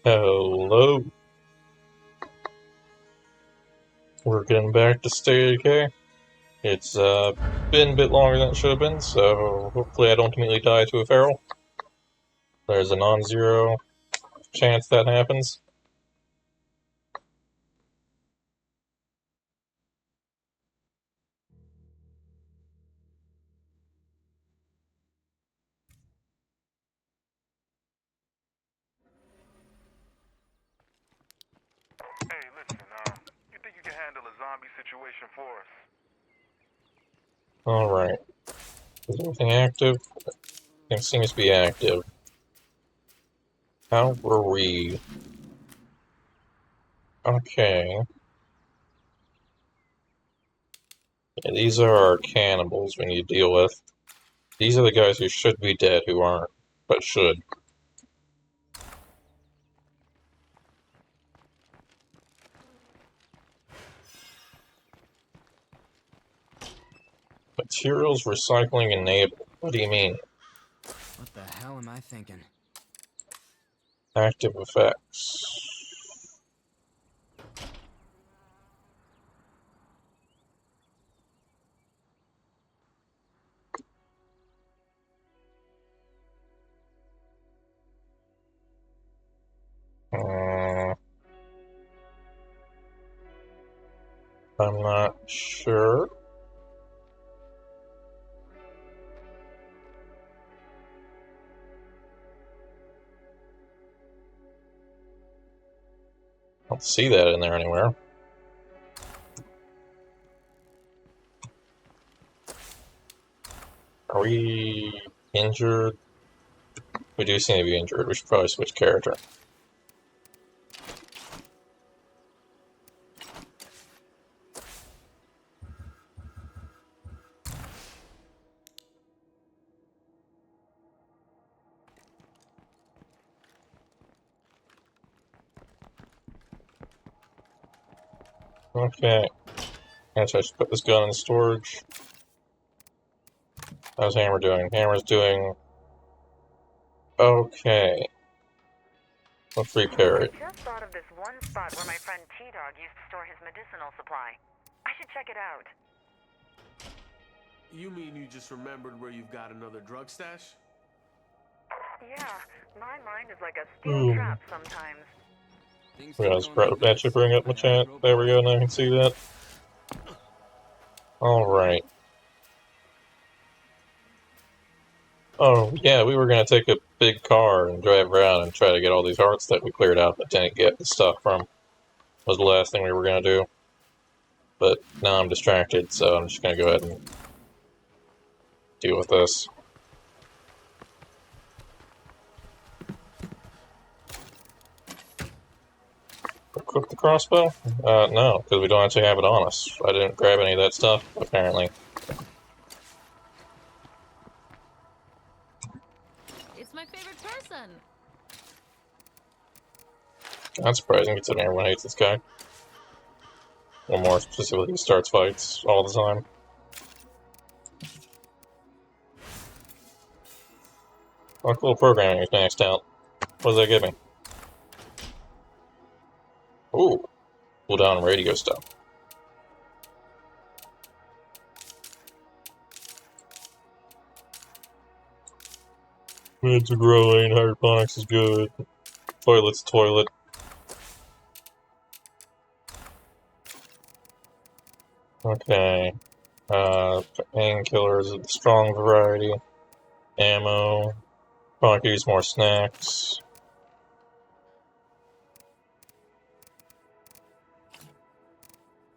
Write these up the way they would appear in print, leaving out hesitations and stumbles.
Hello. We're getting back to State of Decay. It's been a bit longer than it should have been, so hopefully I don't immediately die to a feral. There's a non-zero chance that happens. Hey, listen, you think you can handle a zombie situation for us? Alright. Is everything active? Everything seems to be active. How were we? Okay. Yeah, these are our cannibals we need to deal with. These are the guys who should be dead who aren't, but should. Materials recycling enabled. What do you mean? What the hell am I thinking? Active effects. I'm not sure. I don't see that in there anywhere. Are we injured? We do seem to be injured. We should probably switch character. Okay. Actually, I should put this gun in storage. How's Hammer doing? Hammer's doing... okay. Let's repair it. I just thought of this one spot where my friend T-Dog used to store his medicinal supply. I should check it out. You mean you just remembered where you've got another drug stash? Yeah, my mind is like a steel trap sometimes. That should bring up my chat. There we go, now I can see that. Alright. Oh, yeah, we were gonna take a big car and drive around and try to get all these hearts that we cleared out but didn't get the stuff from. Was the last thing we were gonna do. But now I'm distracted, so I'm just gonna go ahead and deal with this. Equip the crossbow? No, because we don't actually have it on us. I didn't grab any of that stuff, apparently. It's my favorite person. Not surprising, considering everyone hates this guy. Or more specifically, he starts fights all the time. Oh, cool, programming is maxed out. What does that give me? Ooh, cooldown radio stuff. Meds are growing, hydroponics is good. Toilet's toilet. Okay. Painkillers of the strong variety. Ammo. Probably could use more snacks.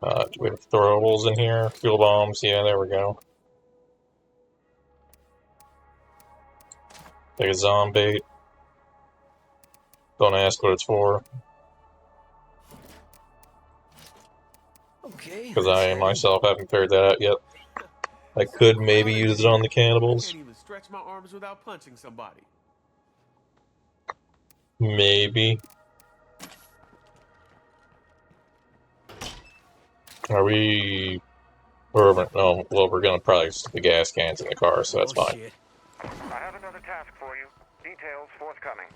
Do we have throwables in here? Fuel bombs, yeah, there we go. Take a zombie. Don't ask what it's for. Okay. Because I myself haven't figured that out yet. I could maybe use it on the I cannibals. can't even stretch my arms without punching somebody. Maybe. Are we... no, well, we're gonna probably stick the gas cans in the car, so that's fine. Shit. I have another task for you. Details forthcoming.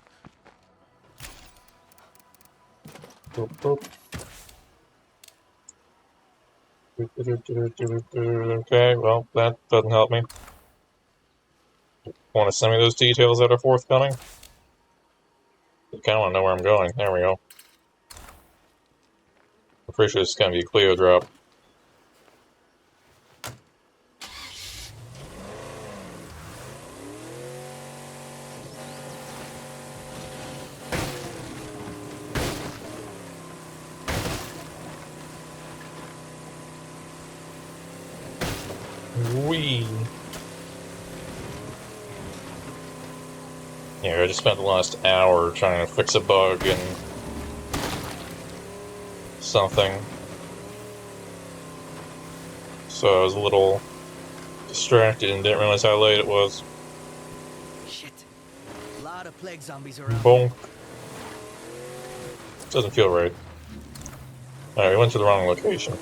Boop, boop. Okay, well, that doesn't help me. Want to send me those details that are forthcoming? I kind of want to know where I'm going. There we go. I'm pretty sure this is going to be a Clio drop. Whee! Yeah, I just spent the last hour trying to fix a bug and something. So I was a little distracted and didn't realize how late it was. Shit. A lot of plague zombies around. Bonk. Doesn't feel right. Alright, we went to the wrong location.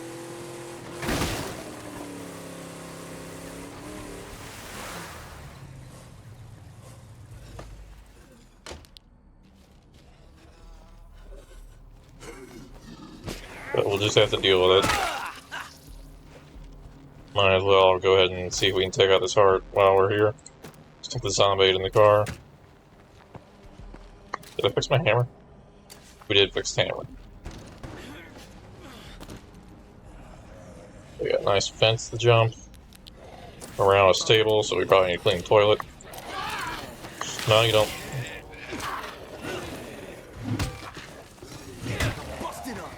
But we'll just have to deal with it. Might as well go ahead and see if we can take out this heart while we're here. Stick the zombie in the car. Did I fix my hammer? We did fix the hammer. We got a nice fence to jump around a stable, so we probably need to clean the toilet. No, you don't. Busted up.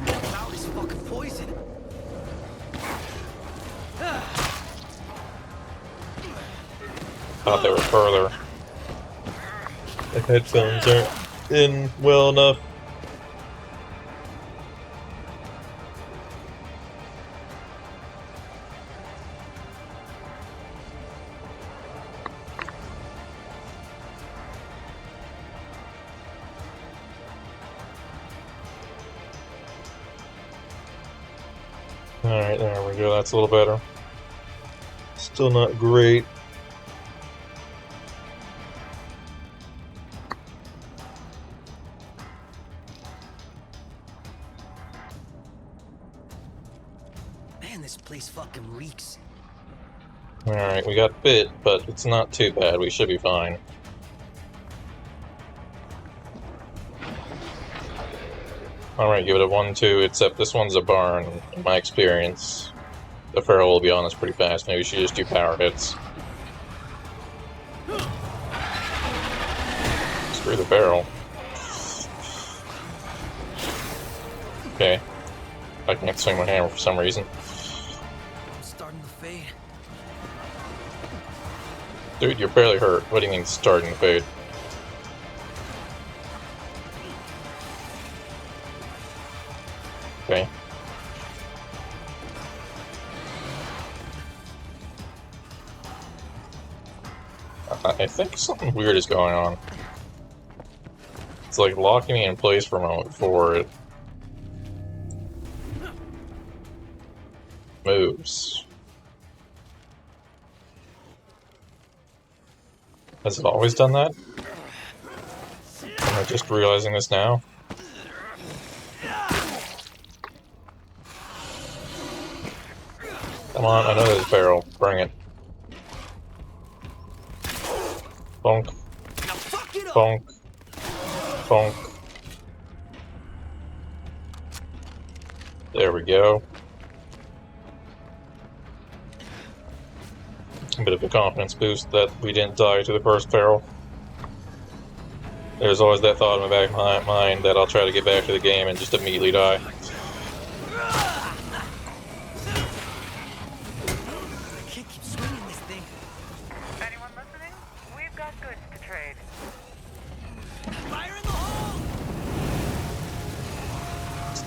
Wow, this fucking poison. Thought they were further. The headphones aren't in well enough. Alright, there we go, that's a little better. Still not great. Man, this place fucking reeks. Alright, we got bit, but it's not too bad. We should be fine. Alright, give it a 1-2, except this one's a barn, in my experience. The Pharaoh will be on us pretty fast. Maybe we should just do power hits. Screw the barrel. Okay. I can't swing my hammer for some reason. I'm starting to fade. Dude, you're barely hurt. What do you mean starting to fade? Okay. I think something weird is going on. It's like locking me in place for a moment before it moves. Has it always done that? Am I just realizing this now? Come on, I know there's a barrel. Bring it. Bonk. Now fuck it up. Bonk. Bonk. There we go. A bit of a confidence boost that we didn't die to the first barrel. There's always that thought in the back of my mind that I'll try to get back to the game and just immediately die. I can't keep swinging this thing. Anyone listening? We've got goods to trade. Fire in the hole.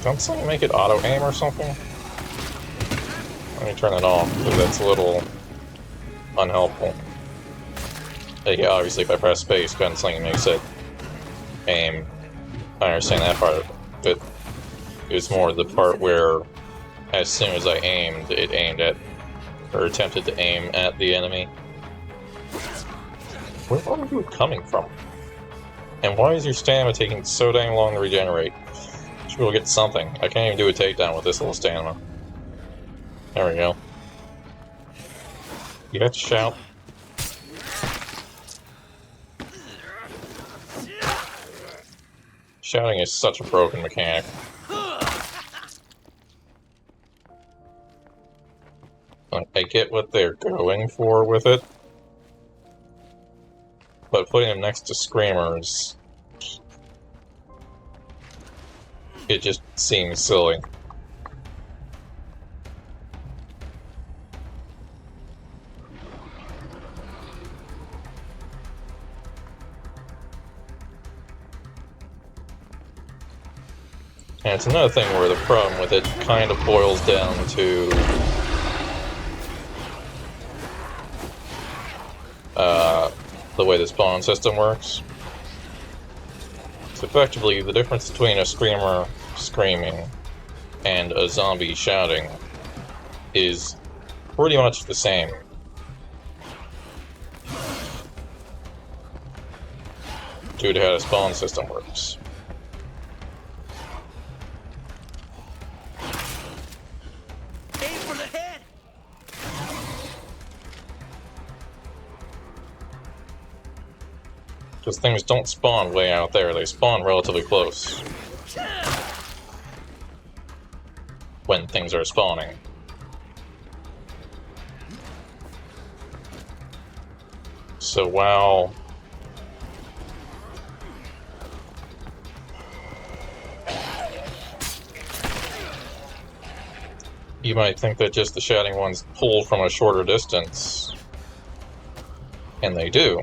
Don't something make it auto aim or something? Let me turn it off, because that's a little unhelpful. Yeah, obviously if I press space, gunslinging makes it aim. I understand that part, but it's more the part where as soon as I aimed, it aimed at, or attempted to aim at the enemy. Where are you coming from? And why is your stamina taking so dang long to regenerate? Should be able to get something. I can't even do a takedown with this little stamina. There we go. You have to shout. Shouting is such a broken mechanic. I get what they're going for with it, but putting them next to screamers, it just seems silly. And it's another thing where the problem with it kind of boils down to the way the spawn system works. So effectively, the difference between a screamer screaming and a zombie shouting is pretty much the same. Due to how the spawn system works. Aim for the head! Because things don't spawn way out there, they spawn relatively close. When things are spawning. So while you might think that just the shouting ones pull from a shorter distance, and they do.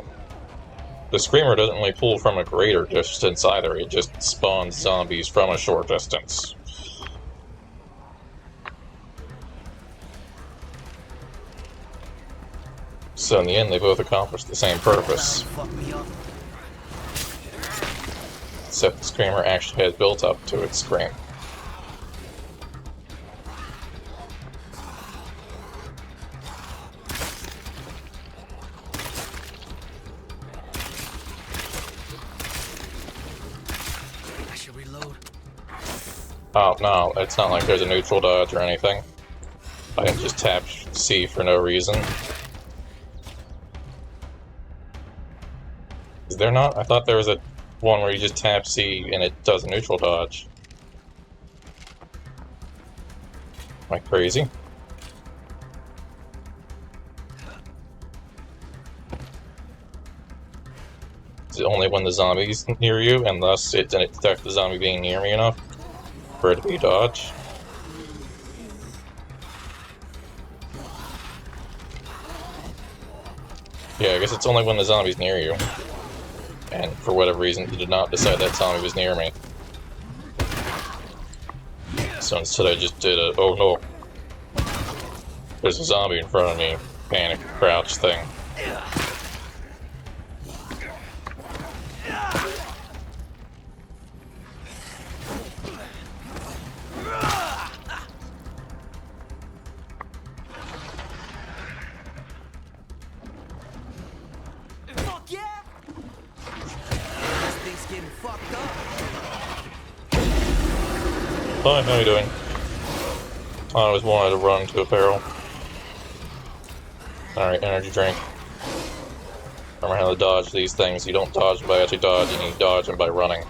The Screamer doesn't really pull from a greater distance either, it just spawns zombies from a short distance. So in the end, they both accomplish the same purpose. Fuck me up. Except the Screamer actually has built up to its scream. I should reload. Oh, no, it's not like there's a neutral dodge or anything. I can just tap C for no reason. Is there not? I thought there was a one where you just tap C and it does a neutral dodge. Am I crazy? Is it only when the zombie's near you, and thus it didn't detect the zombie being near me enough for it to be a dodge? Yeah, I guess it's only when the zombie's near you. And for whatever reason, he did not decide that zombie was near me. So instead I just did a, oh no, there's a zombie in front of me, panic crouch thing. Fuck yeah! This thing's getting fucked up. Hi, how you doing? I always wanted to run to a barrel. Alright, energy drink. Remember how to dodge these things. You don't dodge them by actually dodging, you dodge them by running.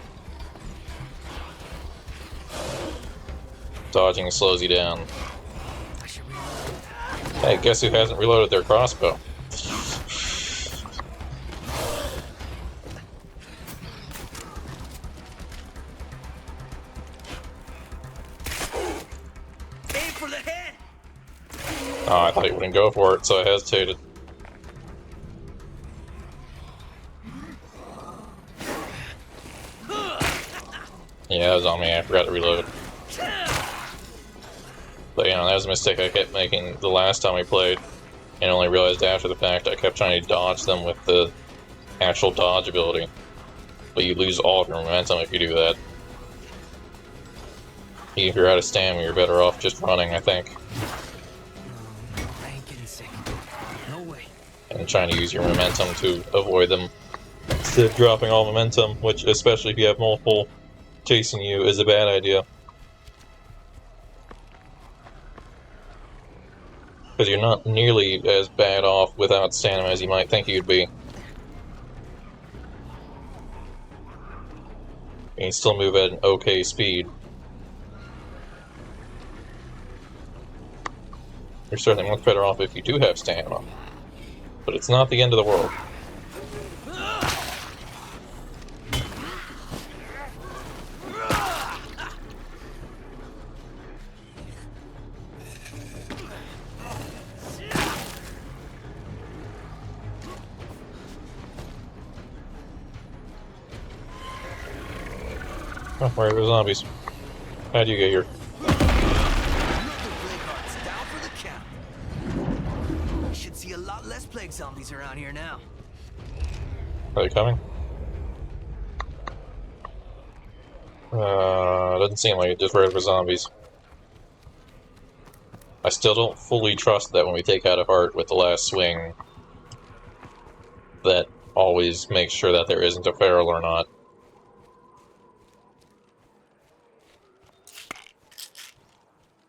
Dodging slows you down. I should reload. Hey, guess who hasn't reloaded their crossbow? Aim for the head! Oh, I thought he wouldn't go for it, so I hesitated. Yeah, it was on me, I forgot to reload. But you know, that was a mistake I kept making the last time we played, and only realized after the fact I kept trying to dodge them with the actual dodge ability. But you lose all of your momentum if you do that. If you're out of stamina, you're better off just running, I think. No, I ain't getting sick. No way. And trying to use your momentum to avoid them. So dropping all momentum, which, especially if you have multiple chasing you, is a bad idea. Because you're not nearly as bad off without stamina as you might think you'd be. You can still move at an okay speed. You're certainly much better off if you do have stamina. But it's not the end of the world. Oh, where are the zombies? How'd you get here? Down for the count. We should see a lot less plague zombies around here now. Are they coming? Doesn't seem like it, just regular zombies. I still don't fully trust that when we take out a heart with the last swing, that always makes sure that there isn't a feral or not.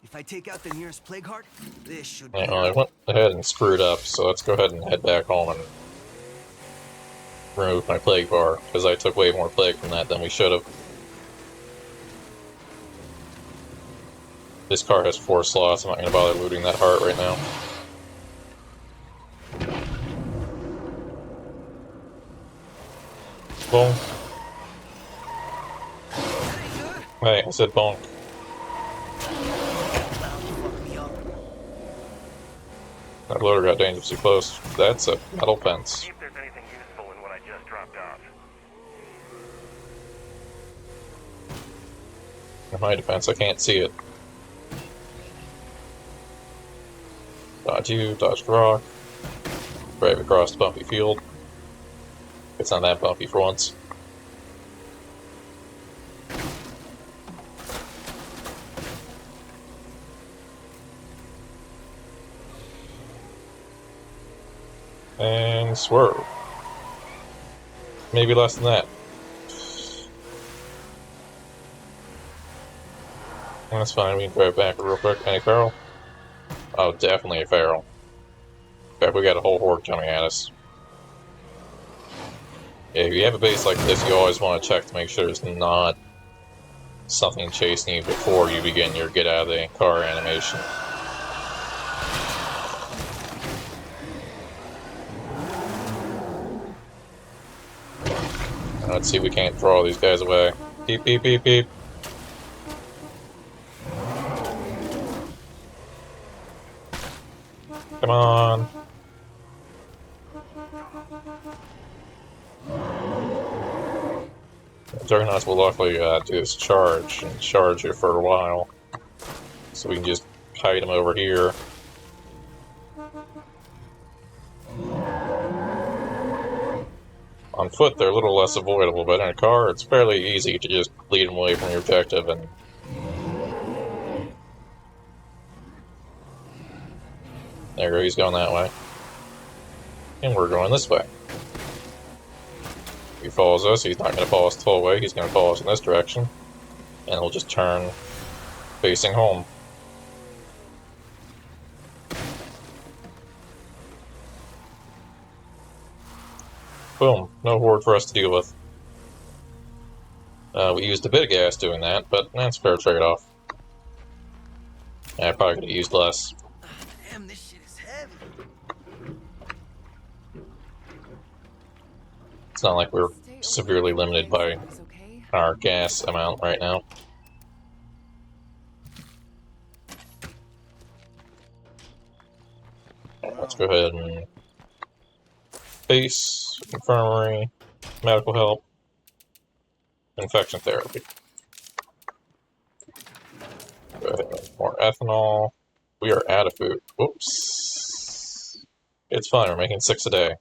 If I take out the nearest plague heart, this should be. Yeah, well, I went ahead and screwed up, so let's go ahead and head back home and remove my plague bar, because I took way more plague from that than we should have. This car has 4 slots, I'm not going to bother looting that heart right now. Bonk. Hey, I said bonk. That loader got dangerously close. That's a metal fence. See if there's anything useful in what I just dropped off. In my defense, I can't see it. Dodge you, dodge the rock. Drive across the bumpy field. It's not that bumpy for once. And swerve. Maybe less than that. That's fine, we can drive back real quick. Any feral? Oh, definitely a feral. In fact, we got a whole horde coming at us. Yeah, if you have a base like this, you always want to check to make sure there's not something chasing you before you begin your get out of the car animation. Let's see if we can't throw all these guys away. Beep, beep, beep, beep. Come on. Juggernauts will luckily do this charge and charge it for a while. So we can just hide them over here. On foot, they're a little less avoidable, but in a car, it's fairly easy to just lead them away from your objective and... There you go, he's going that way. And we're going this way. If he follows us, he's not going to follow us the whole way, he's going to follow us in this direction. And we'll just turn facing home. Boom, no horde for us to deal with. We used a bit of gas doing that, but that's a fair trade-off. I probably could have used less. Damn, this shit is heavy. It's not like we're severely limited by our gas amount right now. Let's go ahead and base, infirmary, medical help, infection therapy. Go ahead, more ethanol. We are out of food. Whoops. It's fine, we're making 6 a day.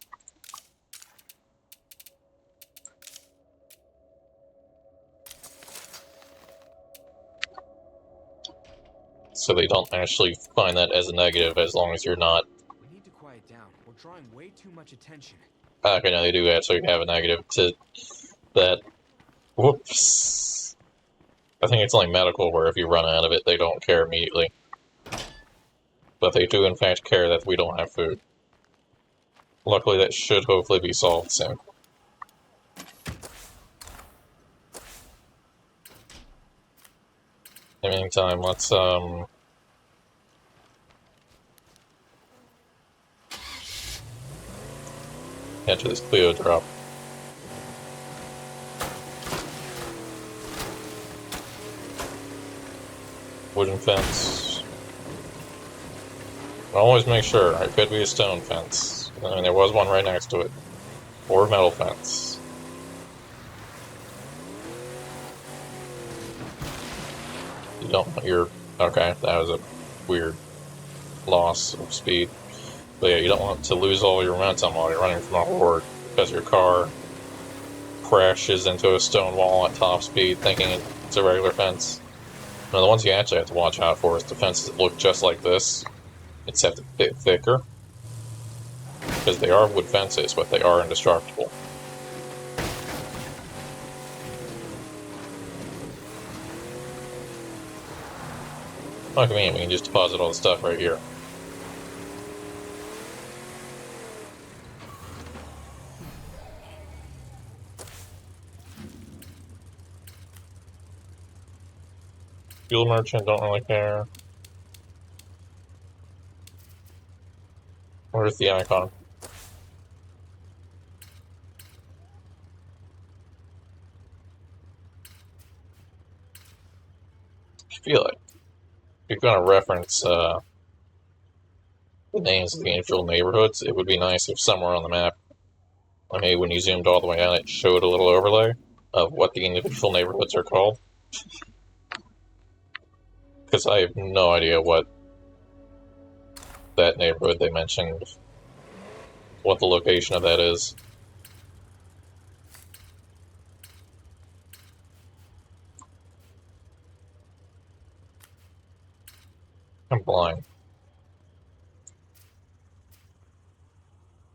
So they don't actually find that as a negative as long as you're not. We need to quiet down. We're drawing way too much attention. Okay, no, they do actually have a negative to that. Whoops. I think it's only medical where if you run out of it, they don't care immediately. But they do in fact care that we don't have food. Luckily, that should hopefully be solved soon. In the meantime, let's head to this Clio drop. Wooden fence. Always make sure. It could be a stone fence. I mean, there was one right next to it. Or a metal fence. You don't want your... Okay, that was a weird loss of speed. But yeah, you don't want to lose all your momentum while you're running from a horde because your car crashes into a stone wall at top speed thinking it's a regular fence. Now, the ones you actually have to watch out for is the fences that look just like this, except a bit thicker. Because they are wood fences, but they are indestructible. Look at me, we can just deposit all the stuff right here. Fuel merchant, don't really care. Where's the icon? I feel like if you're going to reference the names of the individual neighborhoods, it would be nice if somewhere on the map, maybe when you zoomed all the way out, it showed a little overlay of what the individual neighborhoods are called. Because I have no idea what that neighborhood they mentioned, what the location of that is. I'm blind.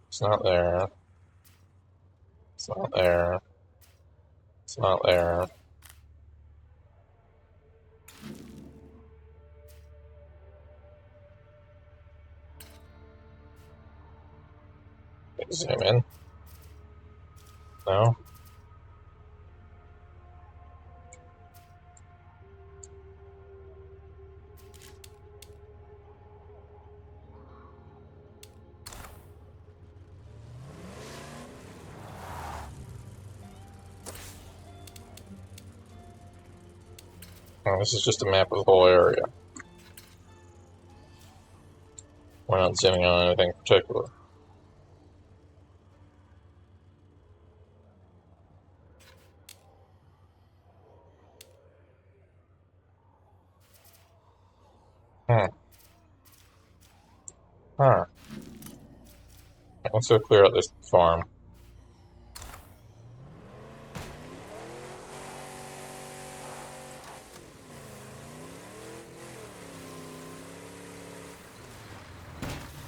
It's not there. It's not there. It's not there. Zoom in. No. Oh, this is just a map of the whole area. We're not zooming on anything particular. Hmm. Huh. Let's go clear out this farm.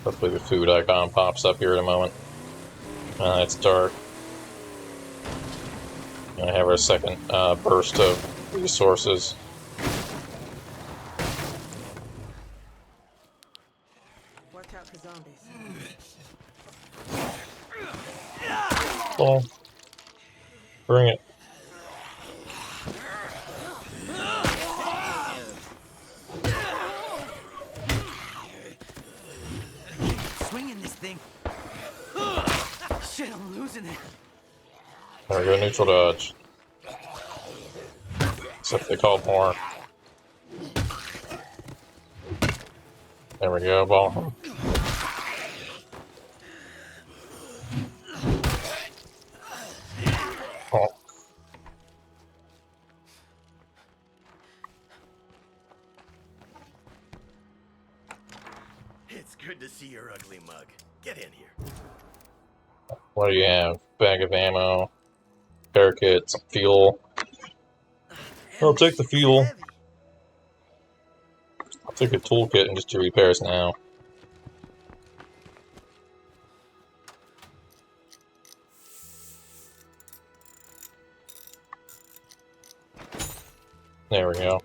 Hopefully the food icon pops up here in a moment. It's dark. Gonna have our second burst of resources. Watch out for zombies. Oh. Bring it. Swinging this thing. Shit, I'm losing it. There we go, neutral dodge. Except they called more. There we go, ball. Oh. It's good to see your ugly mug. Get in here. What do you have? Bag of ammo, repair kit, some fuel. I'll take the fuel. I'll take a toolkit and just do repairs now. There we go.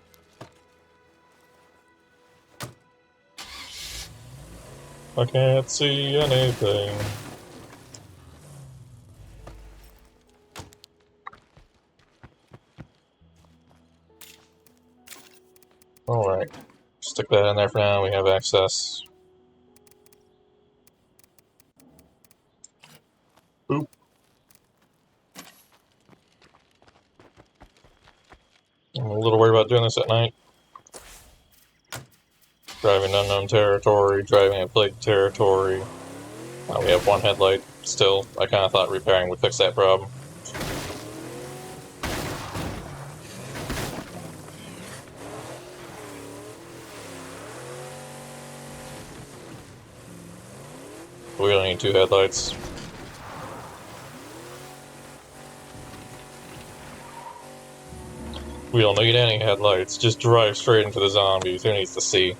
I can't see anything. Alright. Stick that in there for now. We have access. Boop. I'm a little worried about doing this at night. Driving unknown territory, driving in plague territory. We have one headlight still. I kind of thought repairing would fix that problem. We don't need two headlights. We don't need any headlights. Just drive straight into the zombies. Who needs to see?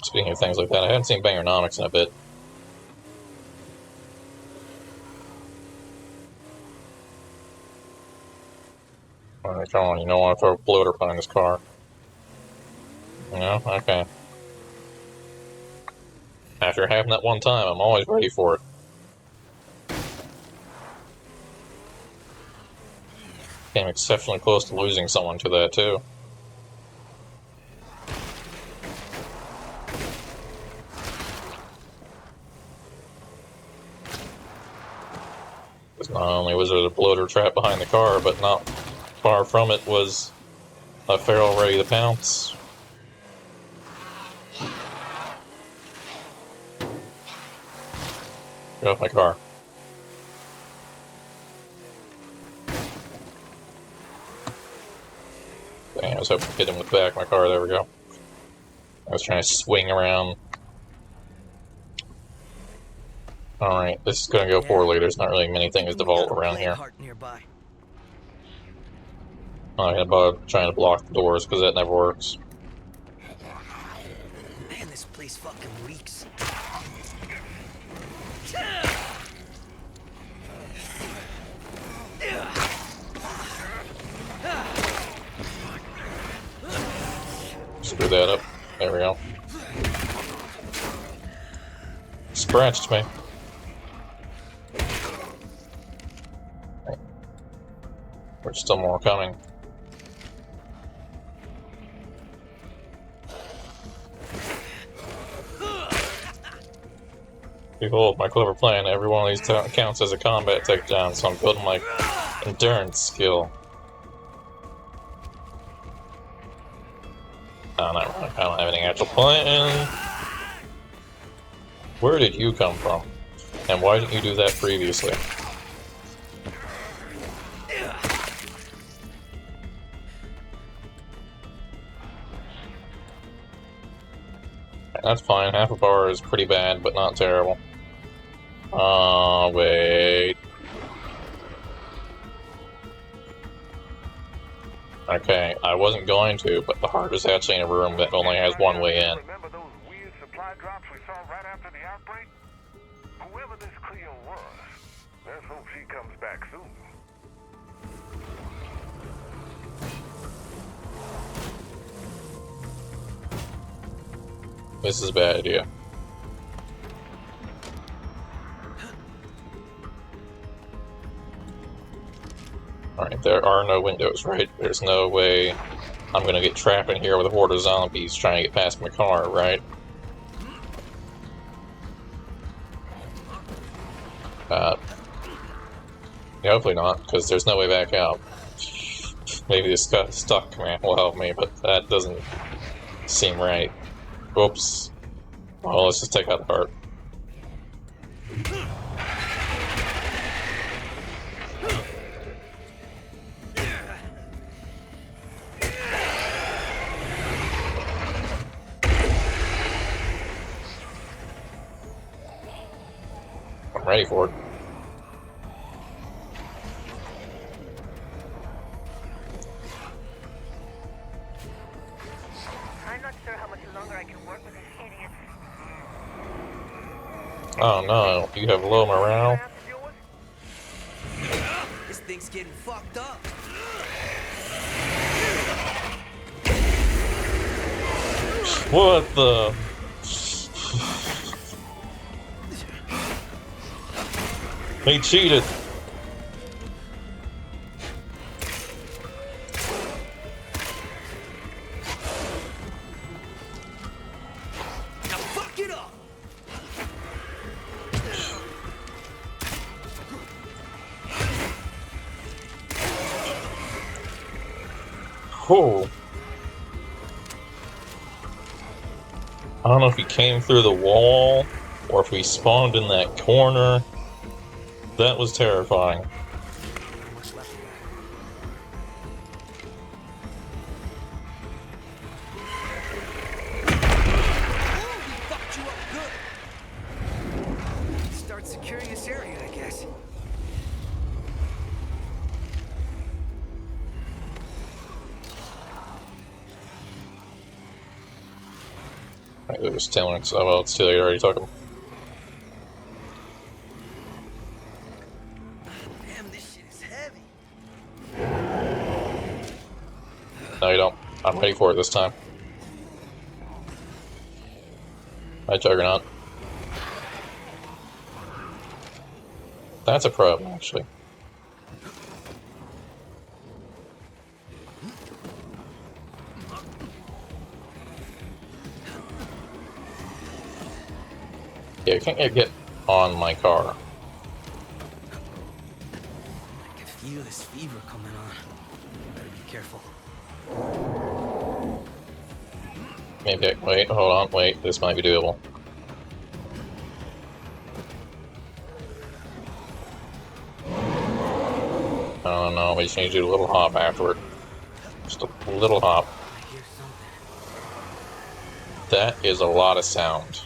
Speaking of things like that, I haven't seen Bangernomics in a bit. Alright, come on, you don't want to throw a bloater behind this car. You know? Okay. After having that one time, I'm always ready for it. Came exceptionally close to losing someone to that, too. Because not only was there a bloater trap behind the car, but not far from it was a feral ready to pounce. Get off my car. Dang, I was hoping to hit him with the back of my car. There we go. I was trying to swing around. Alright, this is going to go poorly. There's not really many things to vault around here. I had about trying to block the doors because that never works. Man, this place fucking reeks. Screw that up. There we go. Scratched me. There's still more coming. Behold, my clever plan. Every one of these counts as a combat takedown, so I'm building my endurance skill. Oh, not really. I don't have any actual plan. Where did you come from? And why didn't you do that previously? That's fine. Half a bar is pretty bad, but not terrible. Wait. Okay, I wasn't going to, but the heart is actually in a room that only has one way in. Remember those weird supply drops we saw right after the outbreak? Whoever this Cleo was, let's hope she comes back soon. This is a bad idea. Alright, there are no windows, right? There's no way I'm gonna get trapped in here with a horde of zombies trying to get past my car, right? Yeah, hopefully not, because there's no way back out. Maybe this stuck command will help me, but that doesn't seem right. Oops. Well, let's just take out the heart. I'm ready for it. I'm not sure how much longer I can work with these idiots. Oh no, you have low morale? This thing's getting fucked up. What the? He cheated. Now fuck it up. Oh. I don't know if he came through the wall or if we spawned in that corner. That was terrifying. How much left of that? Oh, we fucked you up good. Start securing this area, I guess. It was telling us. Oh, well, it's too late. Already talking. Damn, this shit is heavy. No, you don't. I'm ready for it this time. Hi, Juggernaut. That's a problem, actually. Yeah, you can't get on my car. I can feel this fever coming on. Better be careful. Maybe. Wait, hold on. Wait, this might be doable. Oh no, we just need to do a little hop afterward. Just a little hop. I hear something. That is a lot of sound.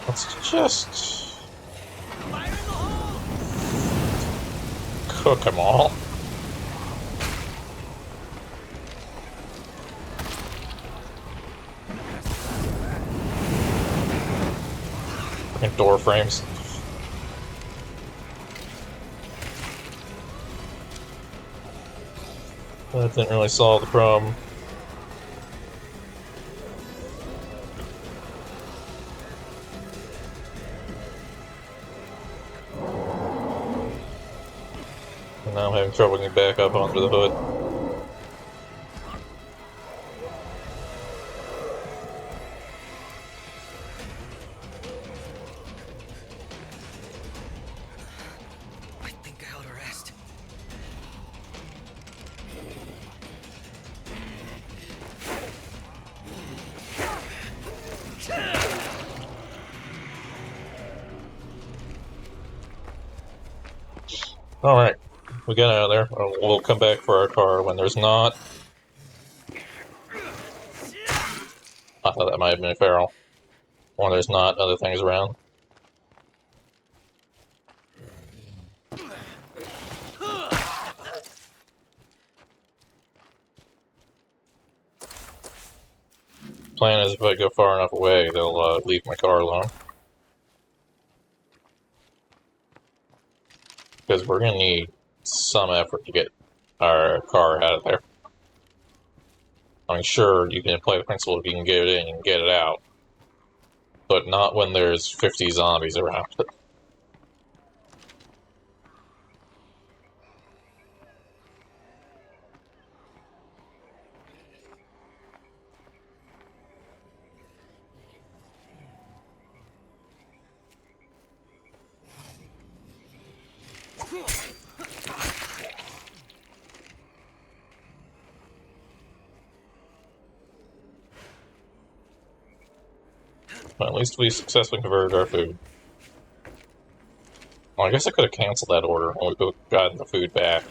Let's just Fire in the hole! cook them all. Freaking door frames. That didn't really solve the problem. And now I'm having trouble getting back up onto the hood. I think I ought to rest. Alright, we got out of there. We'll come back for our car when there's not. I thought that might have been a feral. When there's not other things around. Plan is if I go far enough away, they'll leave my car alone. Because we're gonna need some effort to get our car out of there. I mean, sure, you can apply the principle if you can get it in, you can get it out. But not when there's 50 zombies around. But at least we successfully converted our food. Well, I guess I could have canceled that order when we both got the food back.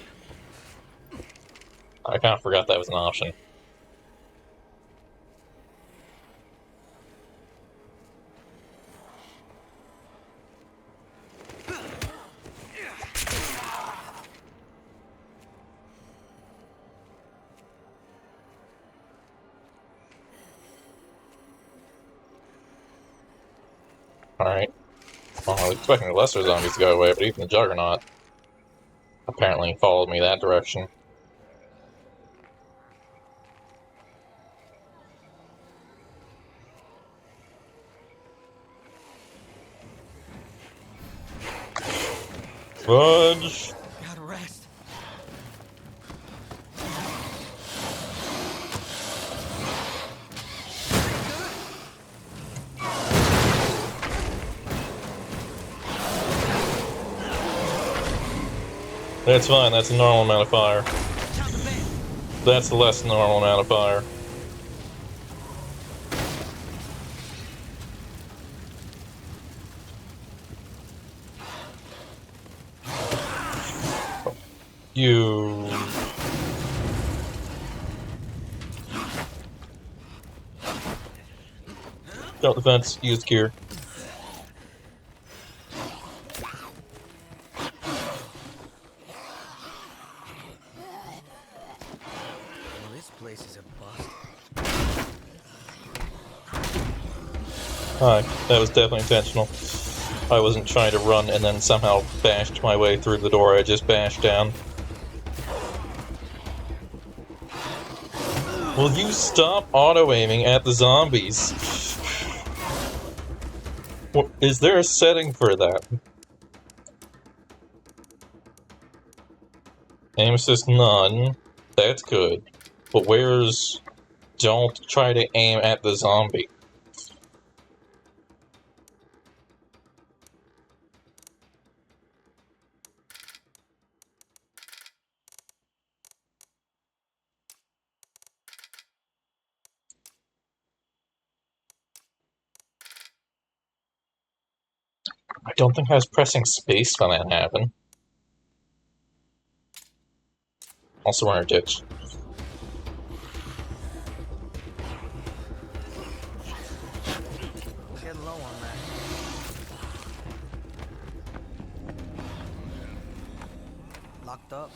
I kind of forgot that was an option. Alright. Well, I was expecting the lesser zombies to go away, but even the Juggernaut apparently followed me that direction. Fudge! Gotta rest. That's fine, that's a normal amount of fire. Time to bend. That's the less than normal amount of fire. You... Jump the fence, use gear. Well, this place is a bust. Hi, that was definitely intentional. I wasn't trying to run and then somehow bashed my way through the door I just bashed down. Will you stop auto-aiming at the zombies? Is there a setting for that? Aim assist none. That's good. But where's... Don't try to aim at the zombie. I don't think I was pressing space when that happened. Also, we're in a ditch. Getting low on that. Locked up.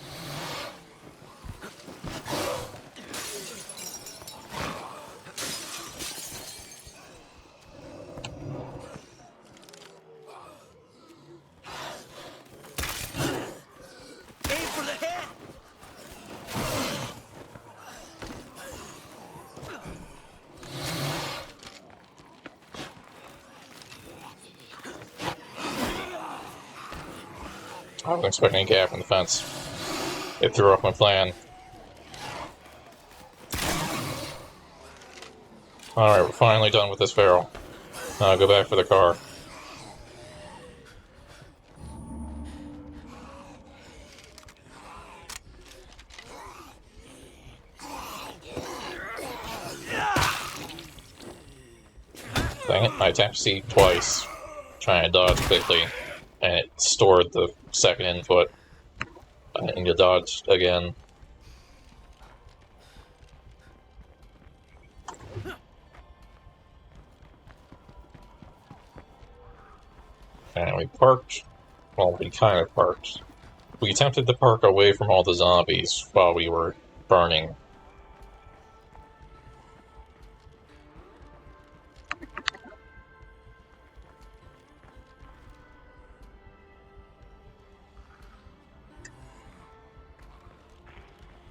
Aim for the head. I wasn't expecting a gap in the fence. It threw off my plan. Alright, we're finally done with this feral. Now go back for the car. Dang it, I tapped C twice, trying to dodge quickly, and it stored the second input. I need to dodge again. And we parked. Well, we kind of parked. We attempted to park away from all the zombies while we were burning.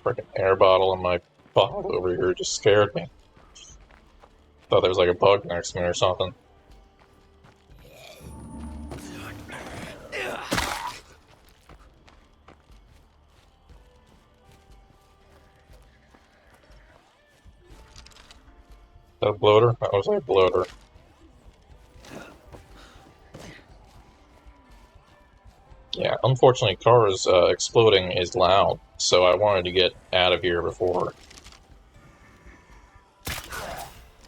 Freaking air bottle in my bottle over here just scared me. Thought there was like a bug next to me or something. That a bloater? That was like a bloater. Yeah, unfortunately, cars exploding is loud, so I wanted to get out of here before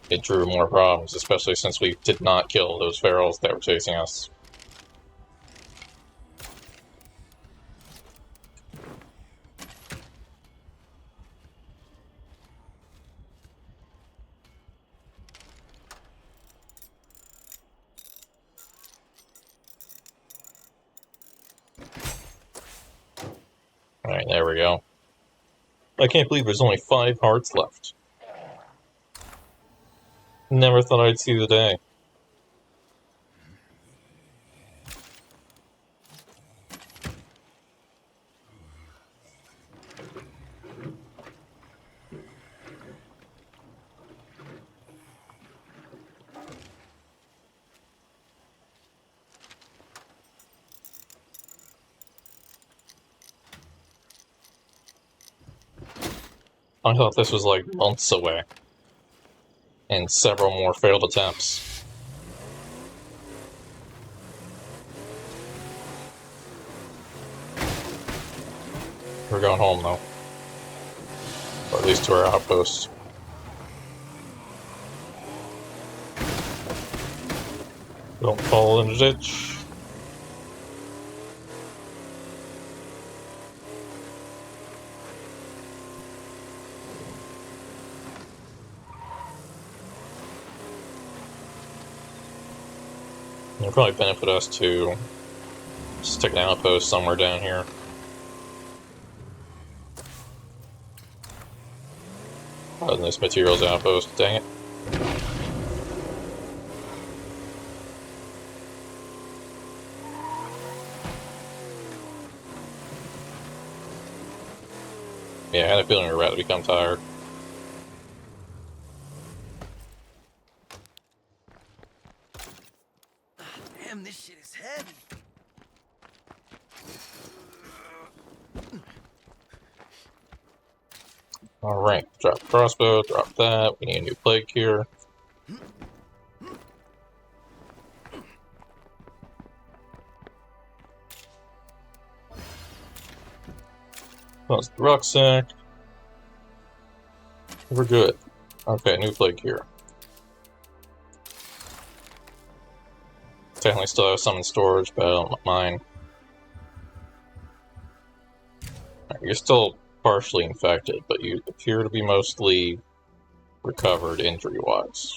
it drew more problems, especially since we did not kill those ferals that were chasing us. Alright, there we go. I can't believe there's only 5 hearts left. Never thought I'd see the day. I thought this was like months away. And several more failed attempts. We're going home though. Or at least to our outpost. Don't fall in the ditch. It'll probably benefit us to stick an outpost somewhere down here. Other than this materials outpost, dang it. Yeah, I had a feeling we were about to become tired. Damn, this shit is heavy. Alright, drop the crossbow, drop that. We need a new plague here. Close the rucksack. We're good. Okay, new plague here. Technically still have some in storage, but I don't mind. You're still partially infected, but you appear to be mostly recovered injury-wise.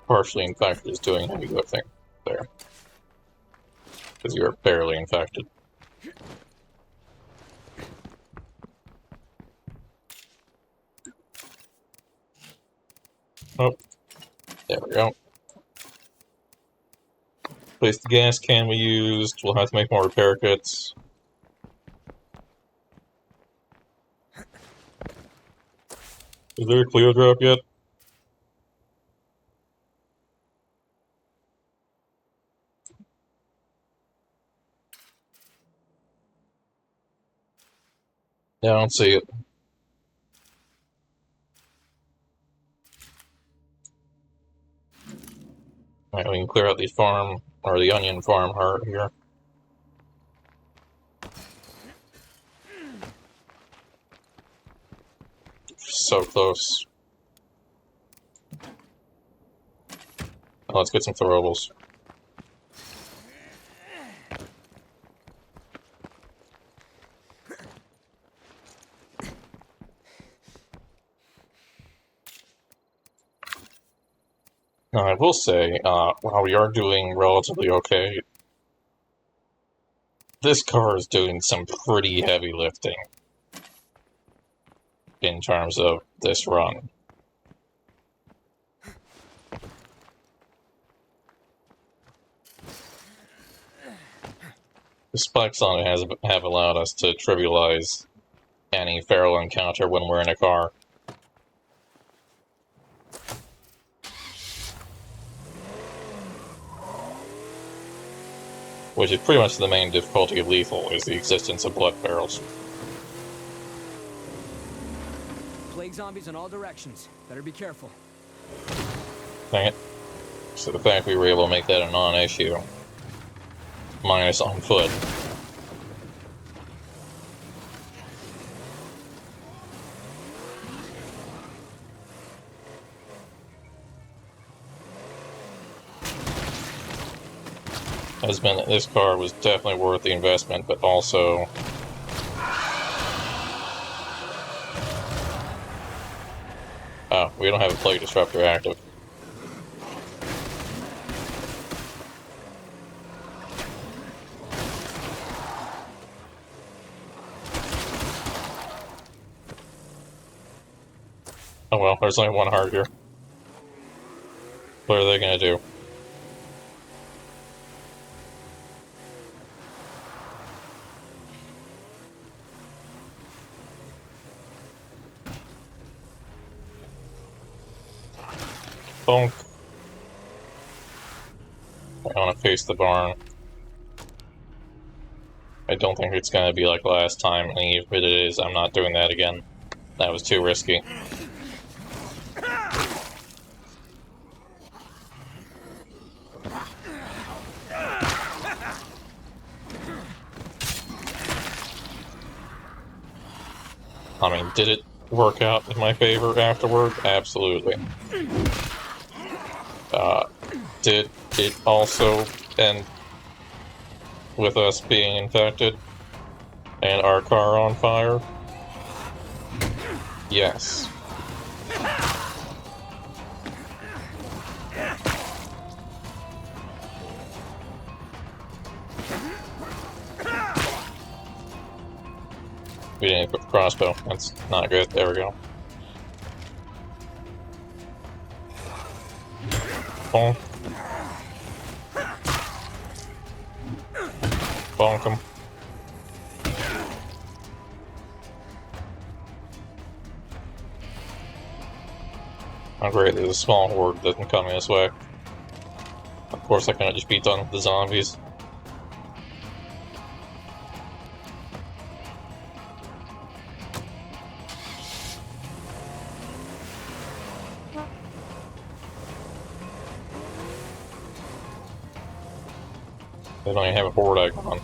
Partially infected is doing heavy lifting there. Because you are barely infected. Oh, there we go. Place the gas can we used. We'll have to make more repair kits. Is there a Cleo drop yet? Yeah, I don't see it. Alright, we can clear out the farm, or the onion farm heart here. So close. Now let's get some throwables. Now, I will say, while we are doing relatively okay, this car is doing some pretty heavy lifting in terms of this run. The spikes on it have allowed us to trivialize any feral encounter when we're in a car. Which is pretty much the main difficulty of lethal, is the existence of blood barrels. Plague zombies in all directions. Better be careful. Dang it. So the fact we were able to make that a non-issue, minus on foot. Has been that this car was definitely worth the investment, but also oh, we don't have a plague disruptor active. Oh well, there's only one heart here. What are they gonna do? Bonk. I want to paste the barn. I don't think it's gonna be like last time, and if it is, I'm not doing that again. That was too risky. I mean, did it work out in my favor afterward? Absolutely. Did it also end with us being infected and our car on fire? Yes. We didn't equip the crossbow. That's not good. There we go. Bonk. Bonk him. Oh great, there's a small horde that can come this way. Of course I cannot just be done with the zombies. They don't even have a horde icon.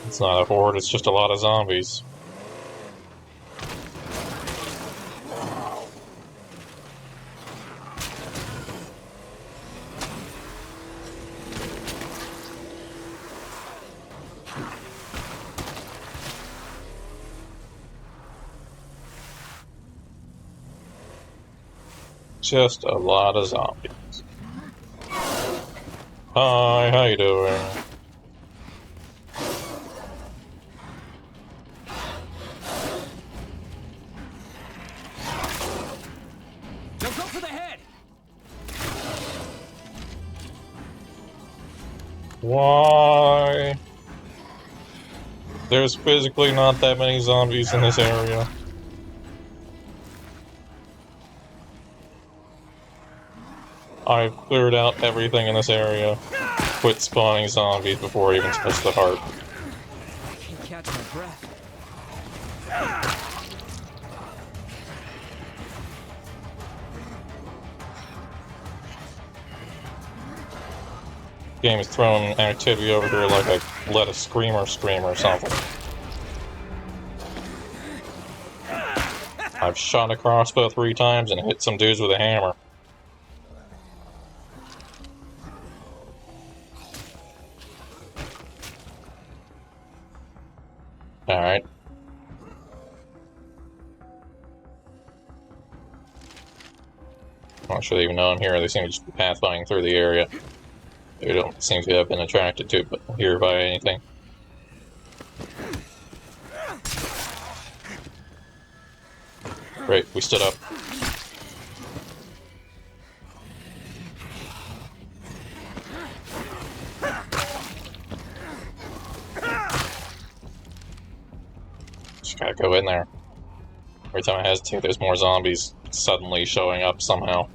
It's not a horde, it's just a lot of zombies. Just a lot of zombies. Hi, how you doing? Now go for the head! Why? There's physically not that many zombies in this area. I've cleared out everything in this area. Quit spawning zombies before I even touch the heart. I can't catch my breath. Game is throwing activity over here like I let a screamer scream or something. I've shot a crossbow 3 times and hit some dudes with a hammer. Alright. I'm not sure they even know I'm here. They seem to just be pathfinding through the area. They don't seem to have been attracted to it here by anything. Great, we stood up. Just gotta go in there. Every time I hesitate, there's more zombies suddenly showing up somehow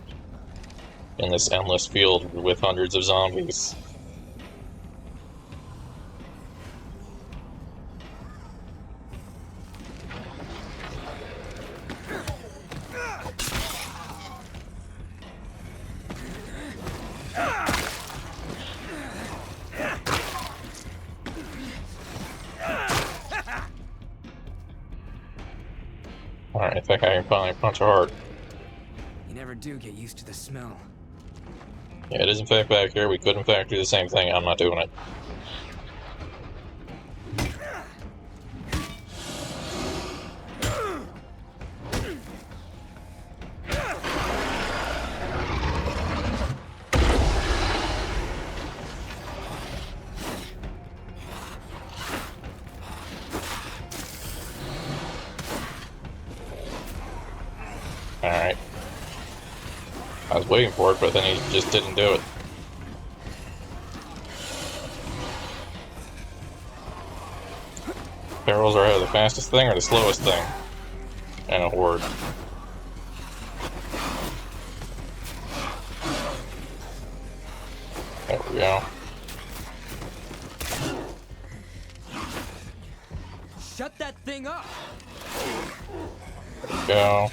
in this endless field with hundreds of zombies. Alright, I think I can finally punch a heart. You never do get used to the smell. Yeah, it is in fact back here. We could in fact do the same thing. I'm not doing it. Alright. I was waiting for it, but then he just didn't do it. Barrels are either the fastest thing or the slowest thing. and a horde. There we go. Shut that thing up! There we go.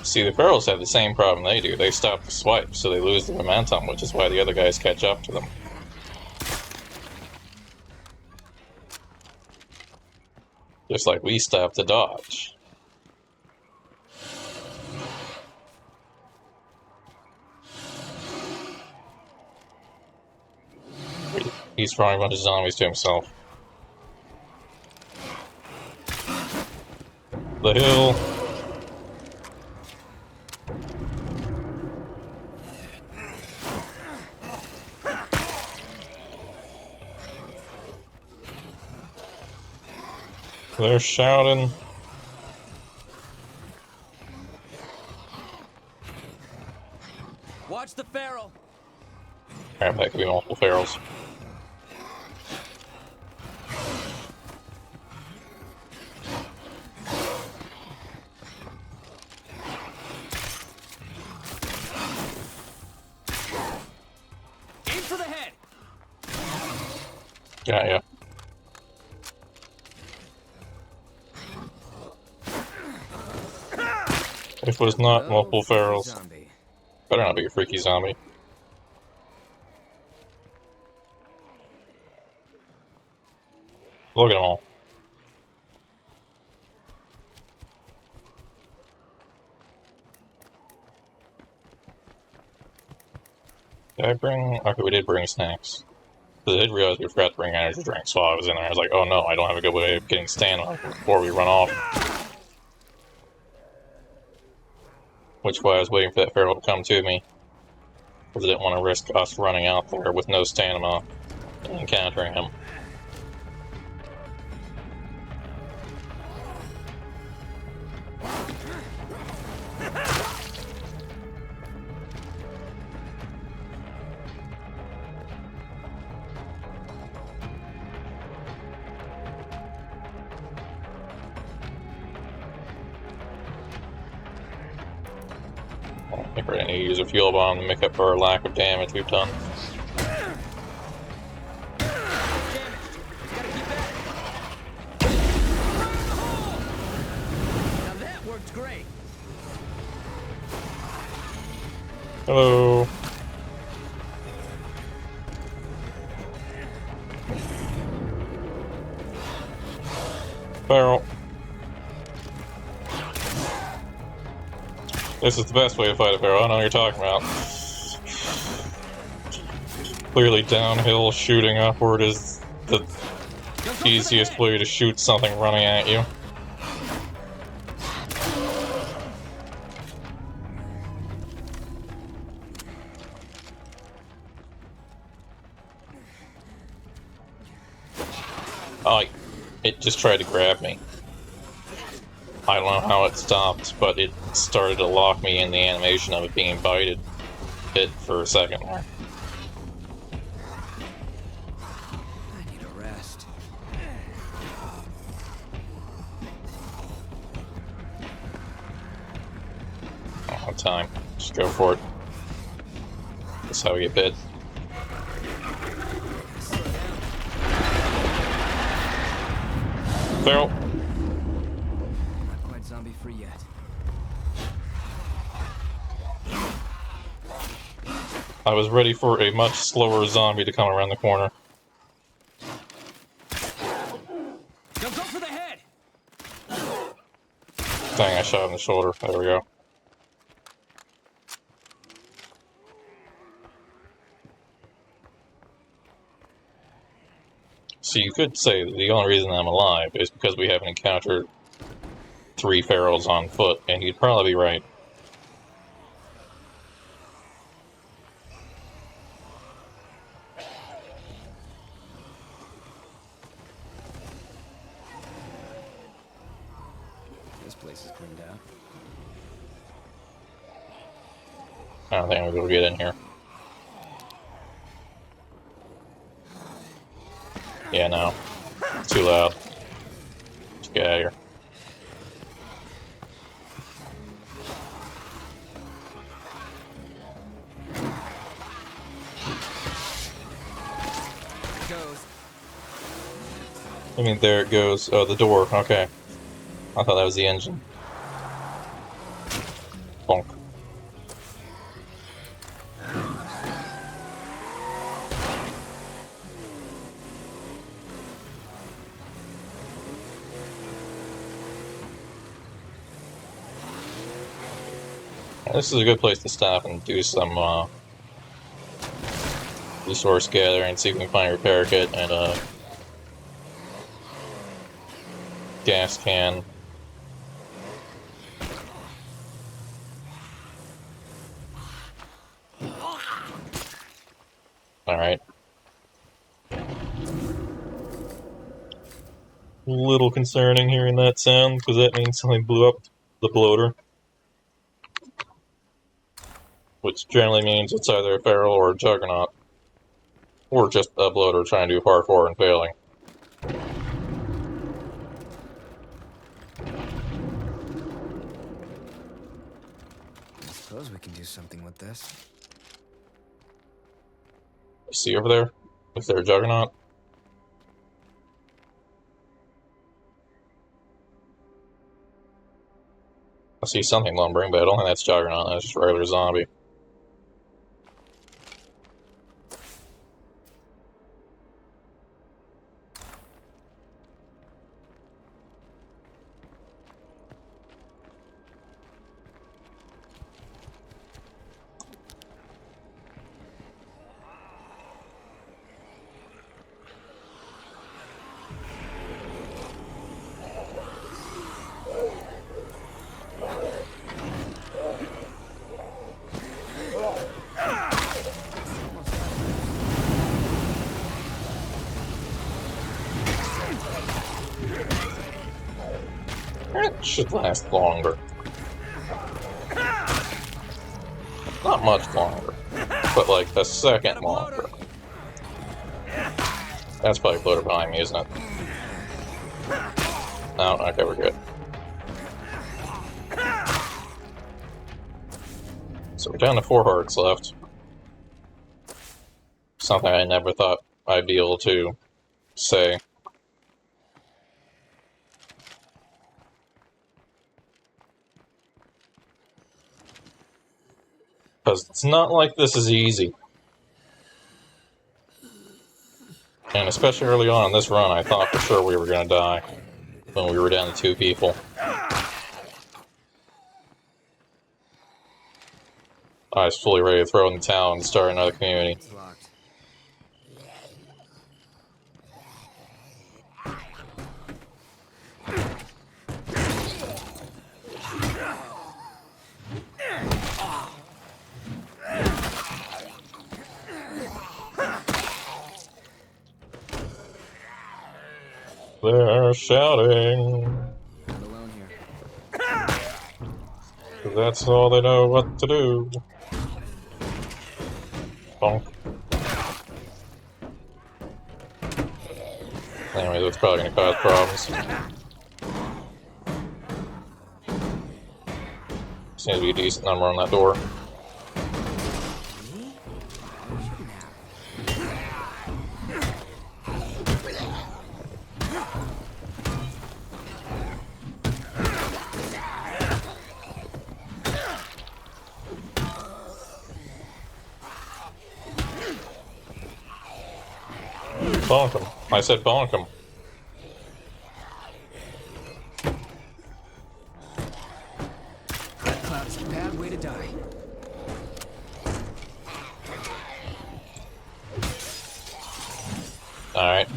See, the Ferals have the same problem they do. They stop the swipe, so they lose the momentum, which is why the other guys catch up to them. Just like we stop the dodge. He's throwing a bunch of zombies to himself. The hill. They're shouting. Watch the feral. Alright, that could be multiple ferals. Aim for the head. Yeah. It was not multiple ferals. Zombie. Better not be a freaky zombie. Look at them all. Did I bring... Okay, we did bring snacks. Because I did realize we forgot to bring energy drinks while I was in there. I was like, oh no, I don't have a good way of getting stamina before we run off. Which is why I was waiting for that feral to come to me. Because I didn't want to risk us running out there with no stamina and encountering him. I think we're going to use a fuel bomb to make up for our lack of damage we've done. Now that worked great. Hello. Feral. This is the best way to fight a feral. I know what you're talking about. Clearly downhill shooting upward is the easiest way to shoot something running at you. Oh, it just tried to grab me. I don't know how it stopped, but it started to lock me in the animation of it being bited bit for a second there. I need a rest. I don't have time. Just go for it. That's how we get bit. Feral. Not quite zombie free yet. I was ready for a much slower zombie to come around the corner. Now go for the head. Dang, I shot him in the shoulder. There we go. So you could say that the only reason I'm alive is because we haven't encountered 3 ferals on foot, and you'd probably be right. This place is cleaned out. I don't think I'm going to get in here. Yeah, no. It's too loud. Let's get out of here. Goes. I mean, there it goes. Oh, the door. Okay. I thought that was the engine. Bonk. This is a good place to stop and do some resource gathering, see if we can find a repair kit and a gas can. Alright. A little concerning hearing that sound, because that means something blew up the bloater. Which generally means it's either a feral or a juggernaut. Or just a bloater trying to do parkour and failing. I suppose we can do something with this. You see over there? Is there a juggernaut? I see something lumbering, but I don't think that's juggernaut, that's just a regular zombie. It should last longer. Not much longer, but like a second longer. That's probably bloater behind me, isn't it? No, okay, we're good. So we're down to 4 hearts left. Something I never thought I'd be able to say. Because it's not like this is easy. And especially early on in this run, I thought for sure we were going to die when we were down to 2 people. I was fully ready to throw in the towel and start another community. It's locked. They're shouting. Not alone here. 'Cause that's all they know what to do. Bonk. Anyway, that's probably going to cause problems. Seems to be a decent number on that door. Bonk him. I said bonk him. Cloud is a bad way to die. Alright.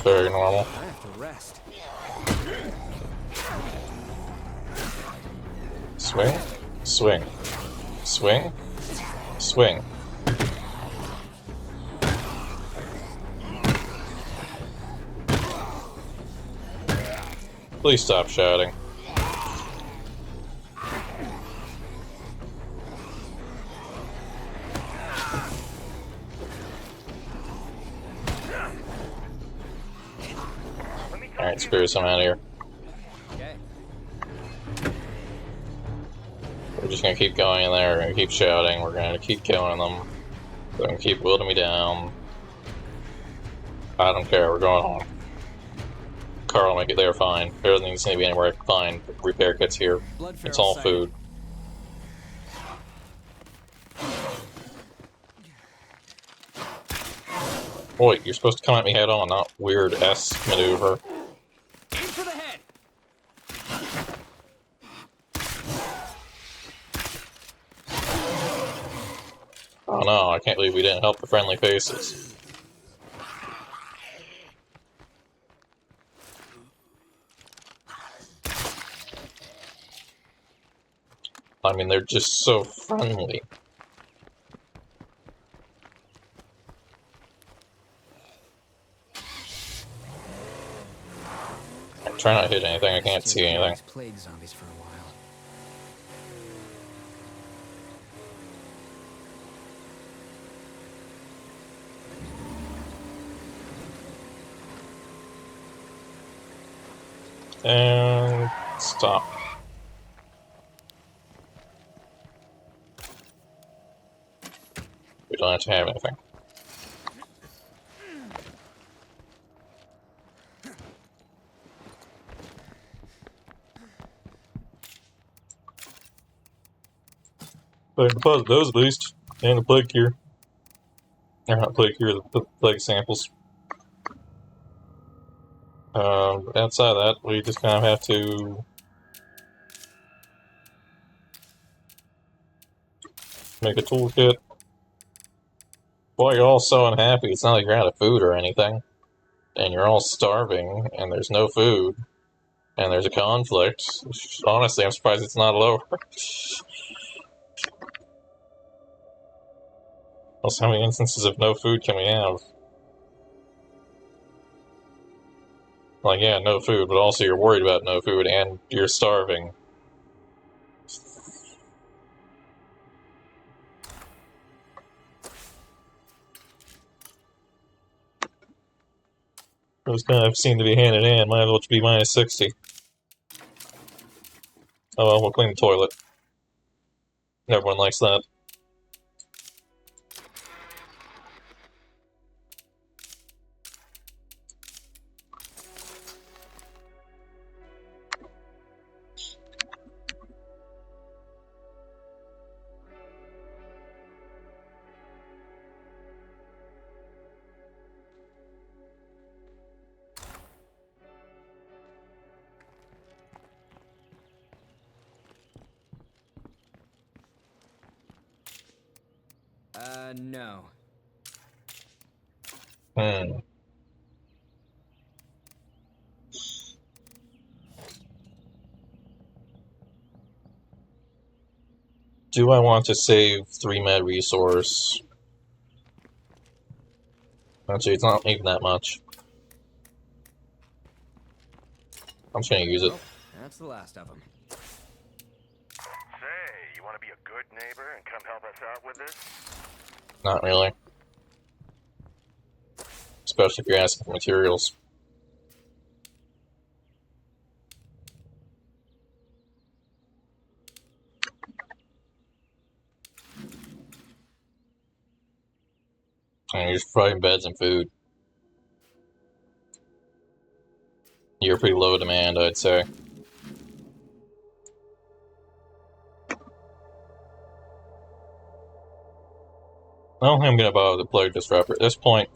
Very normal. I have to rest. Swing, swing, swing, swing. Please stop shouting. and screw some out of here. Okay. We're just gonna keep going in there, we're gonna keep shouting, we're gonna keep killing them. They're gonna keep wielding me down. I don't care, we're going home. Carl will make it there fine. There doesn't even seem to be anywhere I can find repair kits here. Blood It's feral all sighted. food. Boy, you're supposed to come at me head on, not weird S maneuver. Aim for the head. Oh no, I can't believe we didn't help the friendly faces. I mean, they're just so friendly. I'm trying not to hit anything, I can't see anything. These plague zombies for a while. And stop. We don't have to have anything. But I can deposit those at least. And the plague cure. Or not plague cure, the plague samples. Outside of that, we just kind of have to make a toolkit. Boy, you're all so unhappy. It's not like you're out of food or anything. And you're all starving, and there's no food. And there's a conflict. Honestly, I'm surprised it's not lower. Also, how many instances of no food can we have? Like, yeah, no food, but also you're worried about no food, and you're starving. Those kind of seem to be hand in hand. Might as well be minus 60. Oh well, we'll clean the toilet. Everyone likes that. No. Hmm. Do I want to save 3 med resource? Actually, it's not even that much. I'm just gonna use it. Well, that's the last of them. Say, you want to be a good neighbor and come help us out with this? Not really. Especially if you're asking for materials. And you're just providing beds and food. You're pretty low demand, I'd say. Well, I'm gonna buy the plague disruptor. At this point,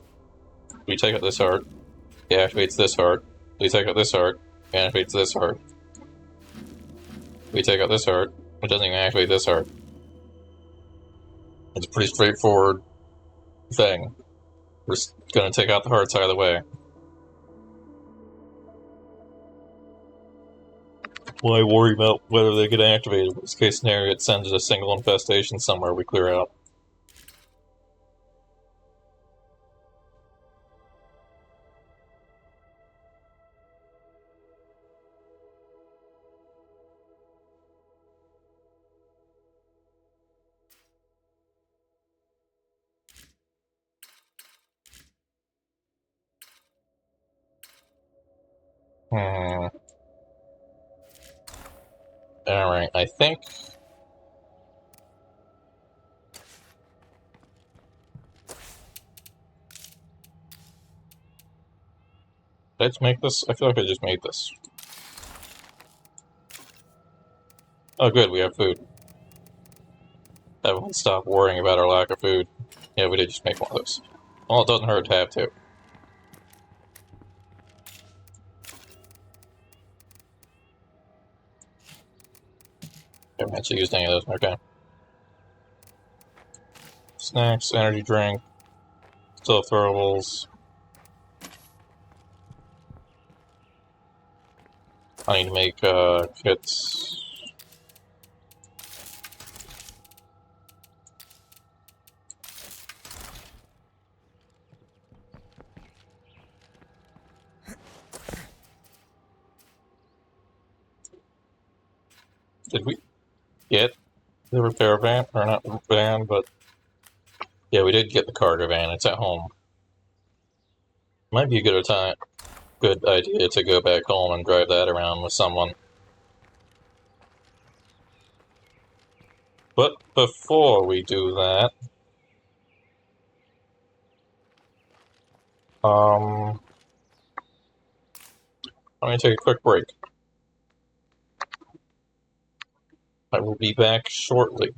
we take out this heart, it activates this heart. We take out this heart, it activates this heart. We take out this heart, it doesn't even activate this heart. It's a pretty straightforward thing. We're just gonna take out the hearts either way. Why worry about whether they get activated? Worst case scenario, it sends a single infestation somewhere we clear out. Hmm. Alright, I think... Did I just make this? I feel like I just made this. Oh good, we have food. Everyone stop worrying about our lack of food. Yeah, we did just make one of those. Well, it doesn't hurt to have two. I haven't actually used any of those. Okay. Snacks, energy drink, still throwables. I need to make kits. Did we get the repair van? Or not the van, but... Yeah, we did get the cargo van. It's at home. Might be a good idea to go back home and drive that around with someone. But before we do that, let me take a quick break. I will be back shortly.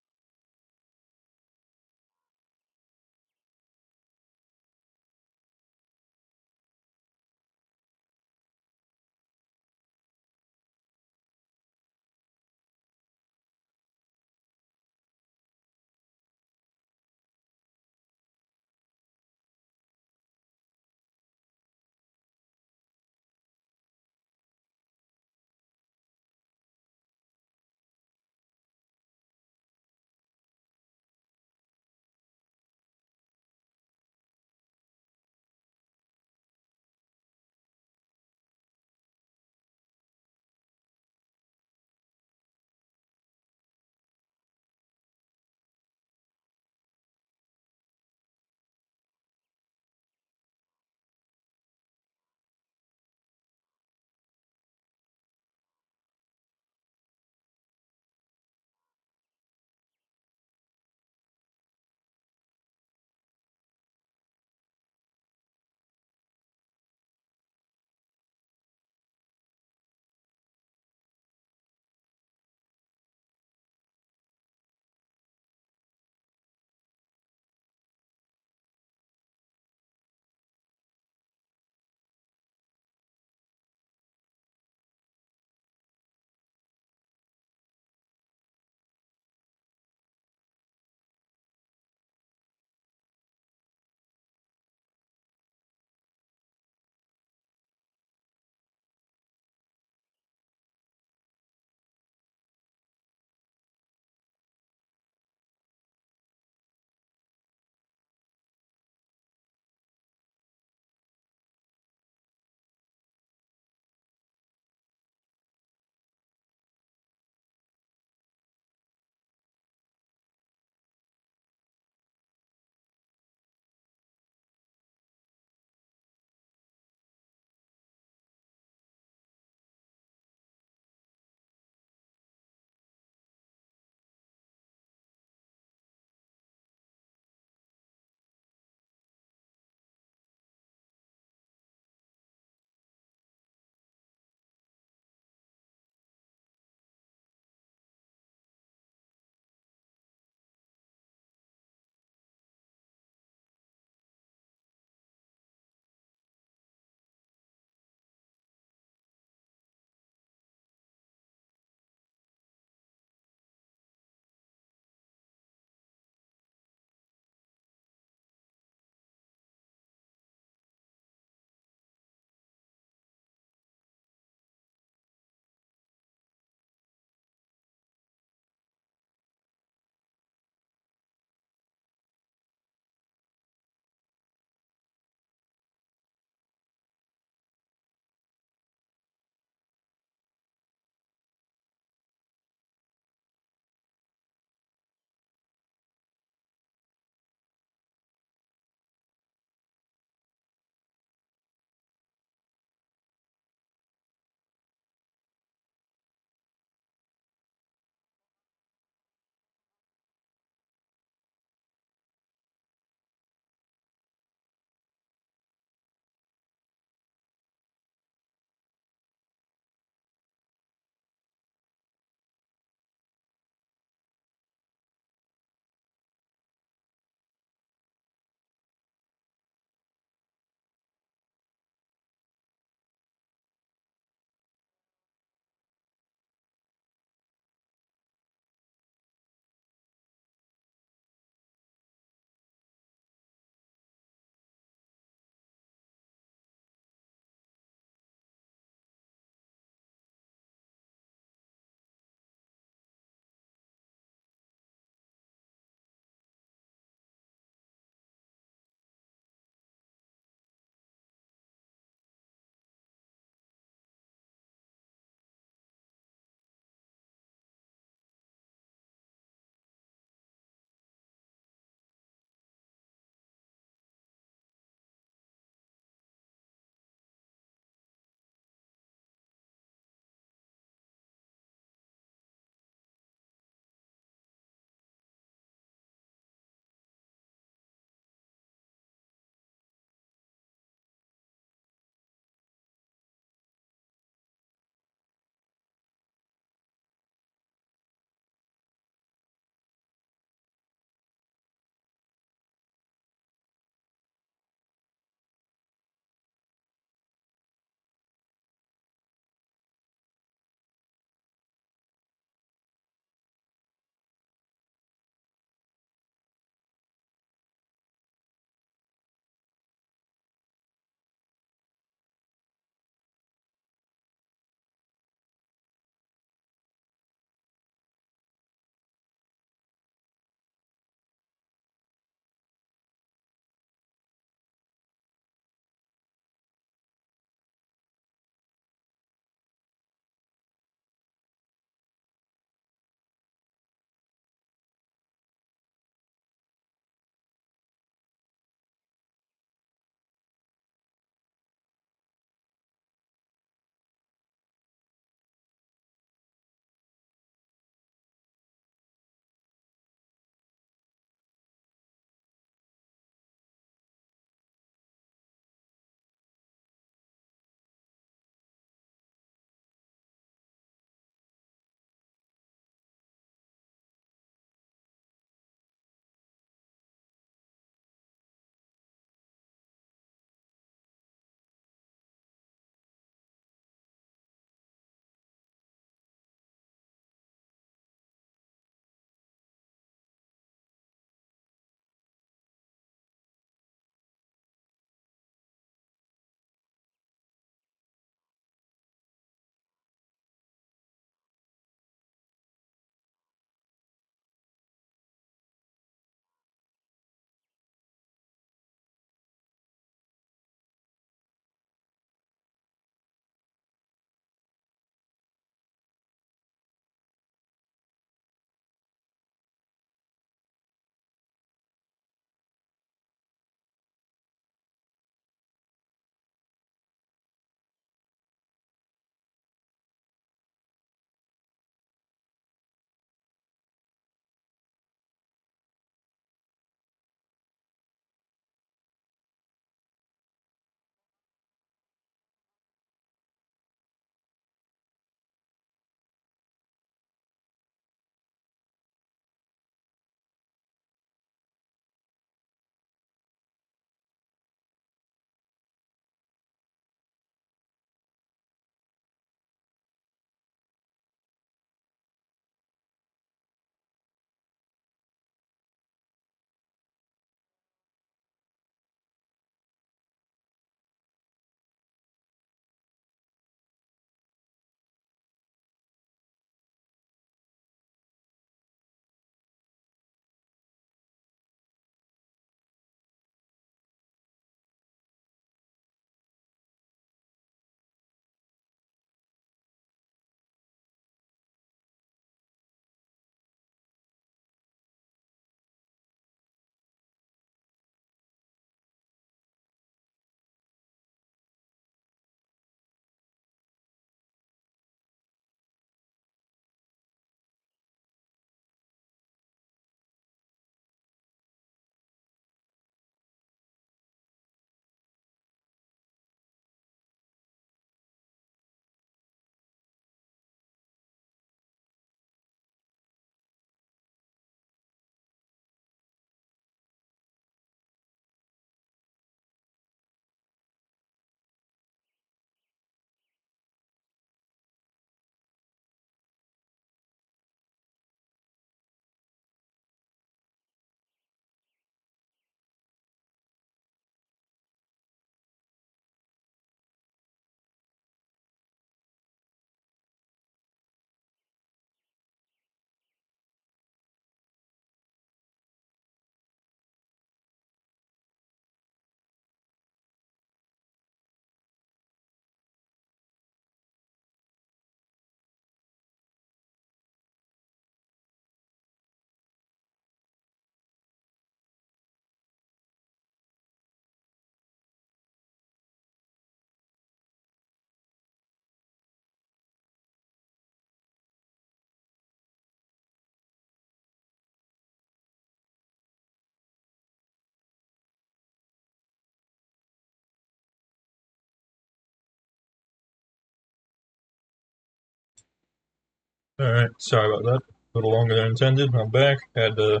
Alright, sorry about that. A little longer than intended. I'm back. Had to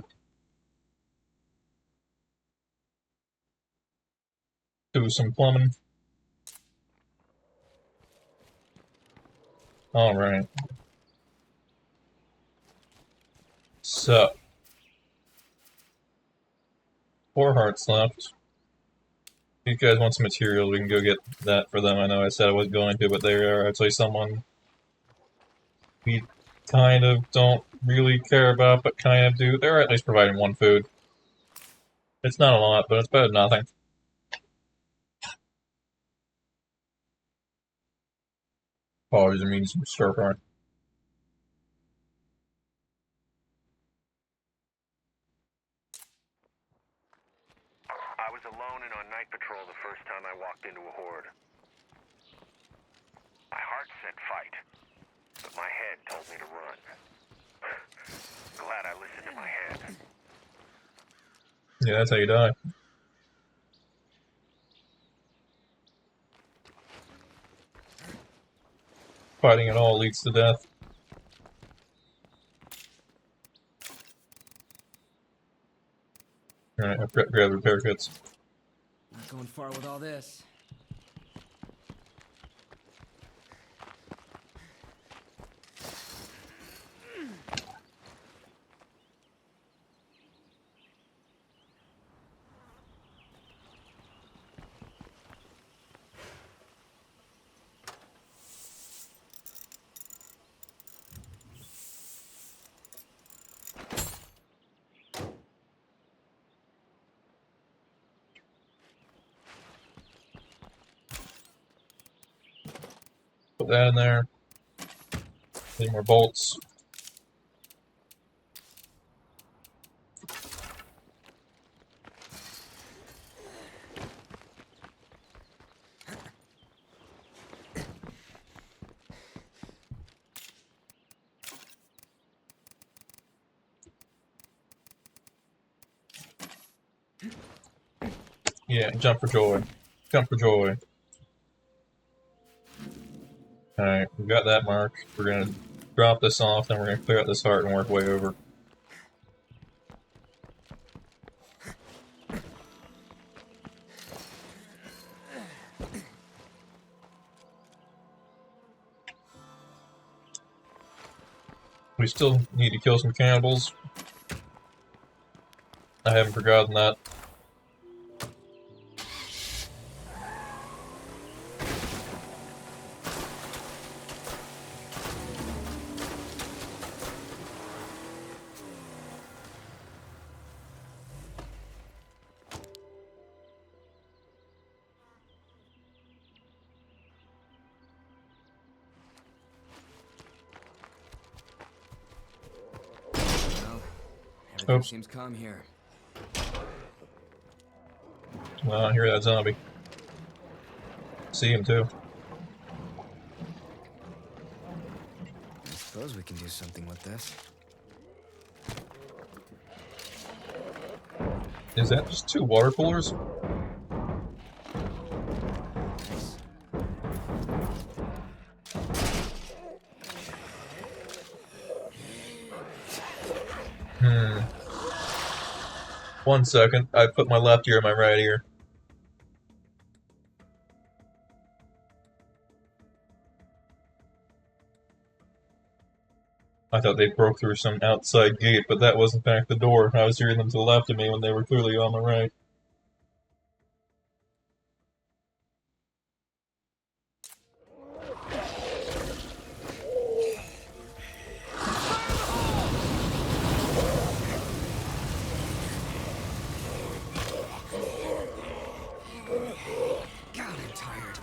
do some plumbing. Alright. So, 4 hearts left. If you guys want some material, we can go get that for them. I know I said I was going to, but they are actually someone we kind of don't really care about, but kind of do. They're at least providing 1 food. It's not a lot, but it's better than nothing. Apologies, I'm eating some stir fry. I was alone and on night patrol the first time I walked into a horde. My heart said fight, but my head told me to run. Glad I listened to my head. Yeah, that's how you die. Fighting at all leads to death. Alright, I've grabbed repair kits. Not going far with all this. Put that in there. Need more bolts. Yeah, jump for joy. Jump for joy. Alright, we got that mark. We're gonna drop this off, then we're gonna clear out this heart and work way over. We still need to kill some cannibals. I haven't forgotten that. Well, everything Oops. seems calm here. Well, I hear that zombie. See him too. I suppose we can do something with this. Is that just 2 water coolers? Nice. 1 second. I put my left ear in my right ear. I thought they broke through some outside gate, but that was in fact the door. I was hearing them to the left of me when they were clearly on the right. God, I'm tired.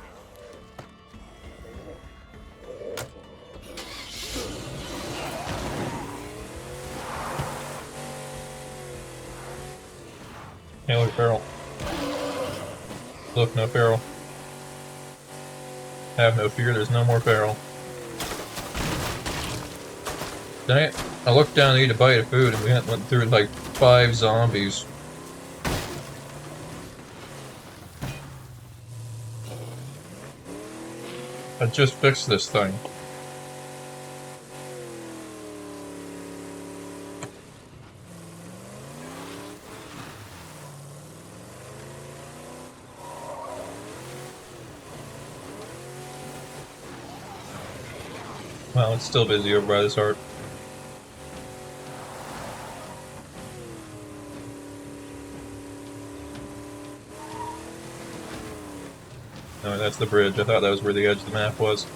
Hey, look, Feral. Look, no Feral. Have no fear, there's no more Feral. Dang it. I looked down to eat a bite of food and we went through like 5 zombies. I just fixed this thing. Well, it's still busy over by this heart. No, that's the bridge. I thought that was where the edge of the map was.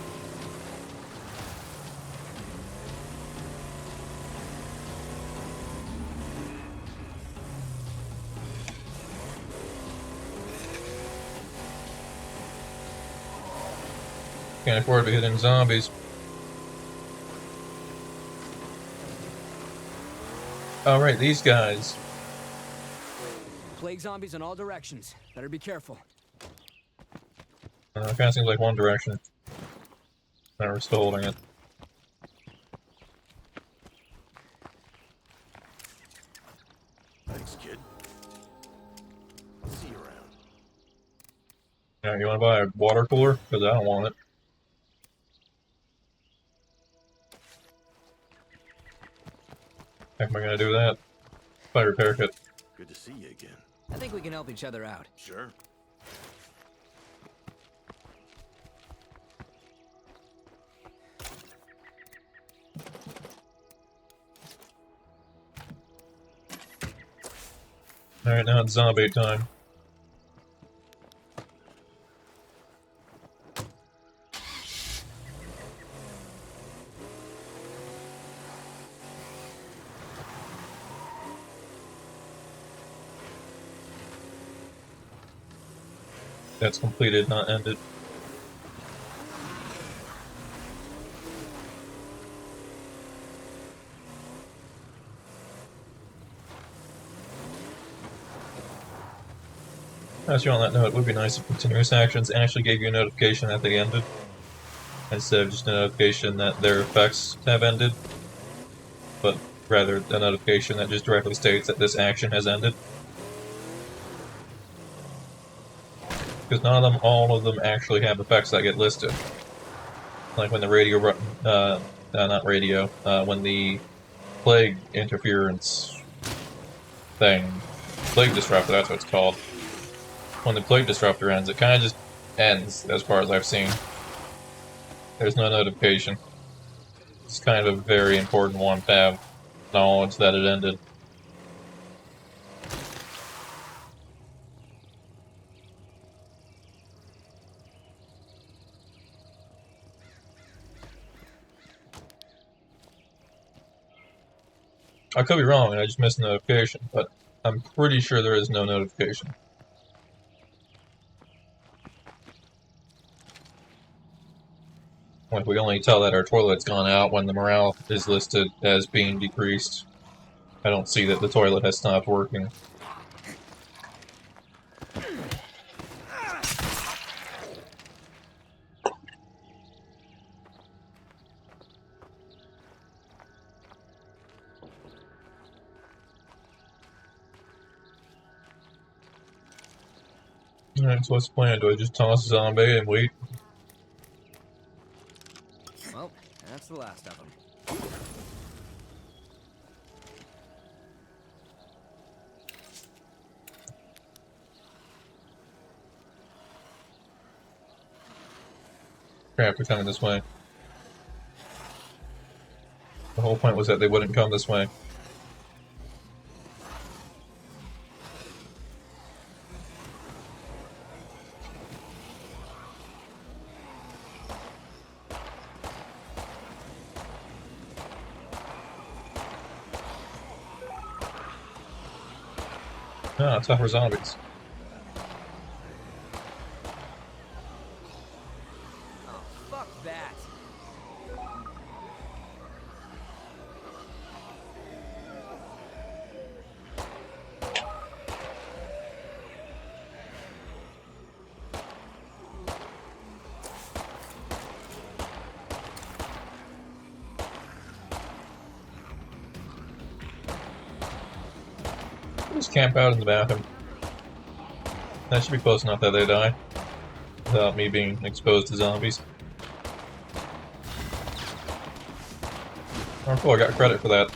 Can't afford to hit in zombies. Alright, these guys. Plague zombies in all directions. Better be careful. It kinda seems like one direction. Now we're still holding it. Thanks, kid. I'll see you around. Yeah, you wanna buy a water cooler? Because I don't want it. How am I gonna do that? Buy a repair kit. Good to see you again. I think we can help each other out. Sure. Alright, now it's zombie time. That's completed, not ended. Actually, on that note, it would be nice if continuous actions actually gave you a notification that they ended, instead of just a notification that their effects have ended, but rather a notification that just directly states that this action has ended. Because none of them, all of them actually have effects that get listed. Like when the radio, not radio, when the plague interference thing, plague disruptor, that's what it's called. When the plague disruptor ends, it kind of just ends, as far as I've seen. There's no notification. It's kind of a very important one to have knowledge that it ended. I could be wrong and I just missed a notification, but I'm pretty sure there is no notification. Like, we only tell that our toilet's gone out when the morale is listed as being decreased. I don't see that the toilet has stopped working. Alright, so what's the plan? Do I just toss a zombie and wait? Well, that's the last of them. Crap, they're coming this way. The whole point was that they wouldn't come this way. Ah, tougher zombies. Oh, fuck that. Just camp out in the bathroom. That should be close enough that they die, without me being exposed to zombies. Oh cool, I got credit for that.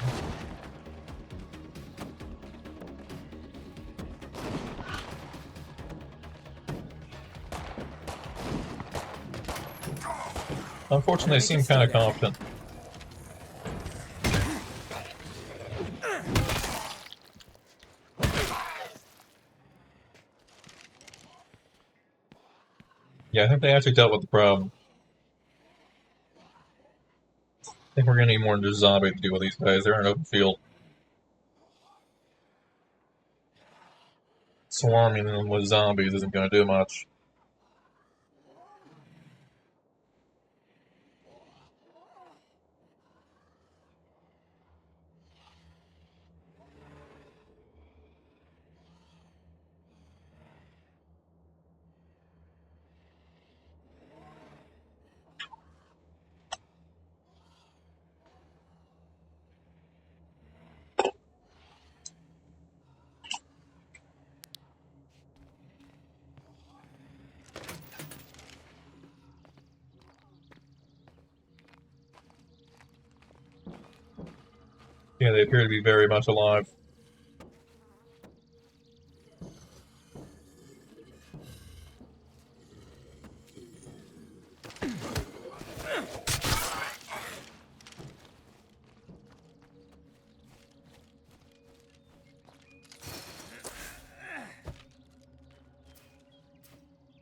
Unfortunately, they seem kind of confident. Yeah, I think they actually dealt with the problem. I think we're gonna need more than just zombie to deal with these guys. They're in an open field. Swarming them with zombies isn't gonna do much. Yeah, they appear to be very much alive.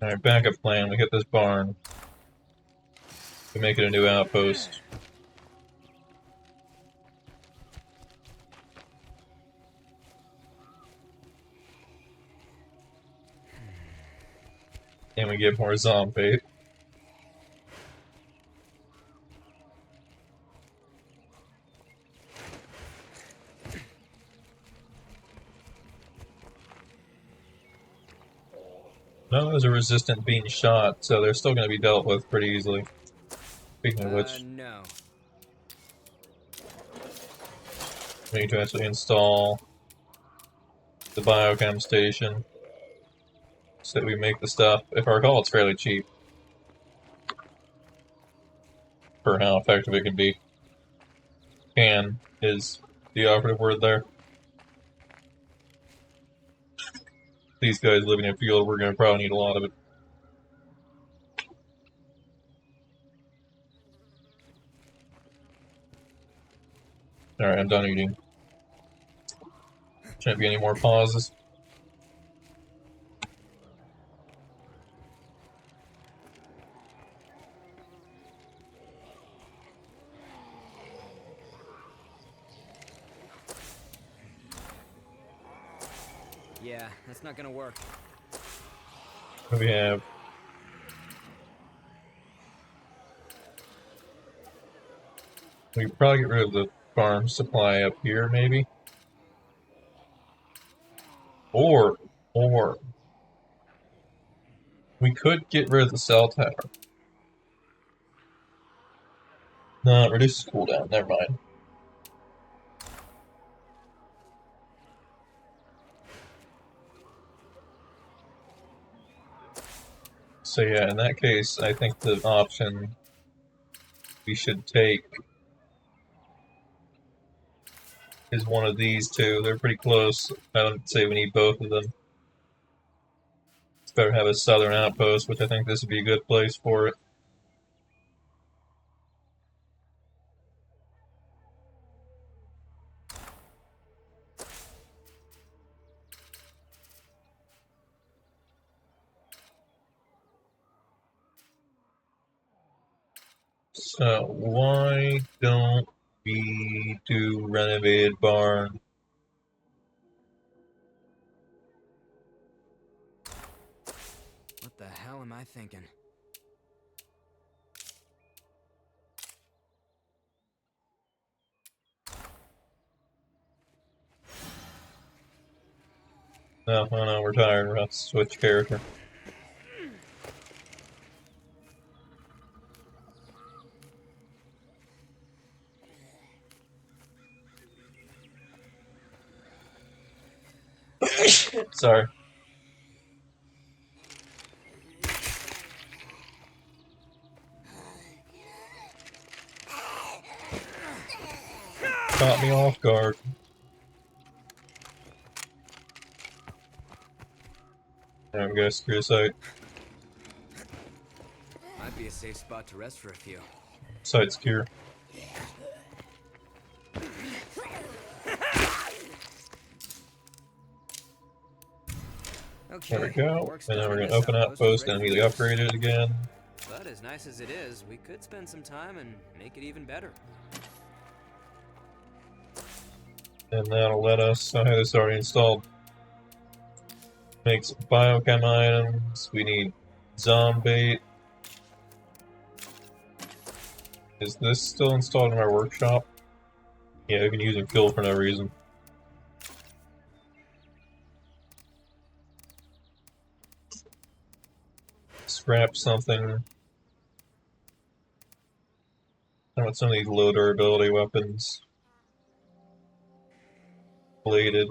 Alright, backup plan. We hit this barn. We make it a new outpost. And we get more zombie. No, those are resistant being shot, so they're still going to be dealt with pretty easily. Speaking of which, No. we need to actually install the biochem station so that we make the stuff. If I recall, it's fairly cheap for how effective it can be. Can is the operative word there. These guys living in a field, we're going to probably need a lot of it. Alright, I'm done eating. Shouldn't be any more pauses. Yeah, that's not gonna work. What do we have? We could probably get rid of the farm supply up here, maybe? Or, we could get rid of the cell tower. No, it reduces cooldown, never mind. So yeah, in that case, I think the option we should take is one of these two. They're pretty close. I would say we need both of them. It's better to have a southern outpost, which I think this would be a good place for it. So why don't we do renovated barn? What the hell am I thinking? No, oh no, we're tired. We're about to switch character. Sorry. Caught me off guard. I'm gonna screw this out. Might be a safe spot to rest for a few. Site secure. Okay. There we go. Work's And then done we're in going to this open outpost. outpost We're and ready for immediately business. upgrade it again. But as nice as it is, we could spend some time and make it even better. And that'll let us, I have this already installed, make some biochem items. We need zombie. Is this still installed in our workshop? Yeah, we've been using fuel for no reason. Scrap something. How about some of these low durability weapons? Bladed.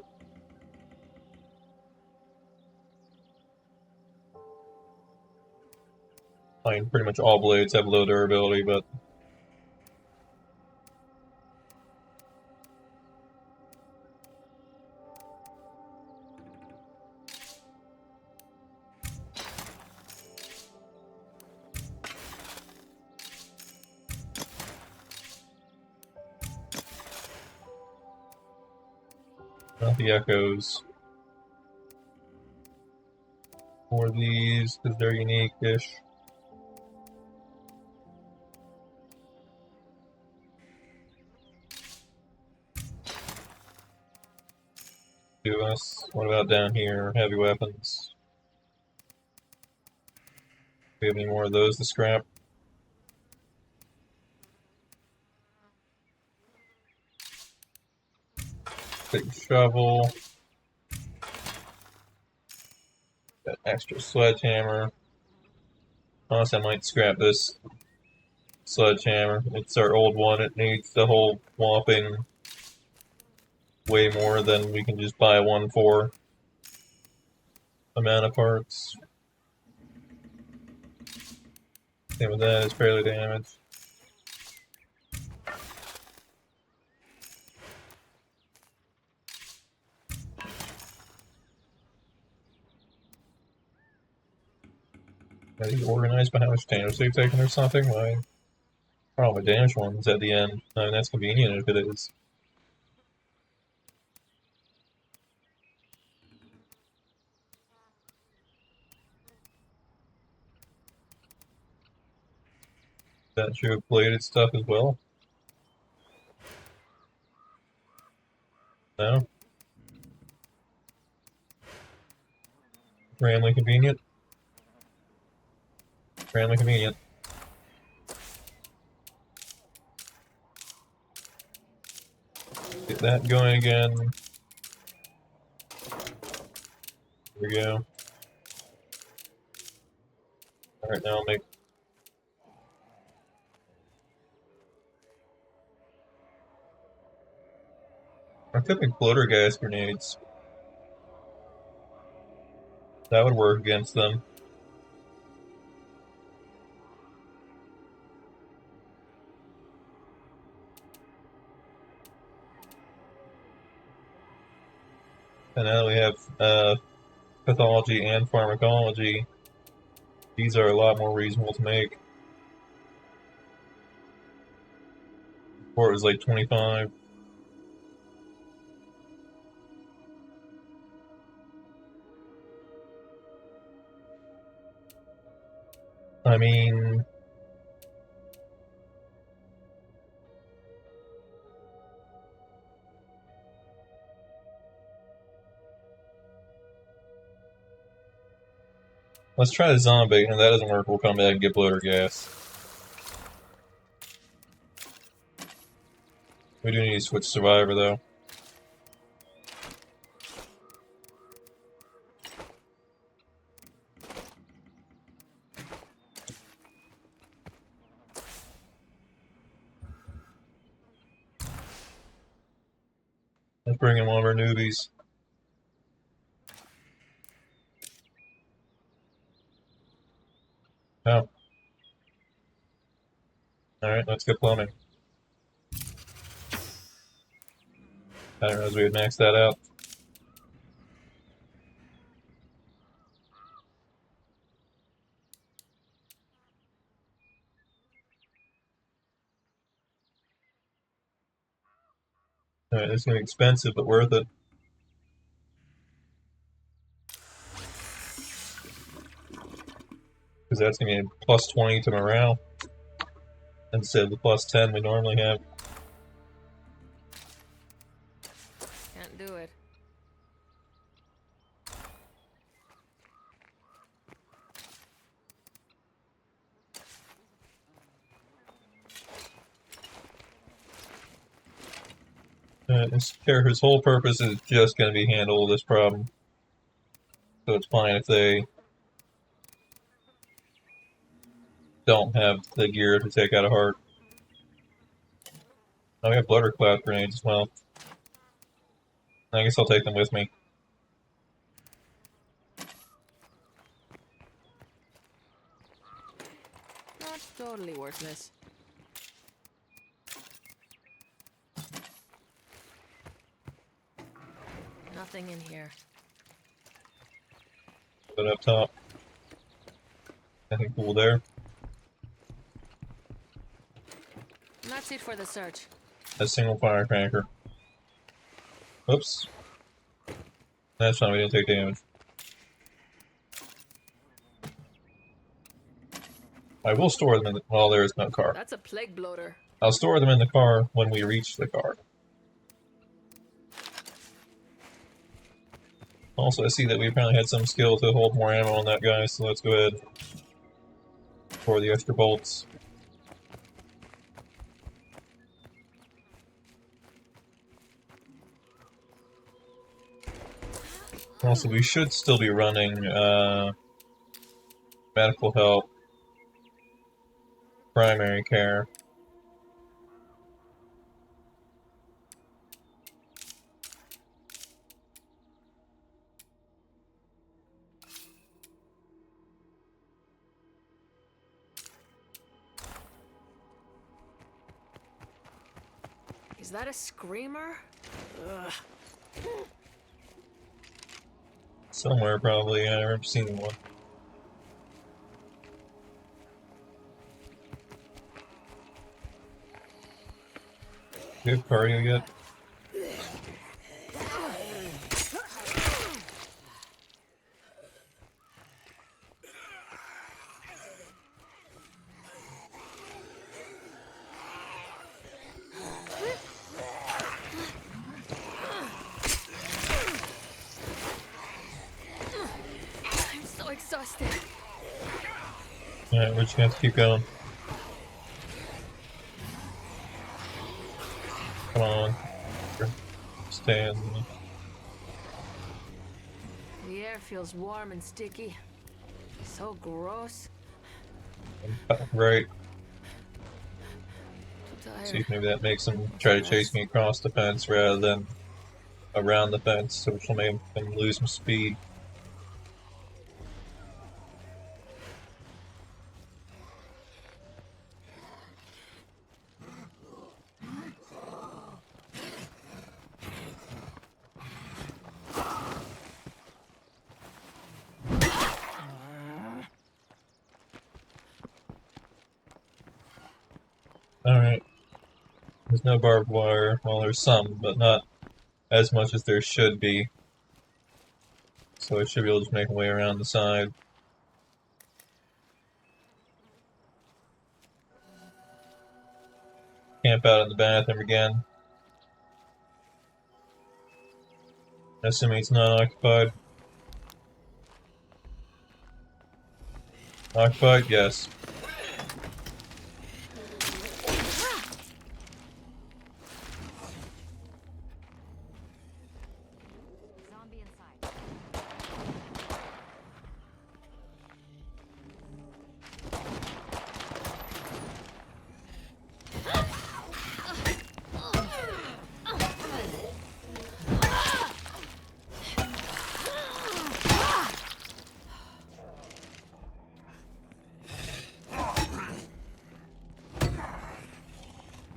I mean, pretty much all blades have low durability, but not the echoes. For these, because they're unique-ish. To us. What about down here? Heavy weapons. Do we have any more of those to scrap? Big shovel. Got extra sledgehammer. Honestly, I might scrap this sledgehammer. It's our old one. It needs the whole whopping way more than we can just buy one for. Amount of parts. Same with that, it's fairly damaged. Are these organized by how much damage they've taken or something? Like, probably damaged ones at the end. I mean, that's convenient if it is. That true of bladed stuff as well? No? Randomly convenient? Randomly convenient. Get that going again. There we go. Alright, now I'll make... I could make bloater gas grenades. That would work against them. And now that we have pathology and pharmacology, these are a lot more reasonable to make. Before it was like 25. I mean... Let's try the zombie, and if that doesn't work, we'll come back and get bloater gas. We do need to switch survivor, though. Let's bring in one of our newbies. Oh. Alright, let's get plumbing. I didn't realize we had maxed that out. Alright, this is gonna be expensive, but worth it. because that's going to be a plus 20 to morale instead of the plus 10 we normally have. Can't do it. This character's whole purpose is just going to be handle this problem. So it's fine if they don't have the gear to take out a heart. Oh, we have blood cloud grenades as well. I guess I'll take them with me. Not totally worthless. Nothing in here. But up top. Nothing cool there. That's it for the search. A single firecracker. Oops. That's fine, we didn't take damage. I will store them in the... well, there is no car. That's a plague bloater. I'll store them in the car when we reach the car. Also, I see that we apparently had some skill to hold more ammo on that guy, so let's go ahead for the extra bolts. Also, we should still be running medical help, primary care. Is that a screamer? Ugh. Somewhere, probably. I never seen one. Do you have cardio yet? I'm so exhausted. Alright, we're just gonna have to keep going. Come on. Stand. The air feels warm and sticky. So gross. Right. Too See tired. if maybe that makes them try to chase me across the fence rather than around the fence, which will make them lose some speed. Alright. There's no barbed wire. Well, there's some, but not as much as there should be. So I should be able to just make my way around the side. Camp out in the bathroom again. Assuming it's not occupied. Occupied? Yes. Zombie inside.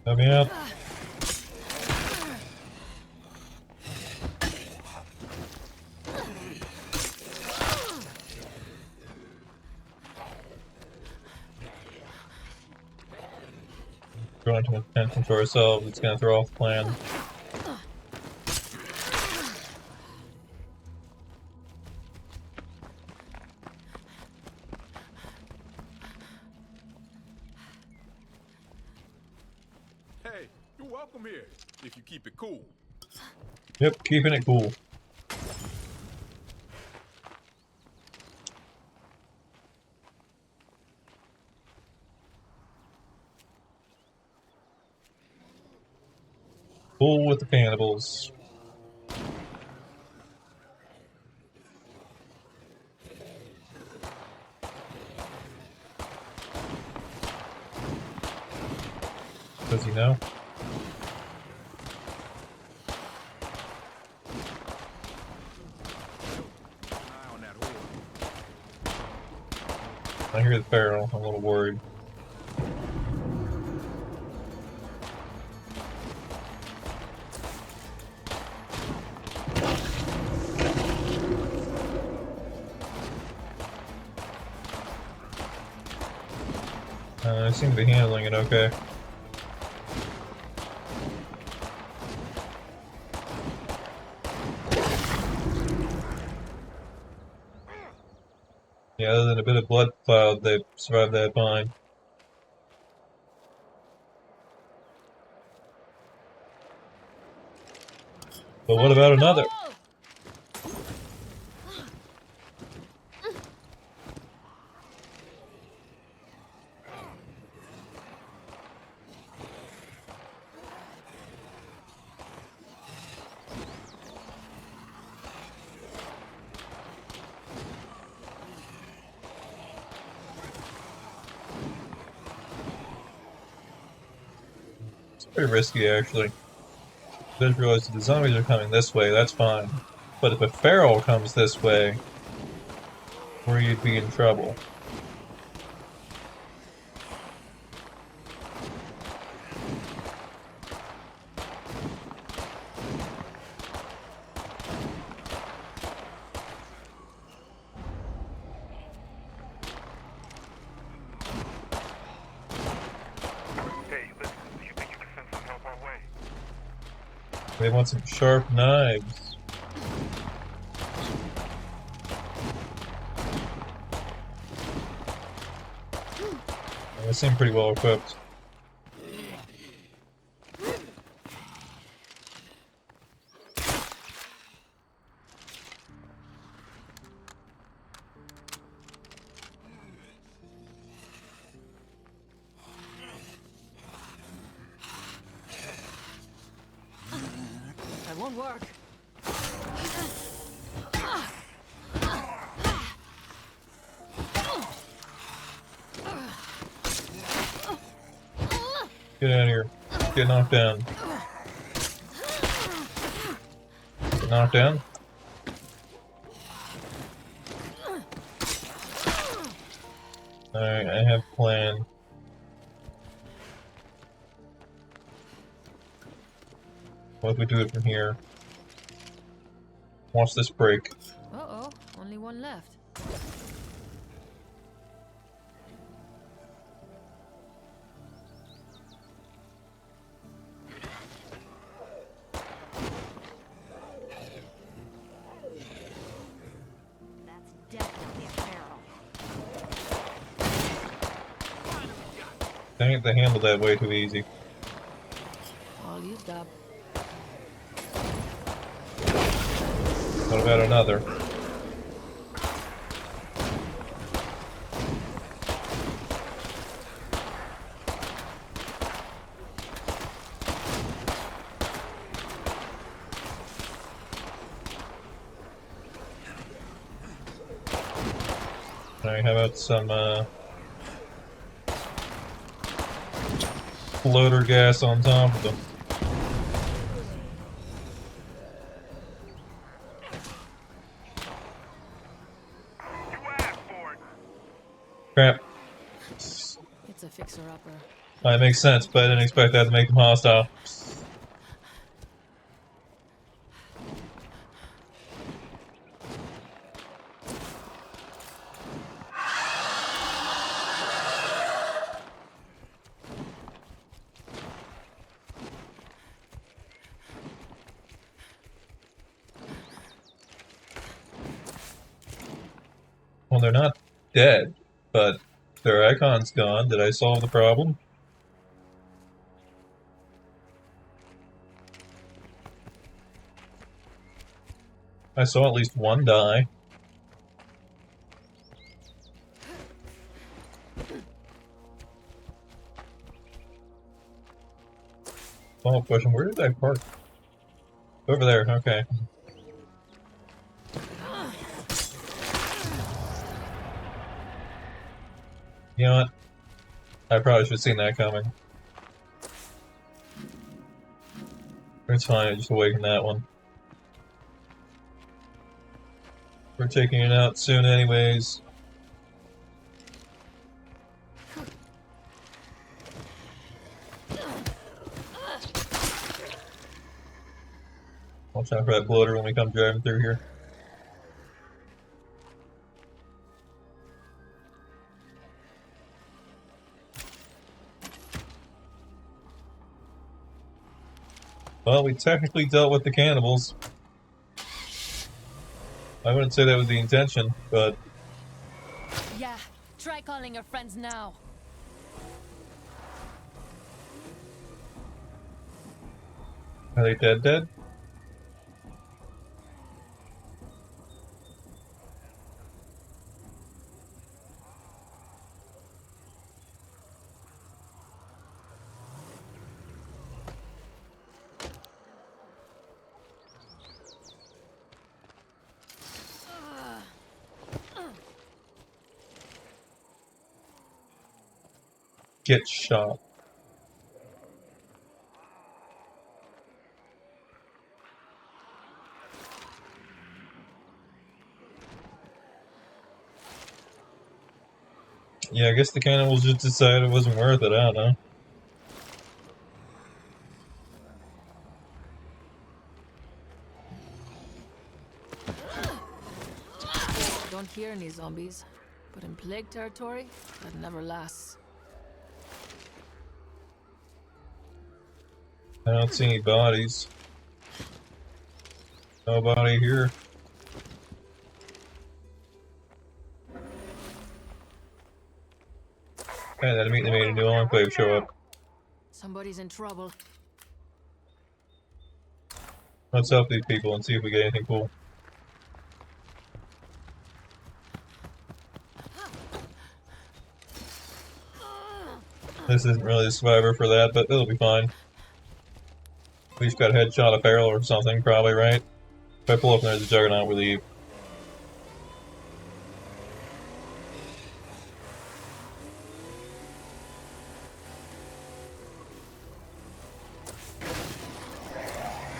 Let me up. Drawing too much attention to ourselves, it's gonna throw off the plan. You're welcome here, if you keep it cool. Yep, keeping it cool. Cool with the cannibals. Does he know? Eye on that horde. I hear the barrel. I'm a little worried. I seem to be handling it okay. Yeah, other than a bit of blood cloud, they survived that fine. But what about another? It's pretty risky, actually. I just realized that the zombies are coming this way, that's fine. But if a feral comes this way, we'd be in trouble. Hey, listen, do you think you can send some help our way? They want some sharp knives. They seem pretty well equipped. That won't work. Get out of here. Get knocked down. Get knocked down? Alright, I have a plan. What if we do it from here? Watch this break. Uh-oh, only one left. That's definitely a feral. Dang it, they handled that way too easy. All used up. What about another? Alright, how about some, floater gas on top of them? You asked for it. Crap. It's a fixer-upper. That makes sense, but I didn't expect that to make them hostile. Well, they're not dead, but their icon's gone. Did I solve the problem? I saw at least one die. Follow-up question, where did I park? Over there, okay. You know what? I probably should have seen that coming. It's fine, I just awakened that one. We're taking it out soon anyways. Watch out for that bloater when we come driving through here. Well, we technically dealt with the cannibals. I wouldn't say that was the intention, but... Yeah, try calling your friends now. Are they dead? Get shot. Yeah, I guess the cannibals just decided it wasn't worth it, I don't know. Don't hear any zombies, but in plague territory, that never lasts. I don't see any bodies. Nobody here. Hey, that immediately made a new enclave show up. Somebody's in trouble. Let's help these people and see if we get anything cool. This isn't really a survivor for that, but it'll be fine. We just got a headshot, a barrel or something, probably, right? If I pull up and there's a juggernaut, we leave.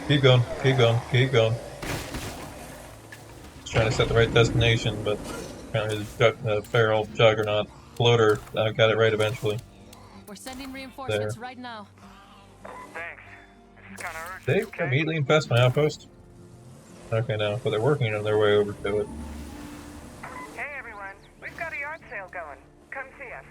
Keep going, keep going, keep going. Just trying to set the right destination, but apparently the feral juggernaut floater got it right eventually. We're sending reinforcements right now. Thanks. This is kind of urgent. They Okay? immediately infest my outpost. Okay, no, but they're working on their way over to it. Hey everyone, we've got a yard sale going. Come see us.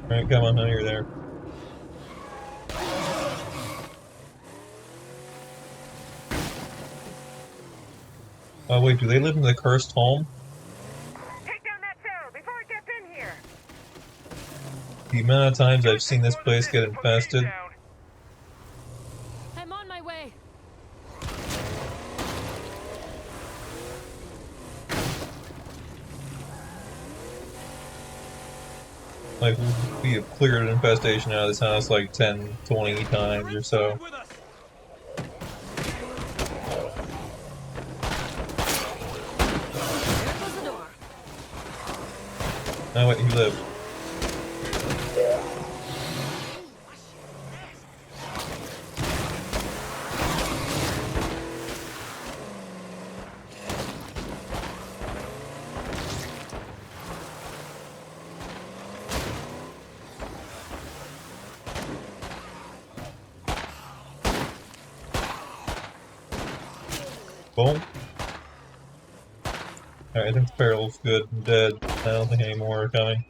Alright, come on, honey, you're there. Oh wait, do they live in the cursed home? Take down that tower before it gets in here. The amount of times I've seen this place get infested. I'm on my way. Like, we have cleared an infestation out of this house like 10, 20 times or so. Oh wait, he lived. Boom. Alright, I think the barrel's good and dead. I don't think any more are coming.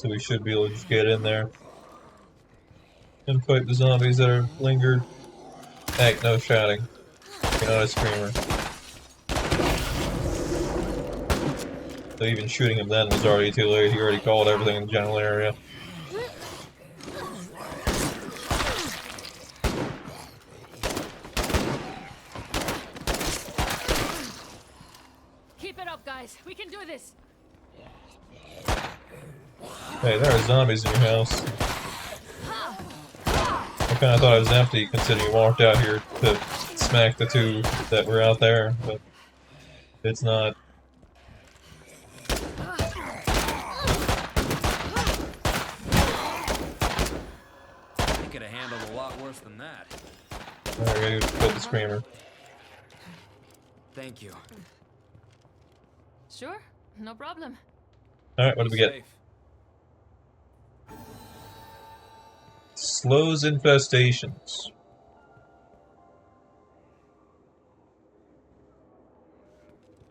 so we should be able to just get in there and fight the zombies that are lingered. Hey, no shouting. You're not a screamer. So even shooting him then was already too late. He already called everything in the general area. Keep it up, guys. We can do this. Hey, there are zombies in your house. I kinda thought it was empty considering you walked out here to smack the two that were out there, but it's not. I could have handled a lot worse than that. Alright, you killed the screamer. Thank you. Sure, no problem. Alright, what did we get? Safe. Slows infestations.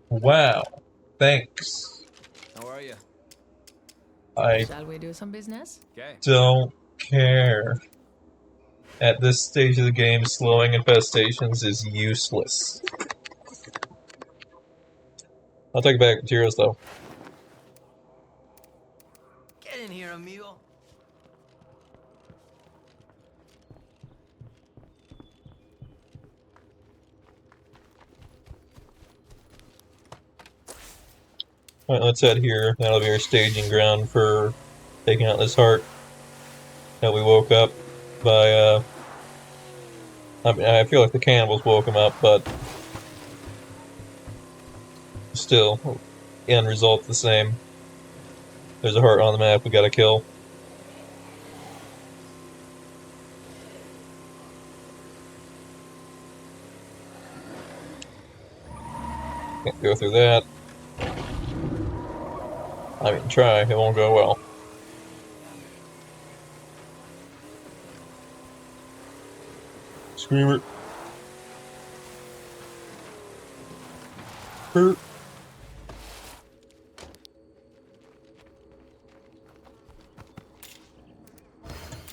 Wow. Thanks. How are you? I Shall we do some business? Okay. don't care. At this stage of the game, slowing infestations is useless. I'll take back materials though. Get in here, amigo. Alright, let's head here. That'll be our staging ground for taking out this heart that we woke up by, I mean, I feel like the cannibals woke him up, but still, the end result's the same. There's a heart on the map we gotta kill. Can't go through that. I mean, try, it won't go well. Screamer. Hurt.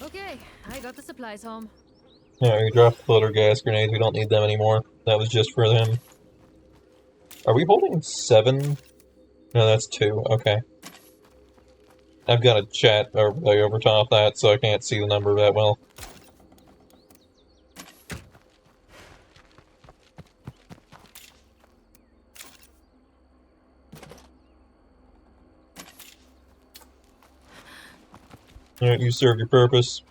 Okay, I got the supplies home. Yeah, we dropped the floater gas grenades, we don't need them anymore. That was just for them. Are we holding 7? No, that's 2, okay. I've got a chat overlay over top that, so I can't see the number that well. Alright, you served your purpose.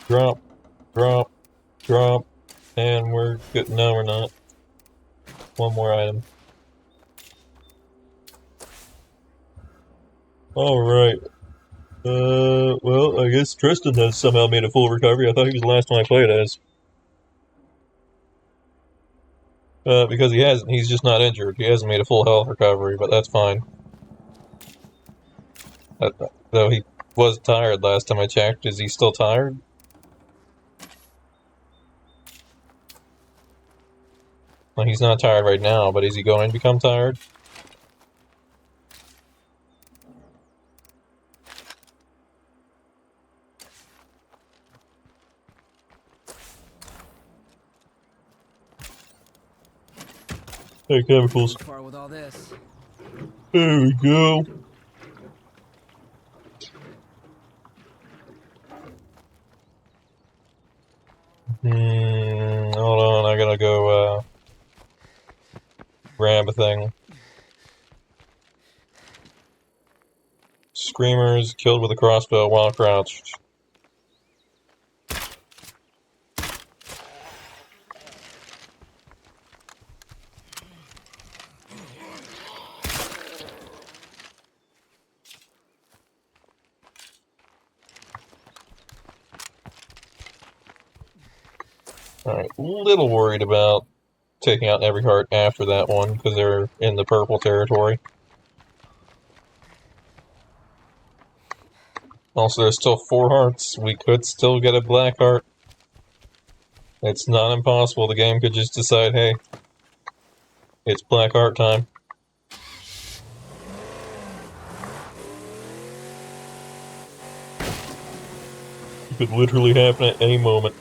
Drop, drop, drop, and we're good. No, we're not. One more item. Alright. Well, I guess Tristan has somehow made a full recovery. I thought he was the last one I played as. Because he hasn't. He's just not injured. He hasn't made a full health recovery, but that's fine. Though he was tired last time I checked. Is he still tired? Well, he's not tired right now, but is he going to become tired? Hey, chemicals. Far with all this. There we go. Hold on, I gotta go, grab a thing. Screamers killed with a crossbow while crouched. Alright, a little worried about taking out every heart after that one, because they're in the purple territory. Also, there's still 4 hearts. We could still get a black heart. It's not impossible. The game could just decide, hey, it's black heart time. Could literally happen at any moment.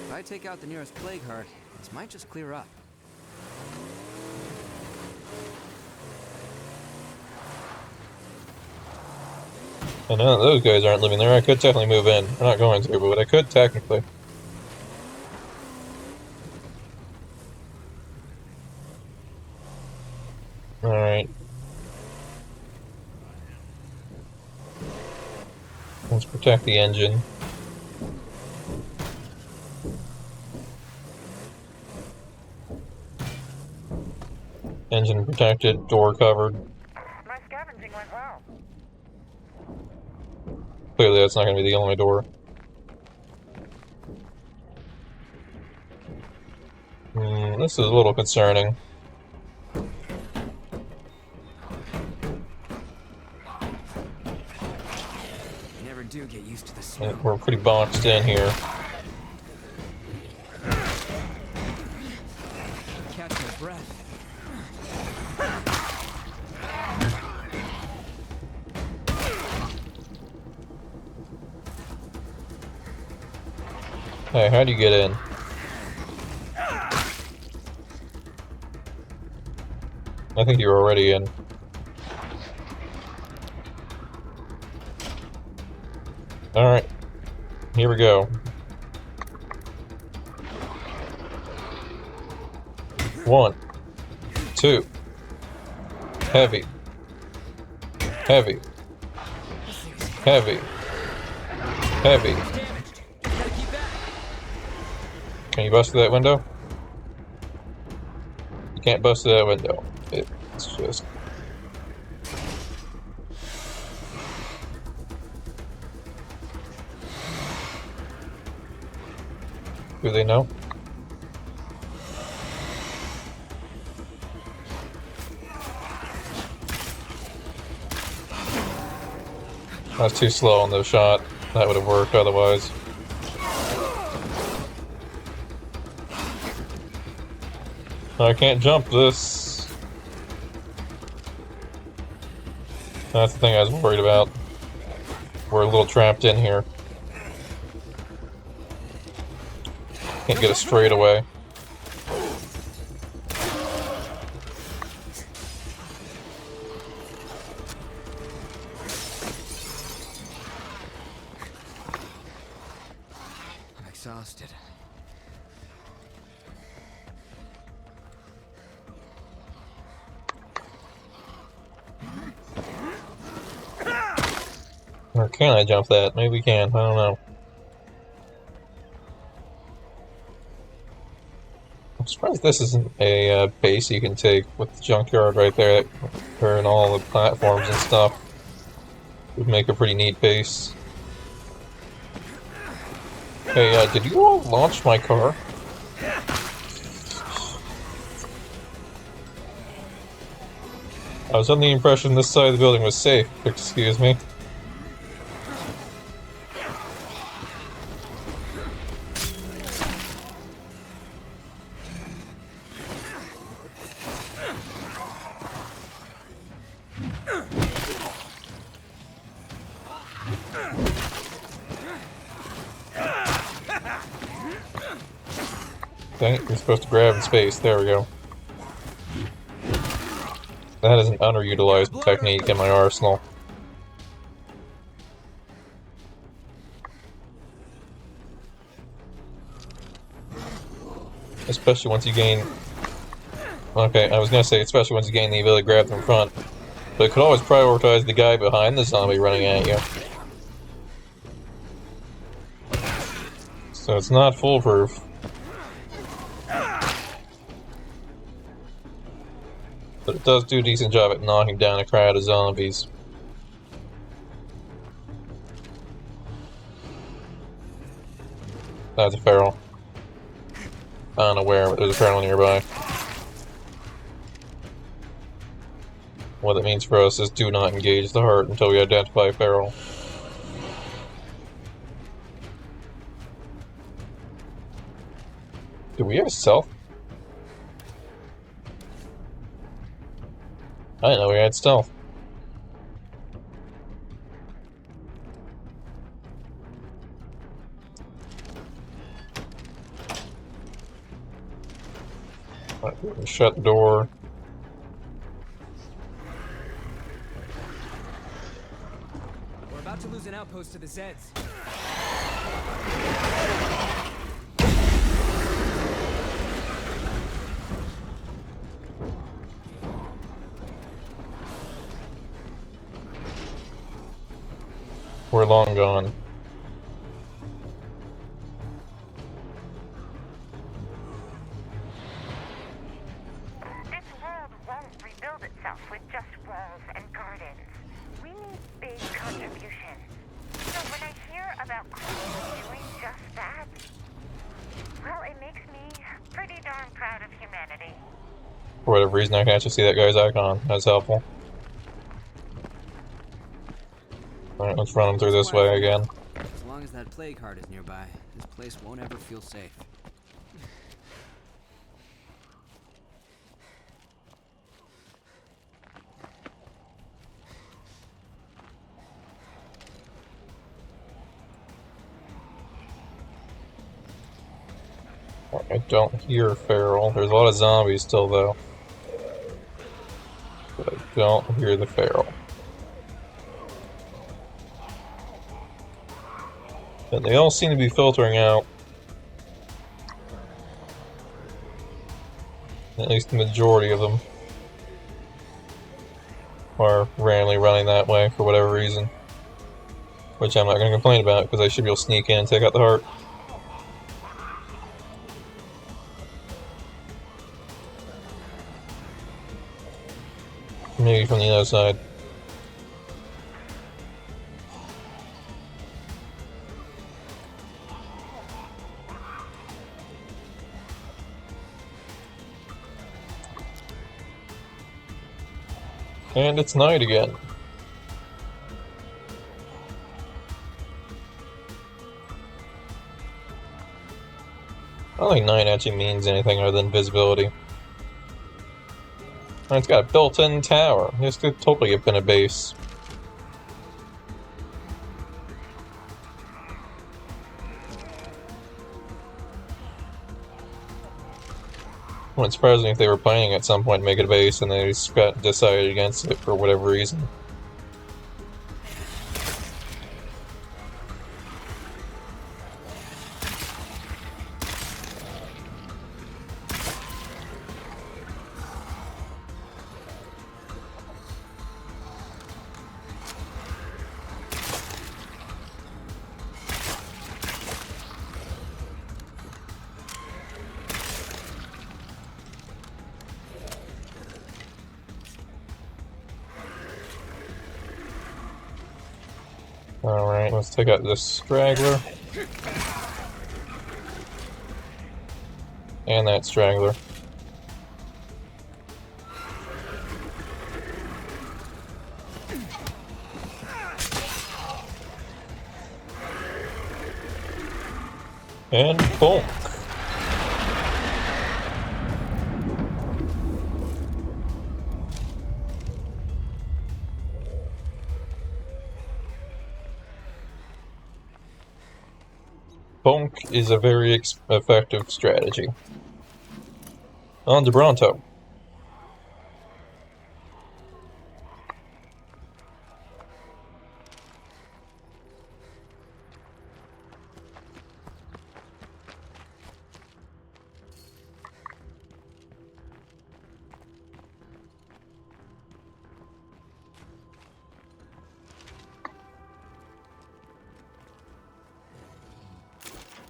If I take out the nearest plague heart, this might just clear up. And now that those guys aren't living there, I could technically move in. I'm not going to, but I could technically. Alright. Let's protect the engine. Engine protected, door covered. My scavenging went well. Clearly that's not going to be the only door. This is a little concerning. You never do get used to the smell. We're pretty boxed in here. Catch my breath. Hey, how do you get in? I think you're already in. Alright. Here we go. 1, 2. Heavy. Heavy. Heavy. Heavy. Can you bust through that window? You can't bust through that window. It's just... Do they know? I was too slow on the shot. That would have worked otherwise. I can't jump this. That's the thing I was worried about. We're a little trapped in here. Can't get a straightaway. I'm exhausted. Or can I jump that? Maybe we can. I don't know. I'm surprised this isn't a base you can take with the junkyard right there, and all the platforms and stuff. Would make a pretty neat base. Hey, did you all launch my car? I was under the impression this side of the building was safe. Excuse me. Dang it, you're supposed to grab in space. There we go. That is an underutilized technique in my arsenal. Especially once you gain... Okay, I was gonna say, especially once you gain the ability to grab from front. But it could always prioritize the guy behind the zombie running at you. So it's not foolproof. But it does do a decent job at knocking down a crowd of zombies. That's a feral. Unaware, but there's a feral nearby. What it means for us is do not engage the heart until we identify a feral. Do we have a stealth? I didn't know we had stealth. Shut the door. We're about to lose an outpost to the Zeds. We're long gone. This world won't rebuild itself with just walls and gardens. We need big contributions. So when I hear about creatures doing just that, well, it makes me pretty darn proud of humanity. For whatever reason, I can actually see that guy's icon. That's helpful. Alright, let's run him through this way again. As long as that plague heart is nearby, this place won't ever feel safe. I don't hear feral. There's a lot of zombies still, though. But I don't hear the feral. And they all seem to be filtering out. At least the majority of them are randomly running that way for whatever reason. Which I'm not going to complain about, because I should be able to sneak in and take out the heart. Maybe from the other side. And it's night again. I don't think night actually means anything other than visibility. And it's got a built-in tower. This could totally have been a base. Wouldn't surprise me if they were planning at some point to make it a base and they just got decided against it for whatever reason. Alright, let's take out this straggler. And that straggler. And boom! Bonk is a very effective strategy. On to Bronto.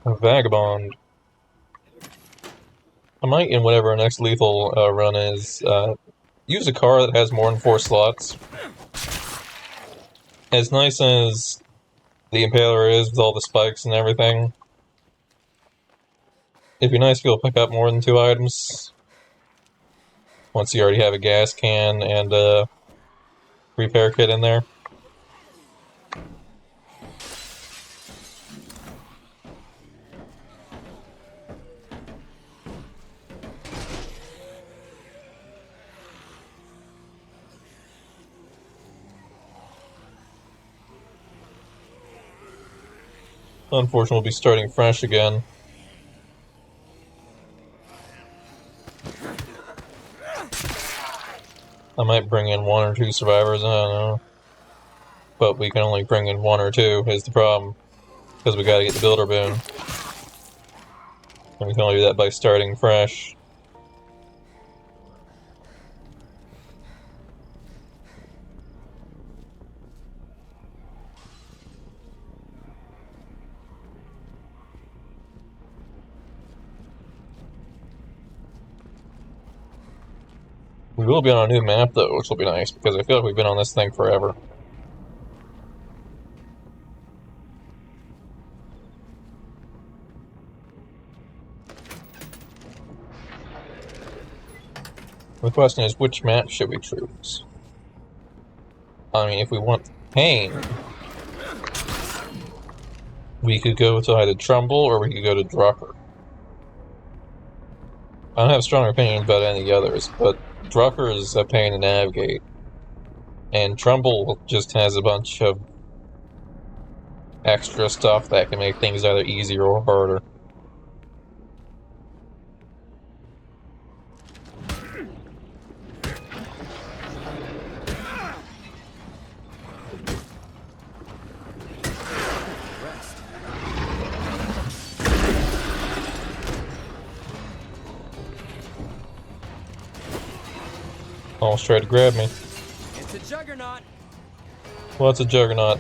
A vagabond. I might, in whatever our next lethal run is, use a car that has more than 4 slots. As nice as the Impaler is with all the spikes and everything, it'd be nice to be able to pick up more than 2 items. Once you already have a gas can and a repair kit in there. Unfortunately, we'll be starting fresh again. I might bring in 1 or 2 survivors, I don't know. But we can only bring in 1 or 2 is the problem. Because we gotta get the builder boon. And we can only do that by starting fresh. We will be on a new map though, which will be nice, because I feel like we've been on this thing forever. The question is, which map should we choose? I mean, if we want pain, we could go to either Trumbull or we could go to Drucker. I don't have strong opinions about any of the others, but Drucker is a pain to navigate. And Trumbull just has a bunch of extra stuff that can make things either easier or harder. Almost tried to grab me. It's a juggernaut. What's a juggernaut?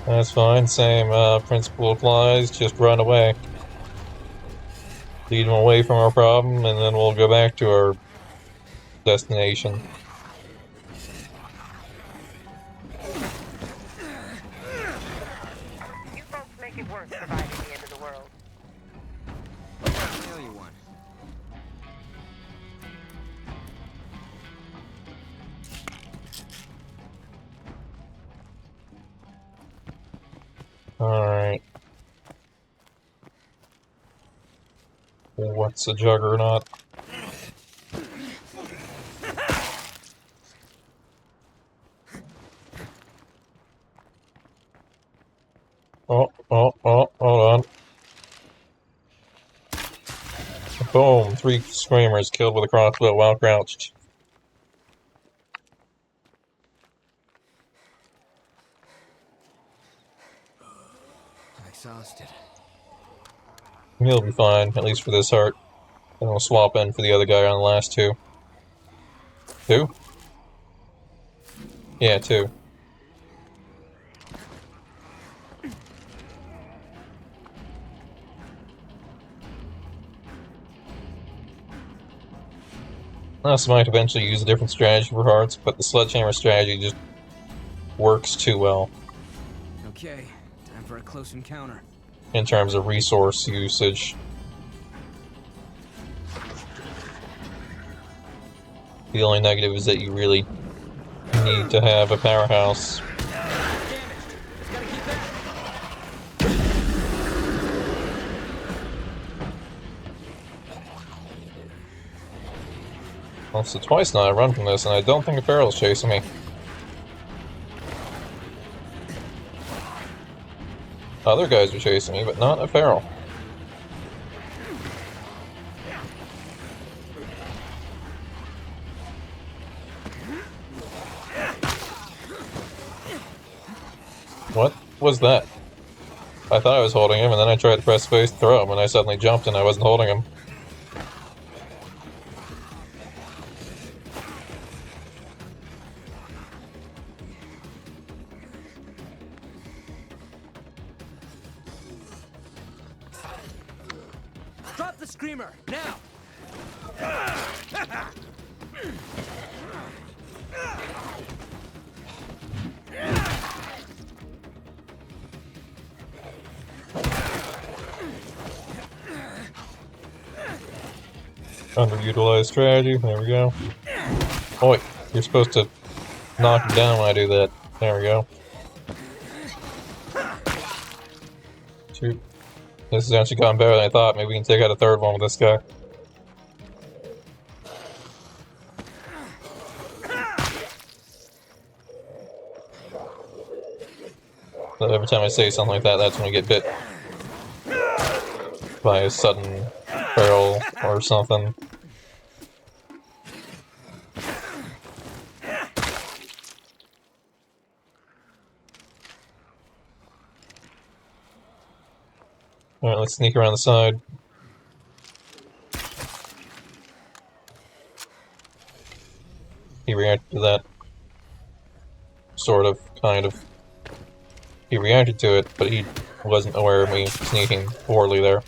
That's fine, same principle applies, just run away. Lead them away from our problem, and then we'll go back to our destination. You folks make it worth surviving the end of the world. I owe you one. Alright. What's a juggernaut? Oh, hold on. Boom, 3 screamers killed with a crossbow while crouched. Exhausted. He'll be fine, at least for this heart. And we'll swap in for the other guy on the last 2. 2? Yeah, 2. I also might eventually use a different strategy for hearts, but the sledgehammer strategy just works too well Okay, time for a close encounter. in terms of resource usage. The only negative is that you really need to have a powerhouse. Well, so twice now I run from this, and I don't think a feral is chasing me. Other guys are chasing me, but not a feral. What was that? I thought I was holding him, and then I tried to press space to throw him, and I suddenly jumped and I wasn't holding him. Drop the screamer, now! Underutilized strategy, there we go. Oh wait, you're supposed to knock him down when I do that. There we go. Shoot. This has actually gone better than I thought. Maybe we can take out a third one with this guy. But every time I say something like that, that's when we get bit. by a sudden peril or something. Alright, let's sneak around the side. He reacted to that. Sort of, kind of. He reacted to it, but he wasn't aware of me sneaking poorly there.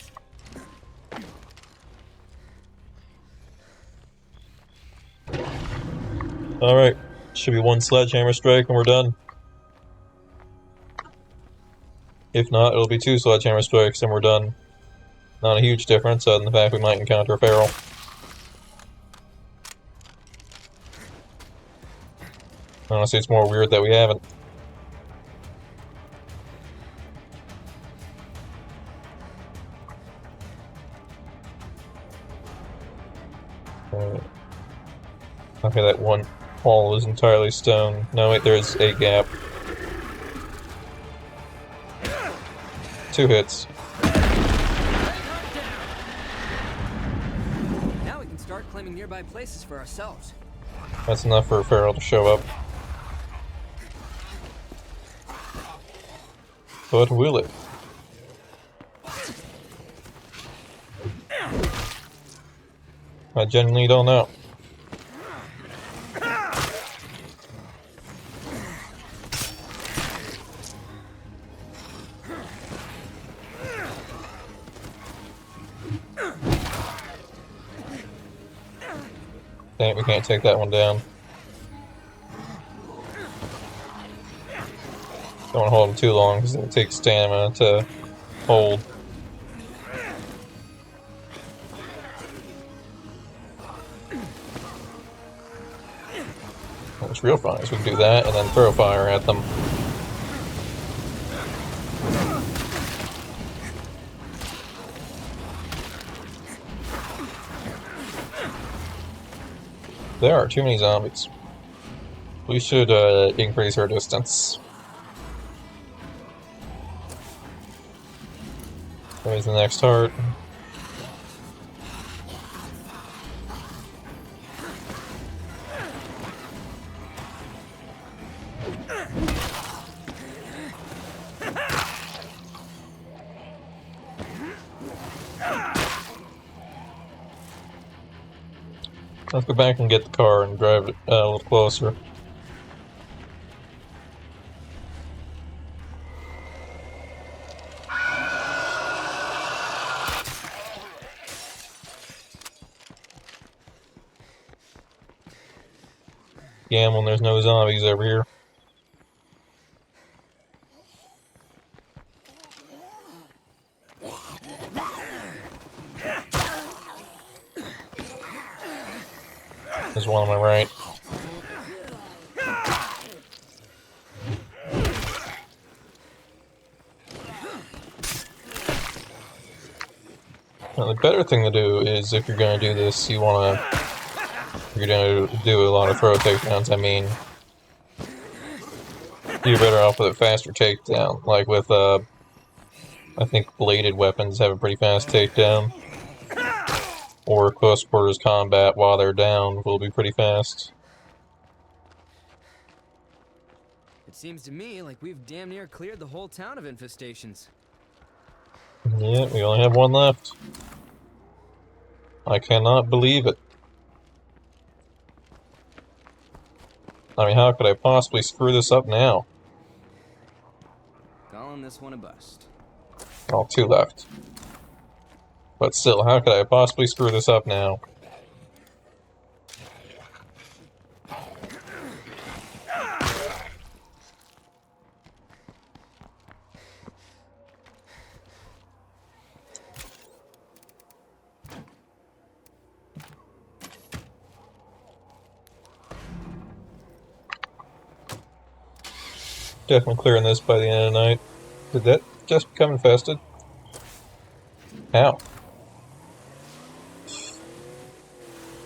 Alright, should be one sledgehammer strike and we're done. If not, it'll be two sledgehammer strikes and we're done. Not a huge difference, other than the fact we might encounter a feral. Honestly, it's more weird that we haven't. Okay, that one wall is entirely stone. No, wait, there's a gap. 2 hits. Now we can start claiming nearby places for ourselves. That's enough for a feral to show up. But will it? I genuinely don't know. Dang it, we can't take that one down. Don't want to hold him too long because it takes stamina to hold. What's real fun is we can do that and then throw fire at them. There are too many zombies. We should increase our distance. There's the next heart. Let's go back and get the car and drive it a little closer. Yeah, when there's no zombies over here. There's one on my right. Now, the better thing to do is, if you're going to do this, you're going to do a lot of throw takedowns. I mean, you're better off with a faster takedown. Like with, I think bladed weapons have a pretty fast takedown. Or close quarters combat while they're down will be pretty fast. It seems to me like we've damn near cleared the whole town of infestations. Yeah, we only have one left. I cannot believe it. I mean, how could I possibly screw this up now? Calling this one a bust. Oh, 2 left. But still, how could I possibly screw this up now? Definitely clearing this by the end of the night. Did that just become infested? How?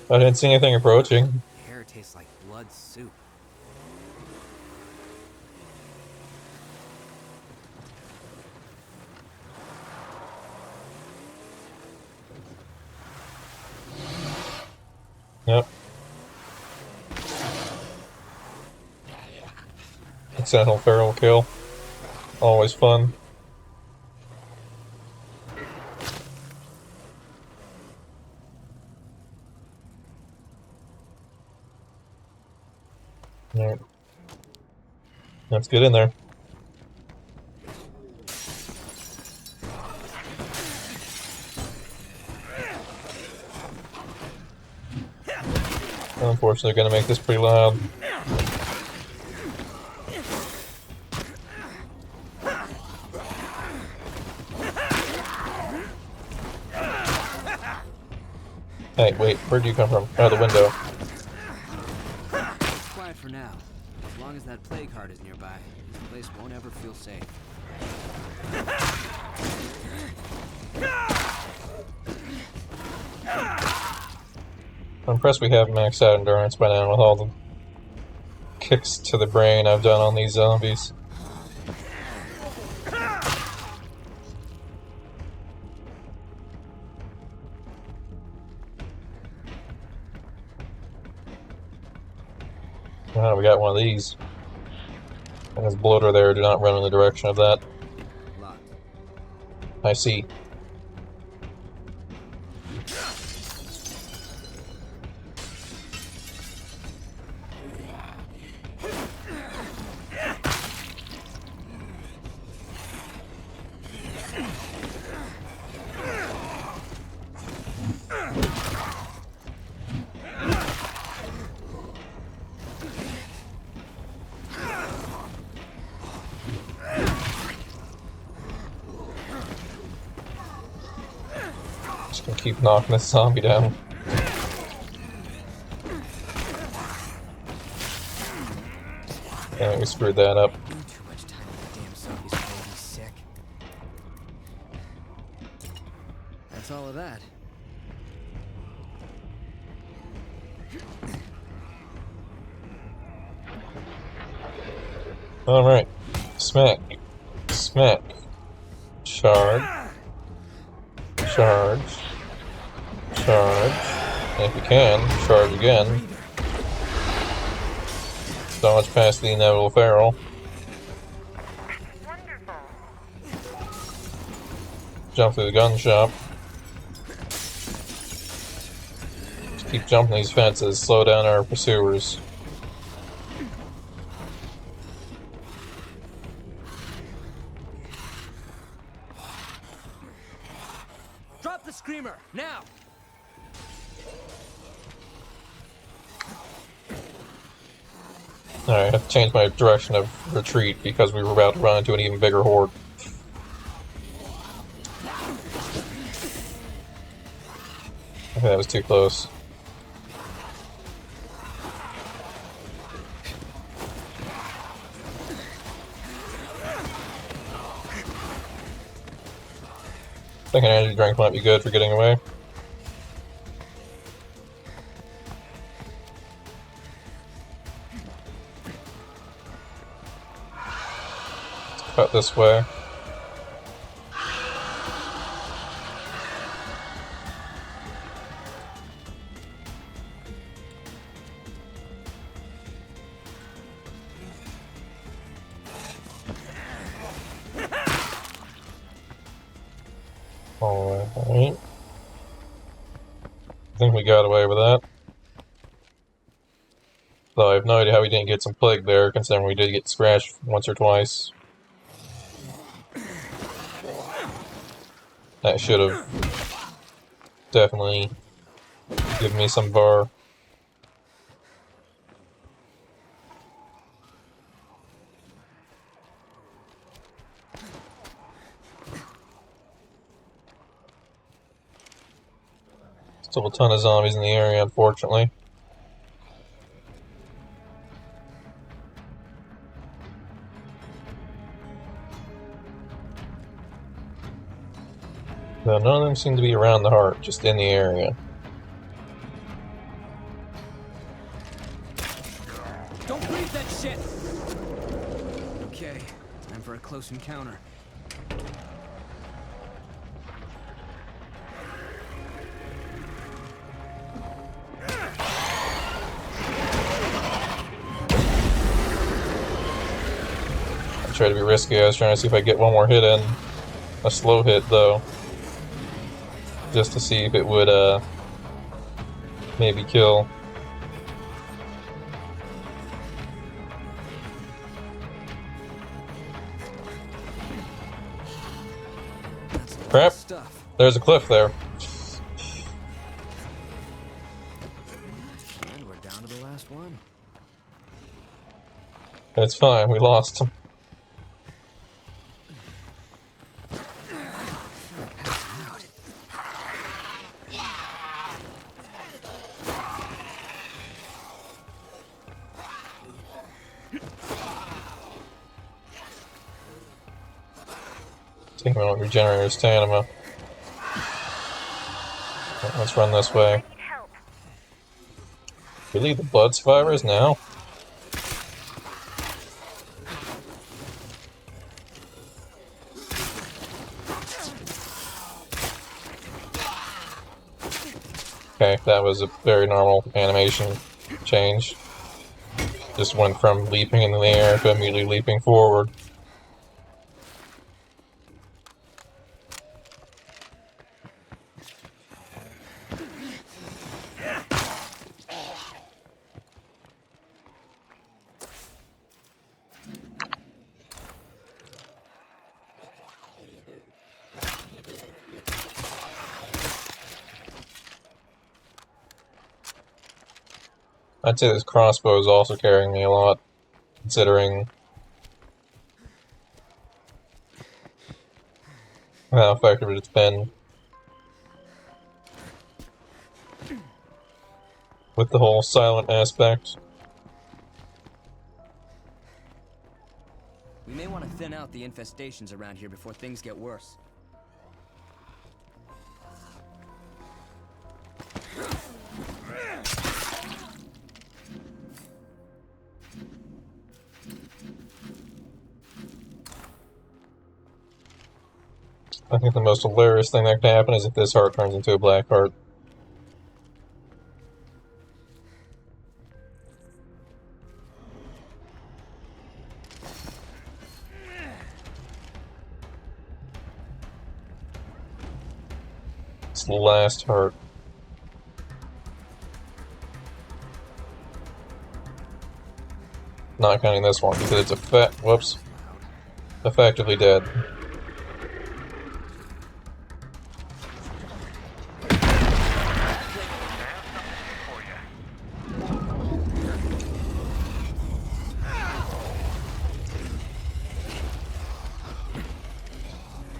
I didn't see anything approaching. Air tastes like blood soup. Yep. Accidental feral kill. Always fun. Alright. Let's get in there. Unfortunately, gonna make this pretty loud. Hey, wait, where'd you come from? Out of the window. Quiet for now. As long as that plague heart is nearby, this place won't ever feel safe. I'm impressed we have maxed out endurance by now with all the kicks to the brain I've done on these zombies. Ah, we got one of these. And there's bloater there, do not run in the direction of that. Locked. I see. Just gonna keep knocking this zombie down. Yeah, we screwed that up. Too much time with the damn zombies to make me sick. That's all of that. Alright. Smack. Smack. Charge. Charge. Charge. And if you can, charge again. Dodge past the inevitable feral. Wonderful. Jump through the gun shop. Just keep jumping these fences, slow down our pursuers. Drop the screamer now. Alright, I have to change my direction of retreat because we were about to run into an even bigger horde. Okay, that was too close. I think an energy drink might be good for getting away. Let's cut this way. Alright. I think we got away with that. Though I have no idea how we didn't get some plague there, considering we did get scratched once or twice. That should have definitely given me some bar. Still a ton of zombies in the area, unfortunately. Though none of them seem to be around the heart, just in the area. Don't breathe that shit. Okay, time for a close encounter. try to be risky. I was trying to see if I get one more hit in. A slow hit, though. Just to see if it would, maybe kill. That's a lot Crap. of stuff. There's a cliff there. And we're down to the last one. It's fine, we lost him. Take a minute to regenerate his stamina. Let's run this way. I need help. Really? The blood survivors now? Okay, that was a very normal animation change. Just went from leaping in the air to immediately leaping forward. I'd say this crossbow is also carrying me a lot, considering how effective it's been with the whole silent aspect. We may want to thin out the infestations around here before things get worse. I think the most hilarious thing that could happen is if this heart turns into a black heart. It's the last heart. Not counting this one because it's effectively dead.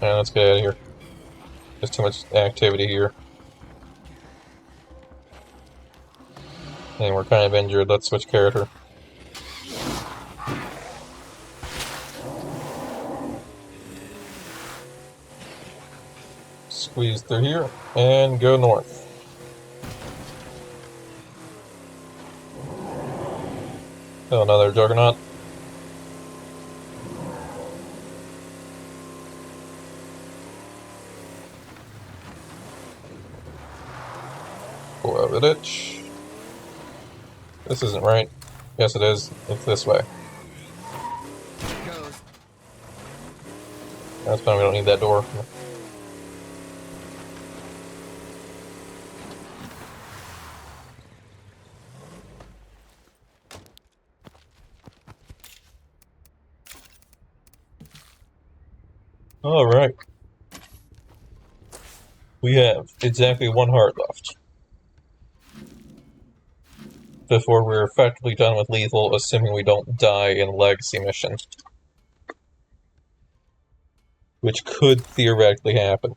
Yeah, let's get out of here. There's too much activity here. And we're kind of injured. Let's switch character. Squeeze through here and go north. Oh, another juggernaut. Go over the ditch. This isn't right. Yes, it is. It's this way. Goes. That's fine. We don't need that door. Alright. We have exactly one heart left before we're effectively done with lethal, assuming we don't die in legacy mission. Which could theoretically happen.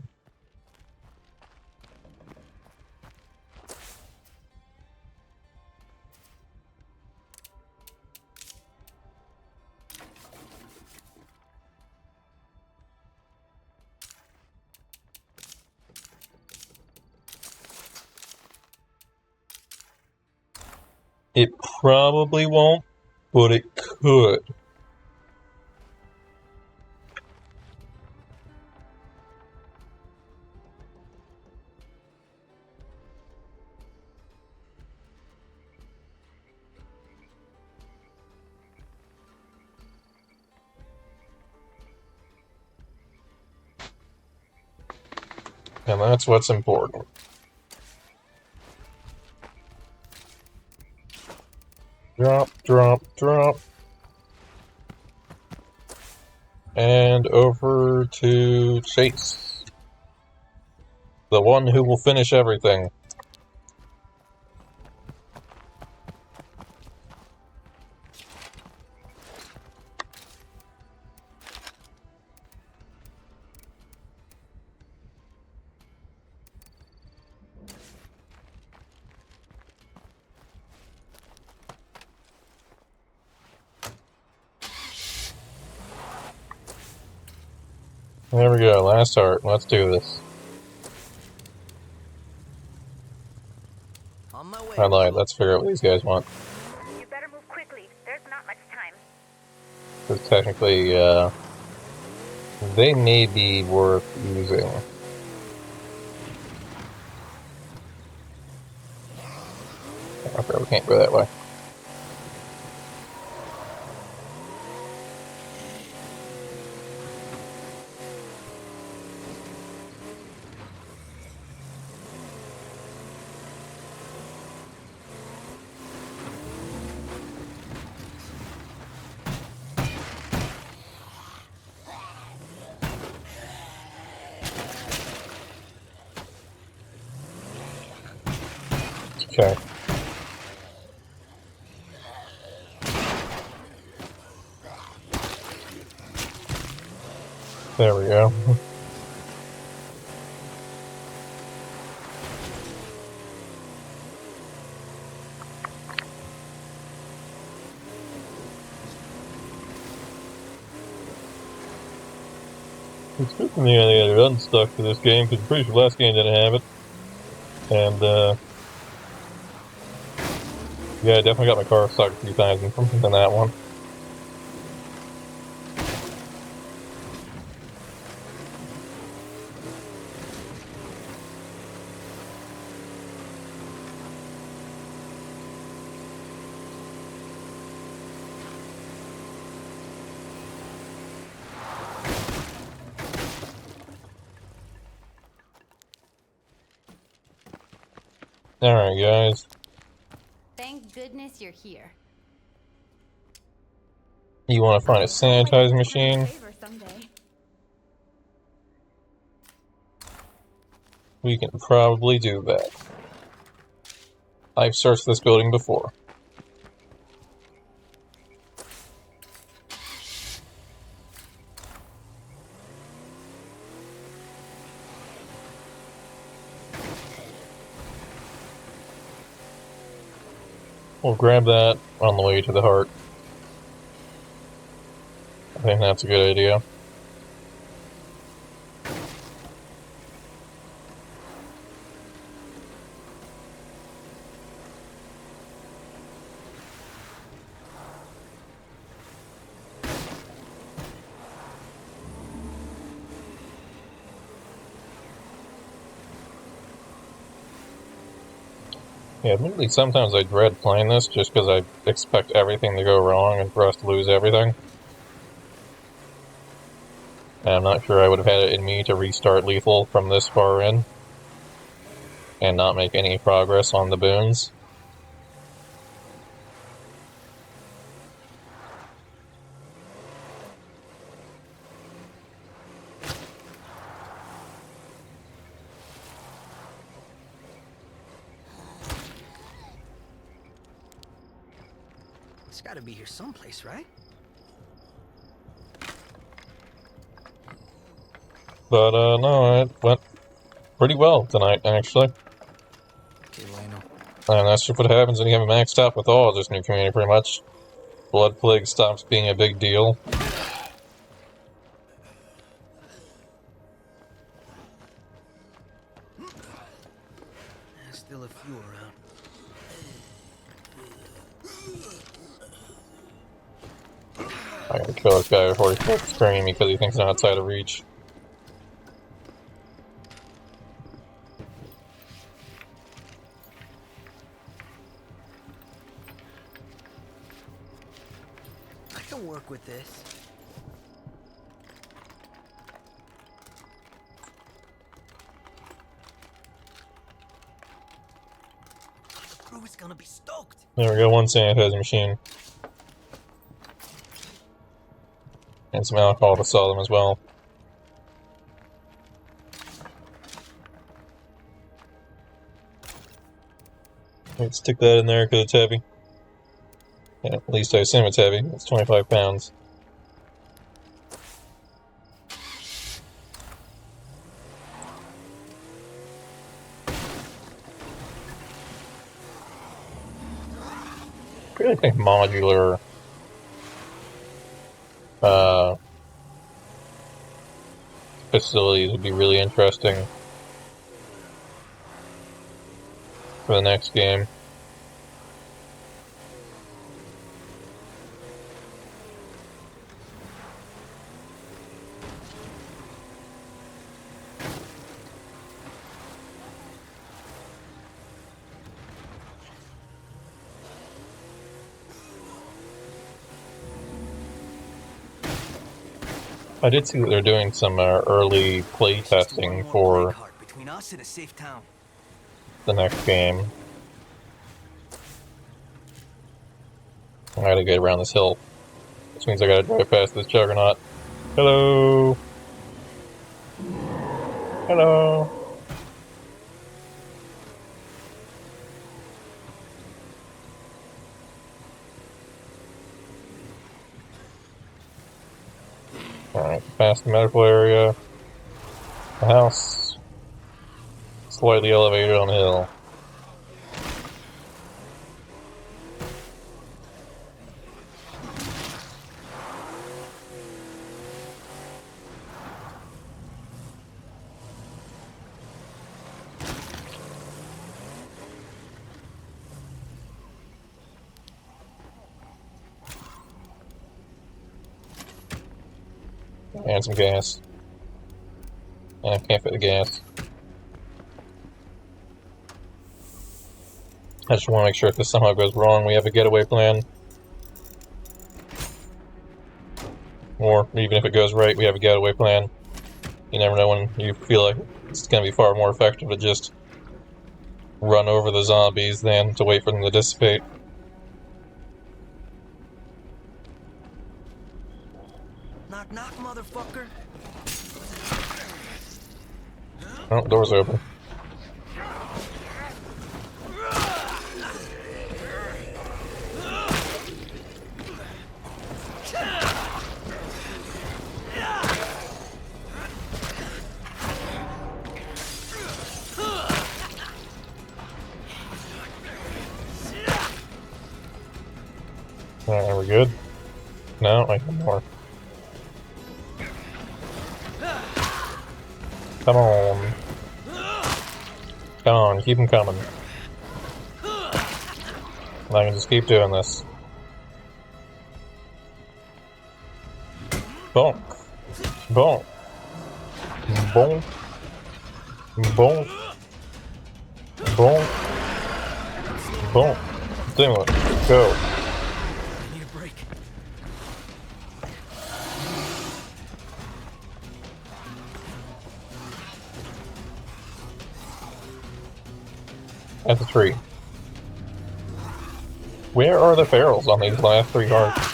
It probably won't, but it could. And that's what's important. Drop, drop, drop. And over to Chase. The one who will finish everything. There we go, last heart. Let's do this. On my way. I lied, let's figure out what these guys want. You better move quickly. There's not much time. Because technically, they may be worth using. Okay, we can't go that way. Okay. There we go. It's good for me I got unstuck for this game, because I'm pretty sure last game didn't have it. And, yeah, I definitely got my car stuck a few times in that one. Alright, guys. Thank goodness you're here. You want to find a sanitizer machine? We can probably do that. I've searched this building before. We'll grab that on the way to the heart. I think that's a good idea. Yeah, admittedly, sometimes I dread playing this just because I expect everything to go wrong and for us to lose everything. And I'm not sure I would have had it in me to restart Lethal from this far in and not make any progress on the boons. It's gotta be here someplace, right? But, no, it went pretty well tonight, actually. Okay, Leno. And that's just what happens when you have it maxed out with all this new community, pretty much. Blood Plague stops being a big deal. There's still a few around. I gotta kill this guy before he starts spraying me because he thinks I'm outside of reach. I can work with this. crew is gonna be stoked. There we go, one sanitizing machine. And some alcohol to sell them as well. Let's stick that in there because it's heavy. Yeah, at least I assume it's heavy. It's 25 pounds. I really think modular facilities would be really interesting for the next game. I did see that they're doing some early play testing for between us and a safe town. the next game. I gotta get around this hill, which means I gotta drive past this juggernaut. Hello! Hello! Alright, past the medical area. The house. Slightly elevated on the hill. And some gas. And I can't fit the gas. I just want to make sure if this somehow goes wrong, we have a getaway plan. Or even if it goes right, we have a getaway plan. You never know when you feel like it's going to be far more effective to just run over the zombies than to wait for them to dissipate. Knock, knock, motherfucker. Oh, door's open. Alright, are we good? No, I can more. Come on. Come on, keep them coming. And I can just keep doing this. Bonk. Bonk. Bonk. Bonk. Bonk. Bonk. Do it. Go. I need a break. At the tree. Where are the ferals on these last 3 hearts? To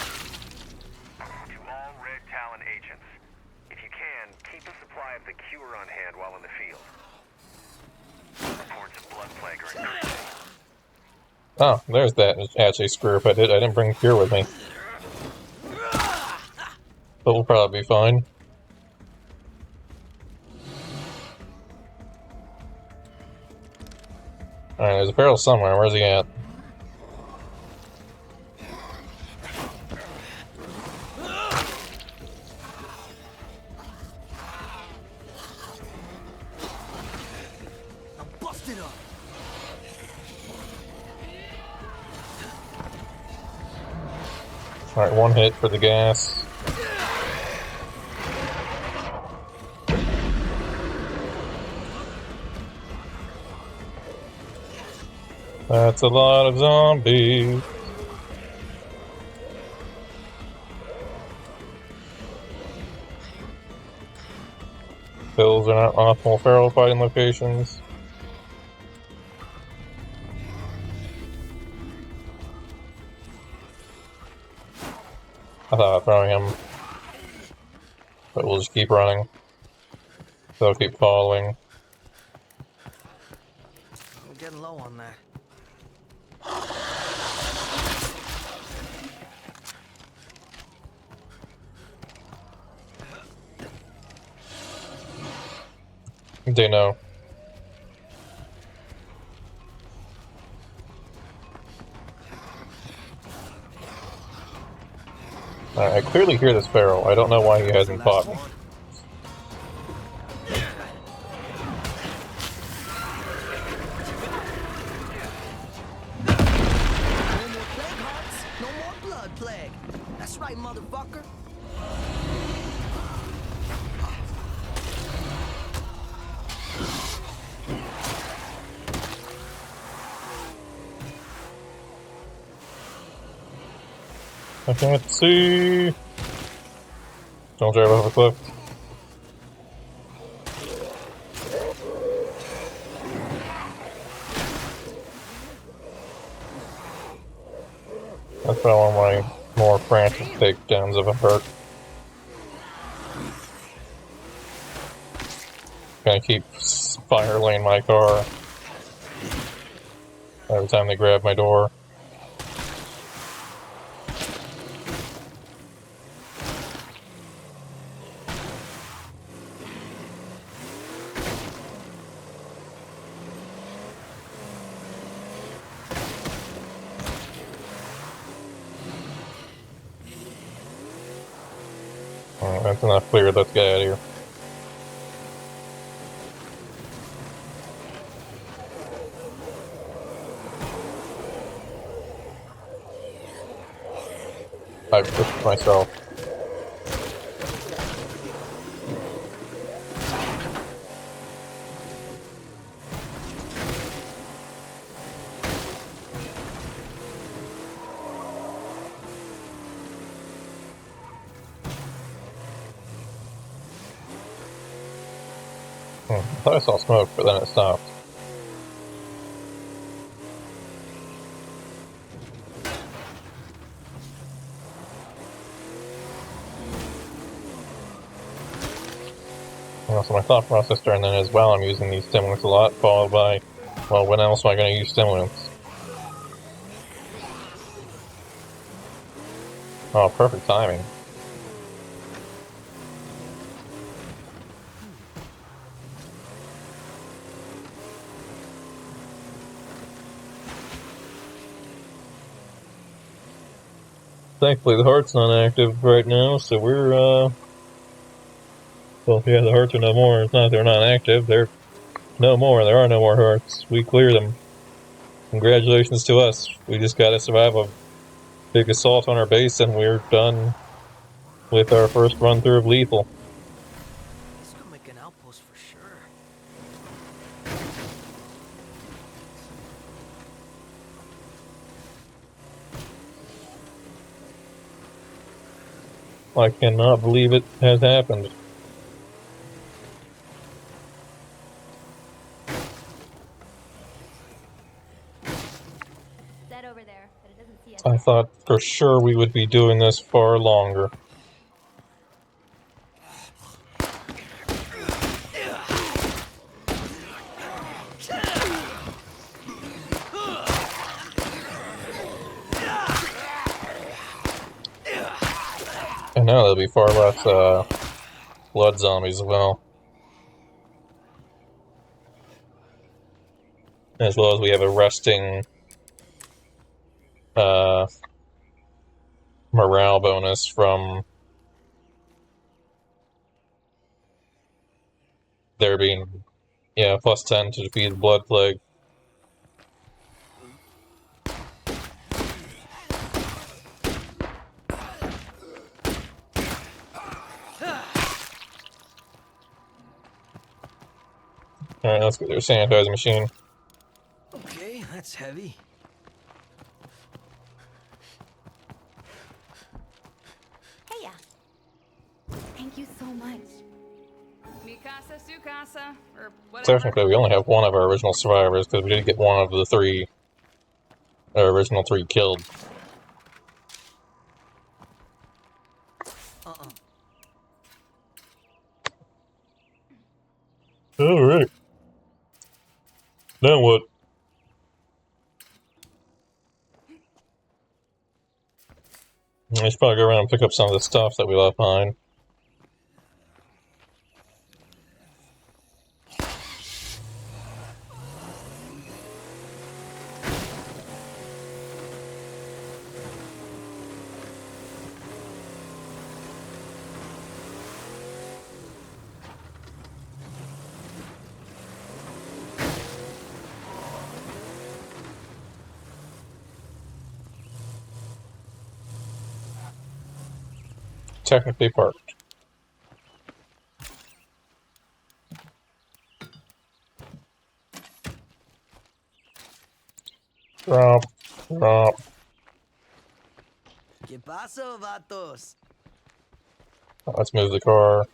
all Red Talon agents, if you can, keep a supply of the cure on hand while in the field. Reports of blood plague are increasing. Oh, there's that. Actually, screw if I didn't bring cure with me. But we'll probably be fine. Alright, there's a feral somewhere. Where's he at? I'm busted up. Alright, 1 hit for the gas. That's a lot of zombies. Pills are not optimal feral fighting locations. I thought of throwing him, but we'll just keep running. They'll keep following. We're getting low on that. They know. I clearly hear this barrel. I don't know why he hasn't caught me. No more plague hearts, no more blood plague. That's right, motherfucker. I can't see. Don't drive off a cliff. That's probably one of my more frantic takedowns of a hurt. Gonna keep fire lane my car every time they grab my door. Alright, that's enough clear. Let's get out of here. I've pushed myself. I thought I saw smoke, but then it stopped. So my thought process during then is, well, I'm using these stimulants a lot, followed by, well, when else am I going to use stimulants? Oh, perfect timing. Thankfully, the heart's not active right now, so we're, well, yeah, the hearts are no more. It's not they're not active. They're no more. There are no more hearts. We cleared them. Congratulations to us. We just gotta survive a big assault on our base, and we're done with our first run through of lethal. This could make an outpost for sure. I cannot believe it has happened. Over there, but it doesn't see us. I thought for sure we would be doing this far longer. And now there'll be far less blood zombies as well. As well as we have a resting morale bonus from there being, yeah, plus 10 to defeat the blood plague. Alright, let's get their sanitizer machine. Okay, that's heavy. Hey, thank you so much. Mikasa Sukasa, or whatever. Technically, we only have one of our original survivors because we did get one of the three, our original three killed. Now what? I should probably go around and pick up some of the stuff that we left behind. Technically parked. Drop. Drop. ¿Qué pasó, vatos? Let's move the car.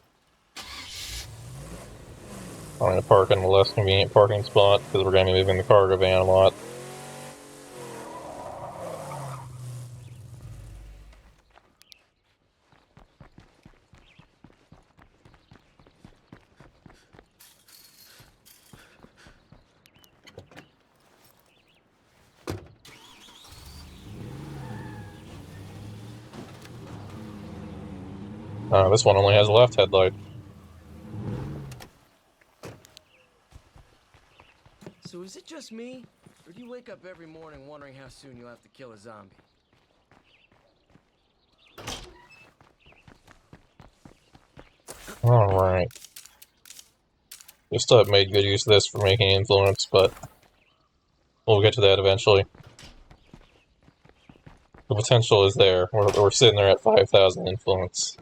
I'm going to park in the less convenient parking spot because we're going to be moving the cargo van a lot. This one only has a left headlight. So is it just me? Or do you wake up every morning wondering how soon you'll have to kill a zombie? Alright. We still have made good use of this for making influence, but we'll get to that eventually. The potential is there. We're sitting there at 5,000 influence.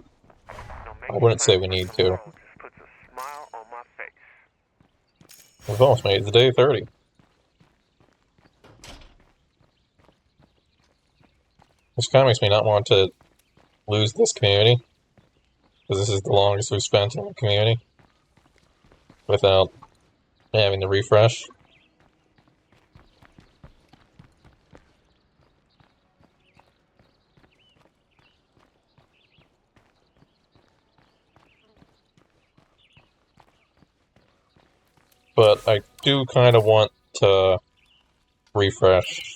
I wouldn't say we need to. Just puts a smile on my face. We've almost made it to day 30. Which kind of makes me not want to lose this community, because this is the longest we've spent in the community without having to refresh. But I do kind of want to refresh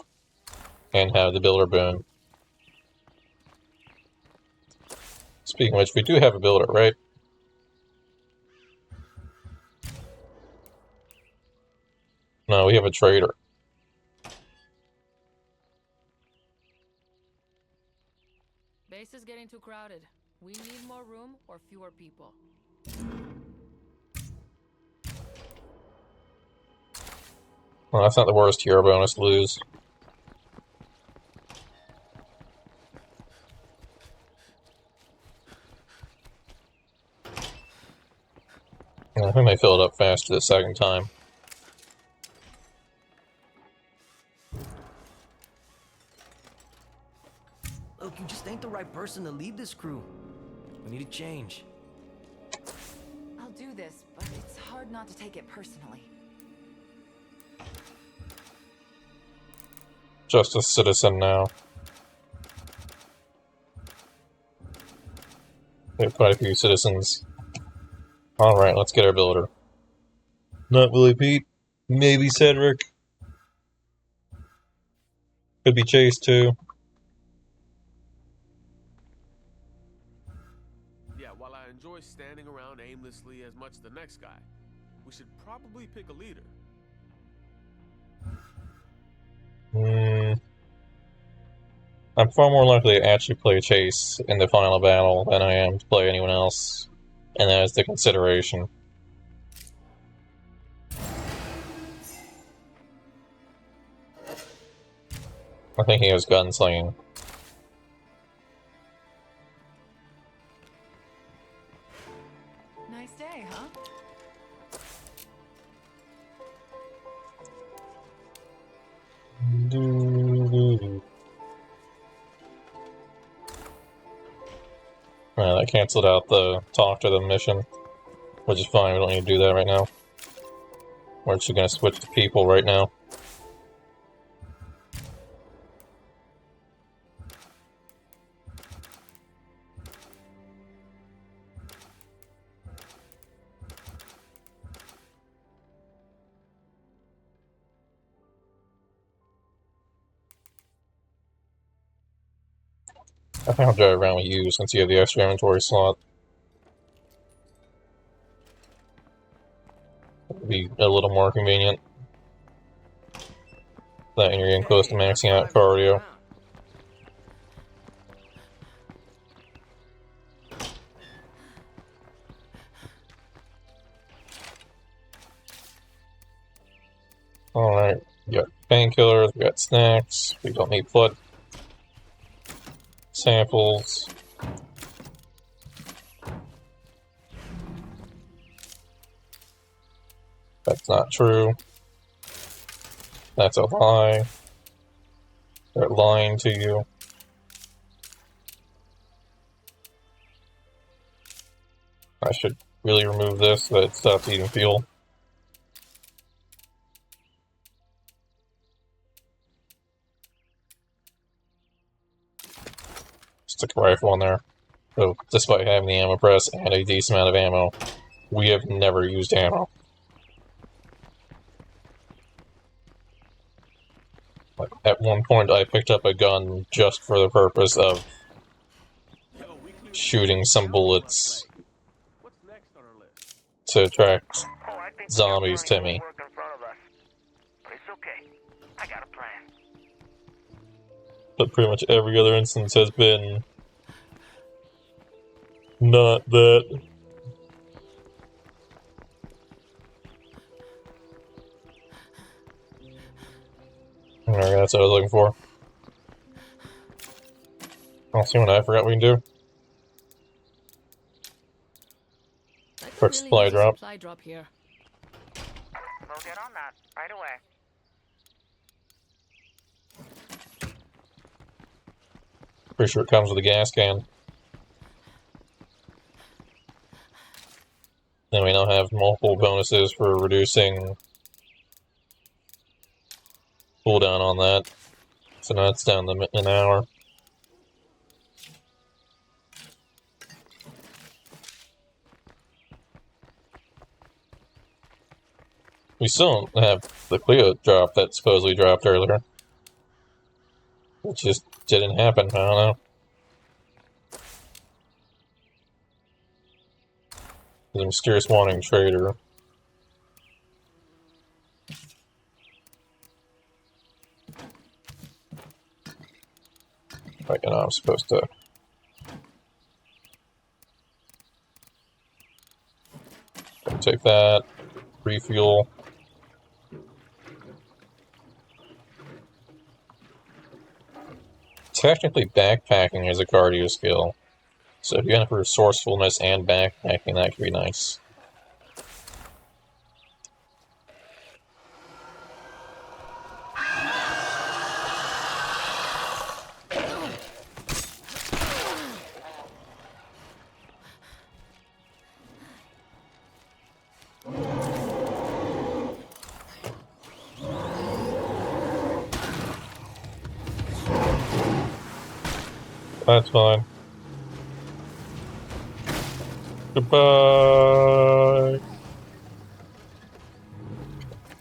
and have the builder boon. Speaking of which, we do have a builder, right? No, we have a trader. Base is getting too crowded. We need more room or fewer people. Well, that's not the worst hero bonus to lose. Yeah, I think they fill it up faster the second time. Look, you just ain't the right person to lead this crew. We need a change. I'll do this, but it's hard not to take it personally. Just a citizen now. We have quite a few citizens. Alright, let's get our builder. Not Willie Pete. Maybe Cedric. Could be Chase too. Yeah, while I enjoy standing around aimlessly as much as the next guy, we should probably pick a leader. I'm far more likely to actually play Chase in the final battle than I am to play anyone else. And that is the consideration. I think he has gunslinging. Nice day, huh? That canceled out the talk to them mission, which is fine, we don't need to do that right now. We're actually going to switch to people right now. I think I'll drive around with you since you have the extra inventory slot. It'll be a little more convenient. That you're getting close to maxing out cardio. Alright, we got painkillers, we got snacks, we don't need blood samples. That's not true. That's a lie. They're lying to you. I should really remove this so that it stops eating fuel. Stick a rifle in there. So, despite having the ammo press and a decent amount of ammo, we have never used ammo. Like, at one point, I picked up a gun just for the purpose of shooting some bullets to attract zombies to me. But pretty much every other instance has been not that. Alright, that's what I was looking for. I'll see what I forgot we can do. Quick supply drop. Supply drop here. We'll get on that right away. Pretty sure it comes with a gas can. Then we now have multiple bonuses for reducing cooldown on that. So now it's down to an hour. We still don't have the Clio drop that supposedly dropped earlier. It just didn't happen, I don't know. The mysterious wanting trader. Like, you know, I'm supposed to... take that, refuel. Technically, backpacking is a cardio skill. So if you're going for resourcefulness and backpacking, that could be nice. That's fine. Goodbye.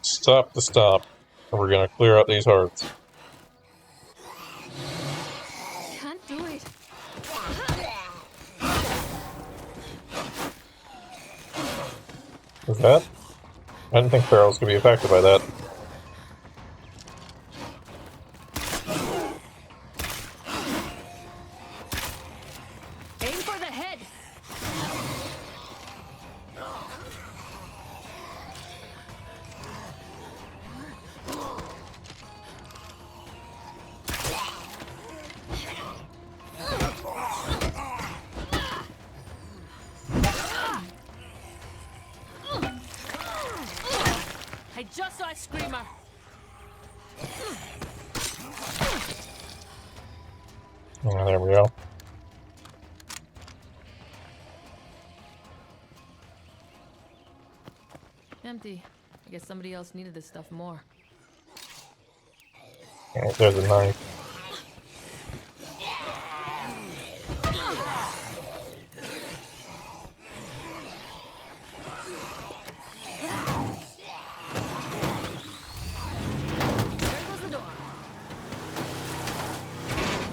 Stop the stop. We're gonna clear out these hearts. Can't do it. Is that? I didn't think barrels could be affected by that. Aim for the head. I just saw a screamer. Oh, there we go. Empty. I guess somebody else needed this stuff more. Alright, there's a knife.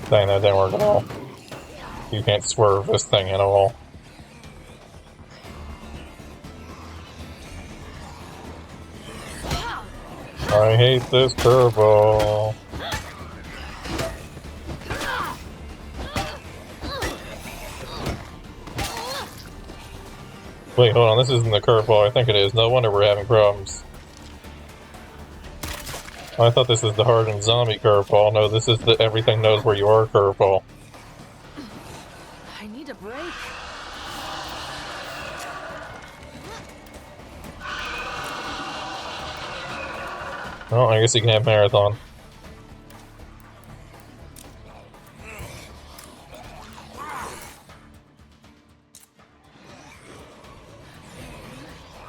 Dang, that didn't work at all. You can't swerve this thing at all. I hate this curveball. Wait, hold on, this isn't the curveball. I think it is. No wonder we're having problems. I thought this was the hardened zombie curveball. No, this is the everything knows where you are curveball. I need a break. Well, I guess you can have marathon.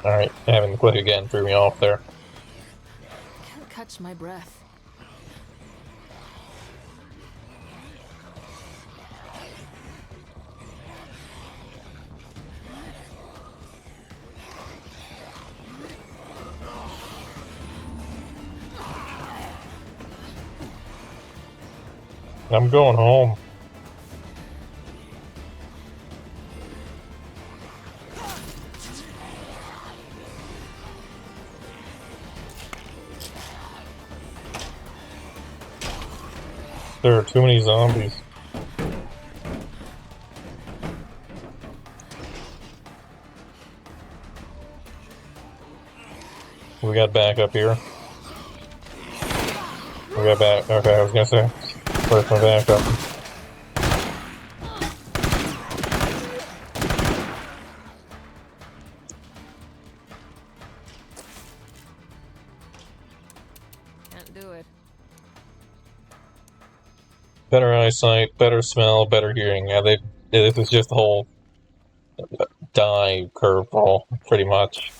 Alright, having the click again threw me off there. Can't catch my breath. I'm going home. There are too many zombies. We got backup here. We got back. Okay, I was gonna say, where's my backup? Can't do it. Better eyesight, better smell, better hearing. Yeah, this is just the whole die curveball, pretty much.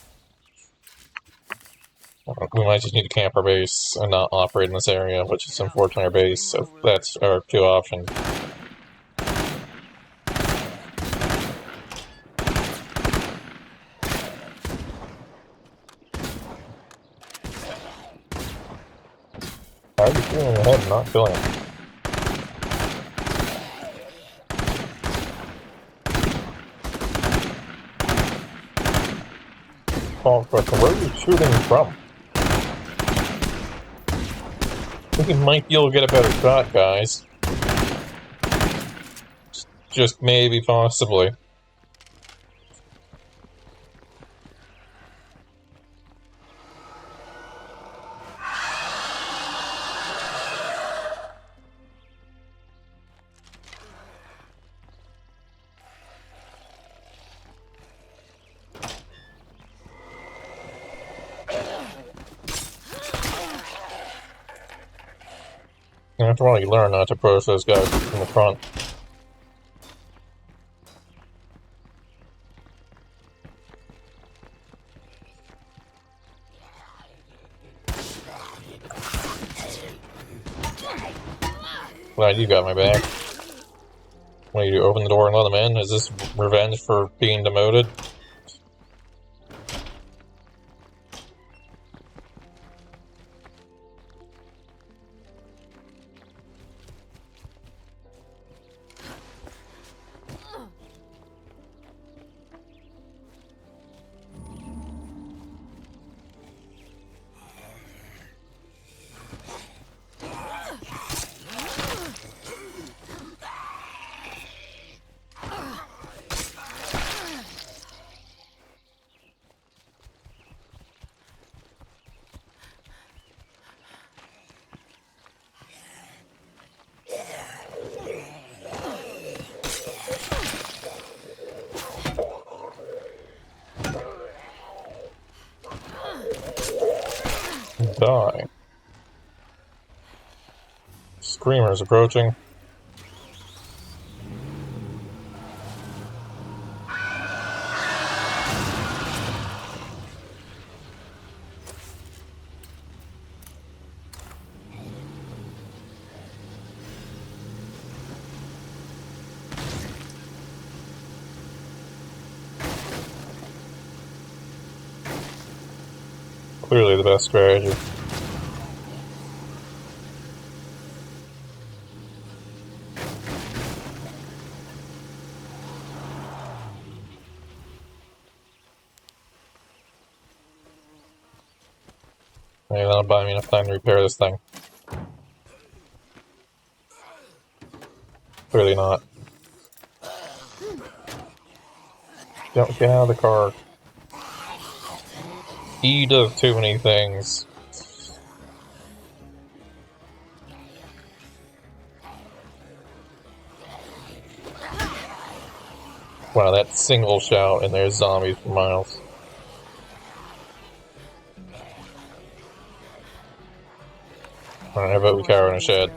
We might just need a camper base and not operate in this area, which is unfortunately our base, so that's our two options. How are you feeling in the head and not feeling it? Call question, where are you shooting from? I think you might be able to get a better shot, guys. Just maybe, possibly. After all, you learn not to approach those guys from the front. Glad you got my back. What do you do, open the door and let them in? Is this revenge for being demoted? Die. Screamers approaching. Clearly the best strategy. Maybe that'll buy me enough time to repair this thing. Clearly not. Don't get out of the car. He does too many things. Wow, that single shout and there's zombies for miles. Alright, how about we cower in a shed?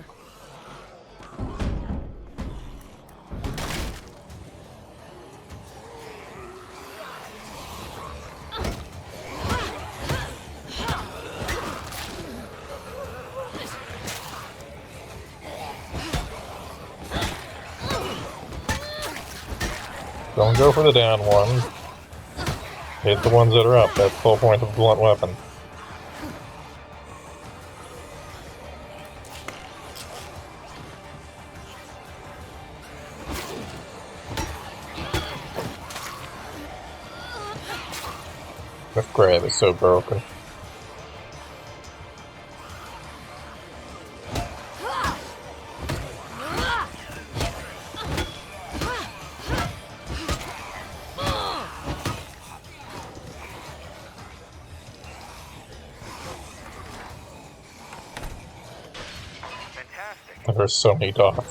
Don't go for the down ones. Hit the ones that are up. That's the whole point of a blunt weapon. The grab is so broken. There's so many dots.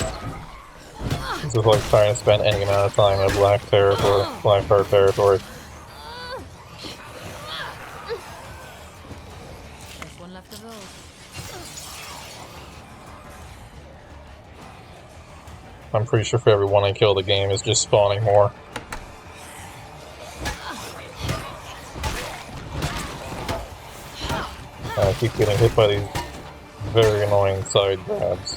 This is like trying to spend any amount of time in black territory, black card territory. There's one left of those. I'm pretty sure for every one I kill, the game is just spawning more. I keep getting hit by these very annoying side grabs.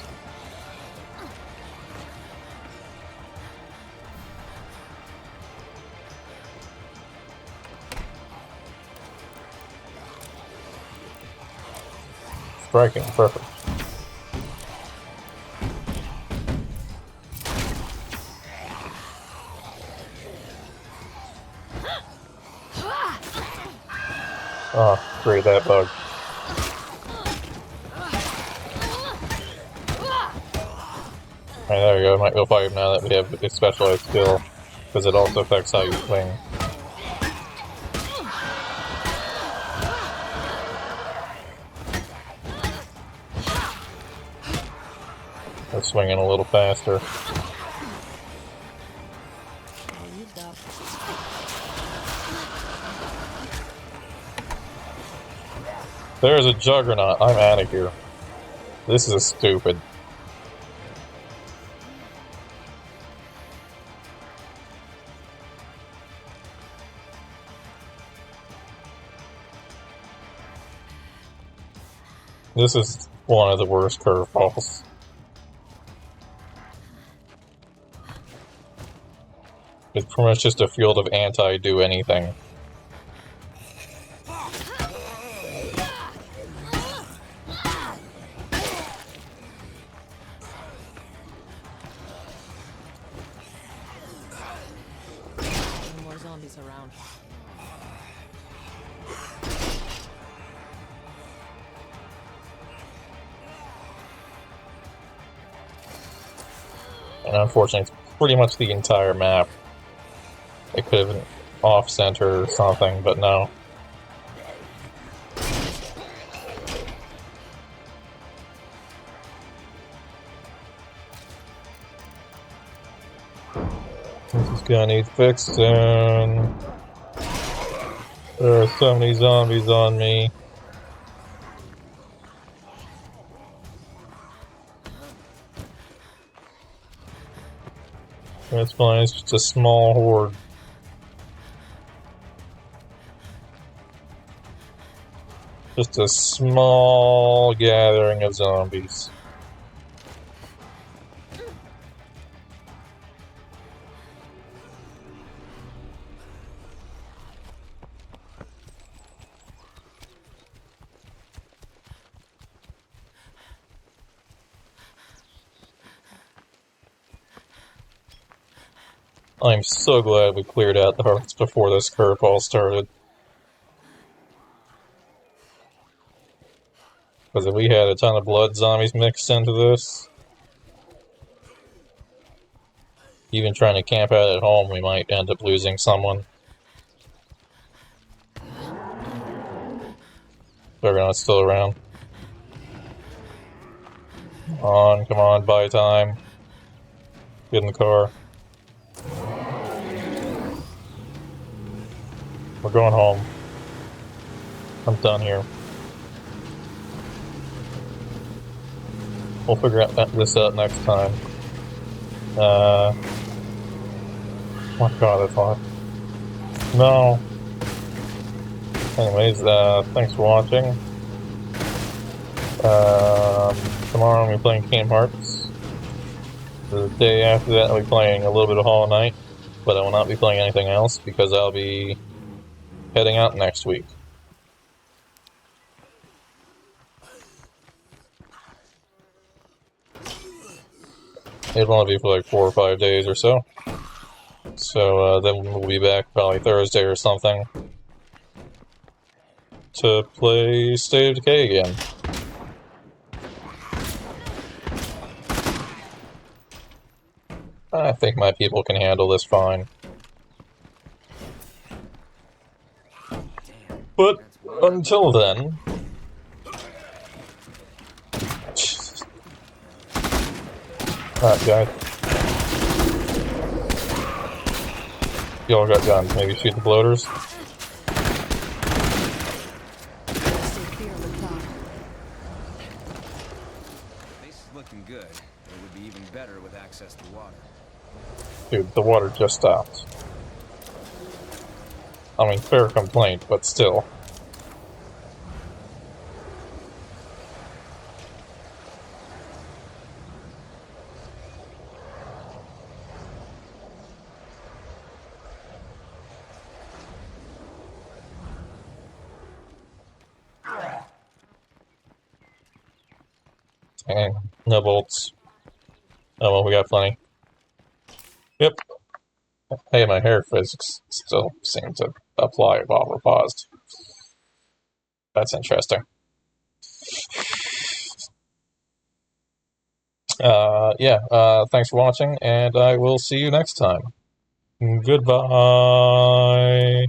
Striking, perfect. Oh, great, that bug. Alright, there we go. I might go fight him now that we have a specialized skill, because it also affects how you swing. I'm swinging a little faster. There's a juggernaut. I'm out of here. This is stupid. This is one of the worst curveballs. It's pretty much just a field of anti-do anything. More zombies around. And unfortunately, it's pretty much the entire map. It could have been off-center or something, but no. This is gonna need fixed soon. There are so many zombies on me. That's fine, it's just a small horde. Just a small gathering of zombies. I'm so glad we cleared out the hearts before this curveball started. Because if we had a ton of blood zombies mixed into this, even trying to camp out at home, we might end up losing someone. If everyone's still around. Come on, buy time. Get in the car. We're going home. I'm done here. We'll figure this out next time. Oh god, that's hard. No. Anyways, thanks for watching. Tomorrow I'll be playing Kingdom Hearts. The day after that I'll be playing a little bit of Hollow Knight, but I will not be playing anything else because I'll be heading out next week. It'll only be for like 4 or 5 days or so. So then we'll be back probably Thursday or something to play State of Decay again. I think my people can handle this fine. But until then... Alright, guys. Y'all got guns. Maybe shoot the bloaters. This is looking good. It would be even better with access to water. Dude, the water just stopped. I mean, fair complaint, but still. Dang, no bolts. Oh well, we got plenty. Yep. Hey, my hair physics still seem to apply while we're paused. That's interesting. Thanks for watching, and I will see you next time. Goodbye.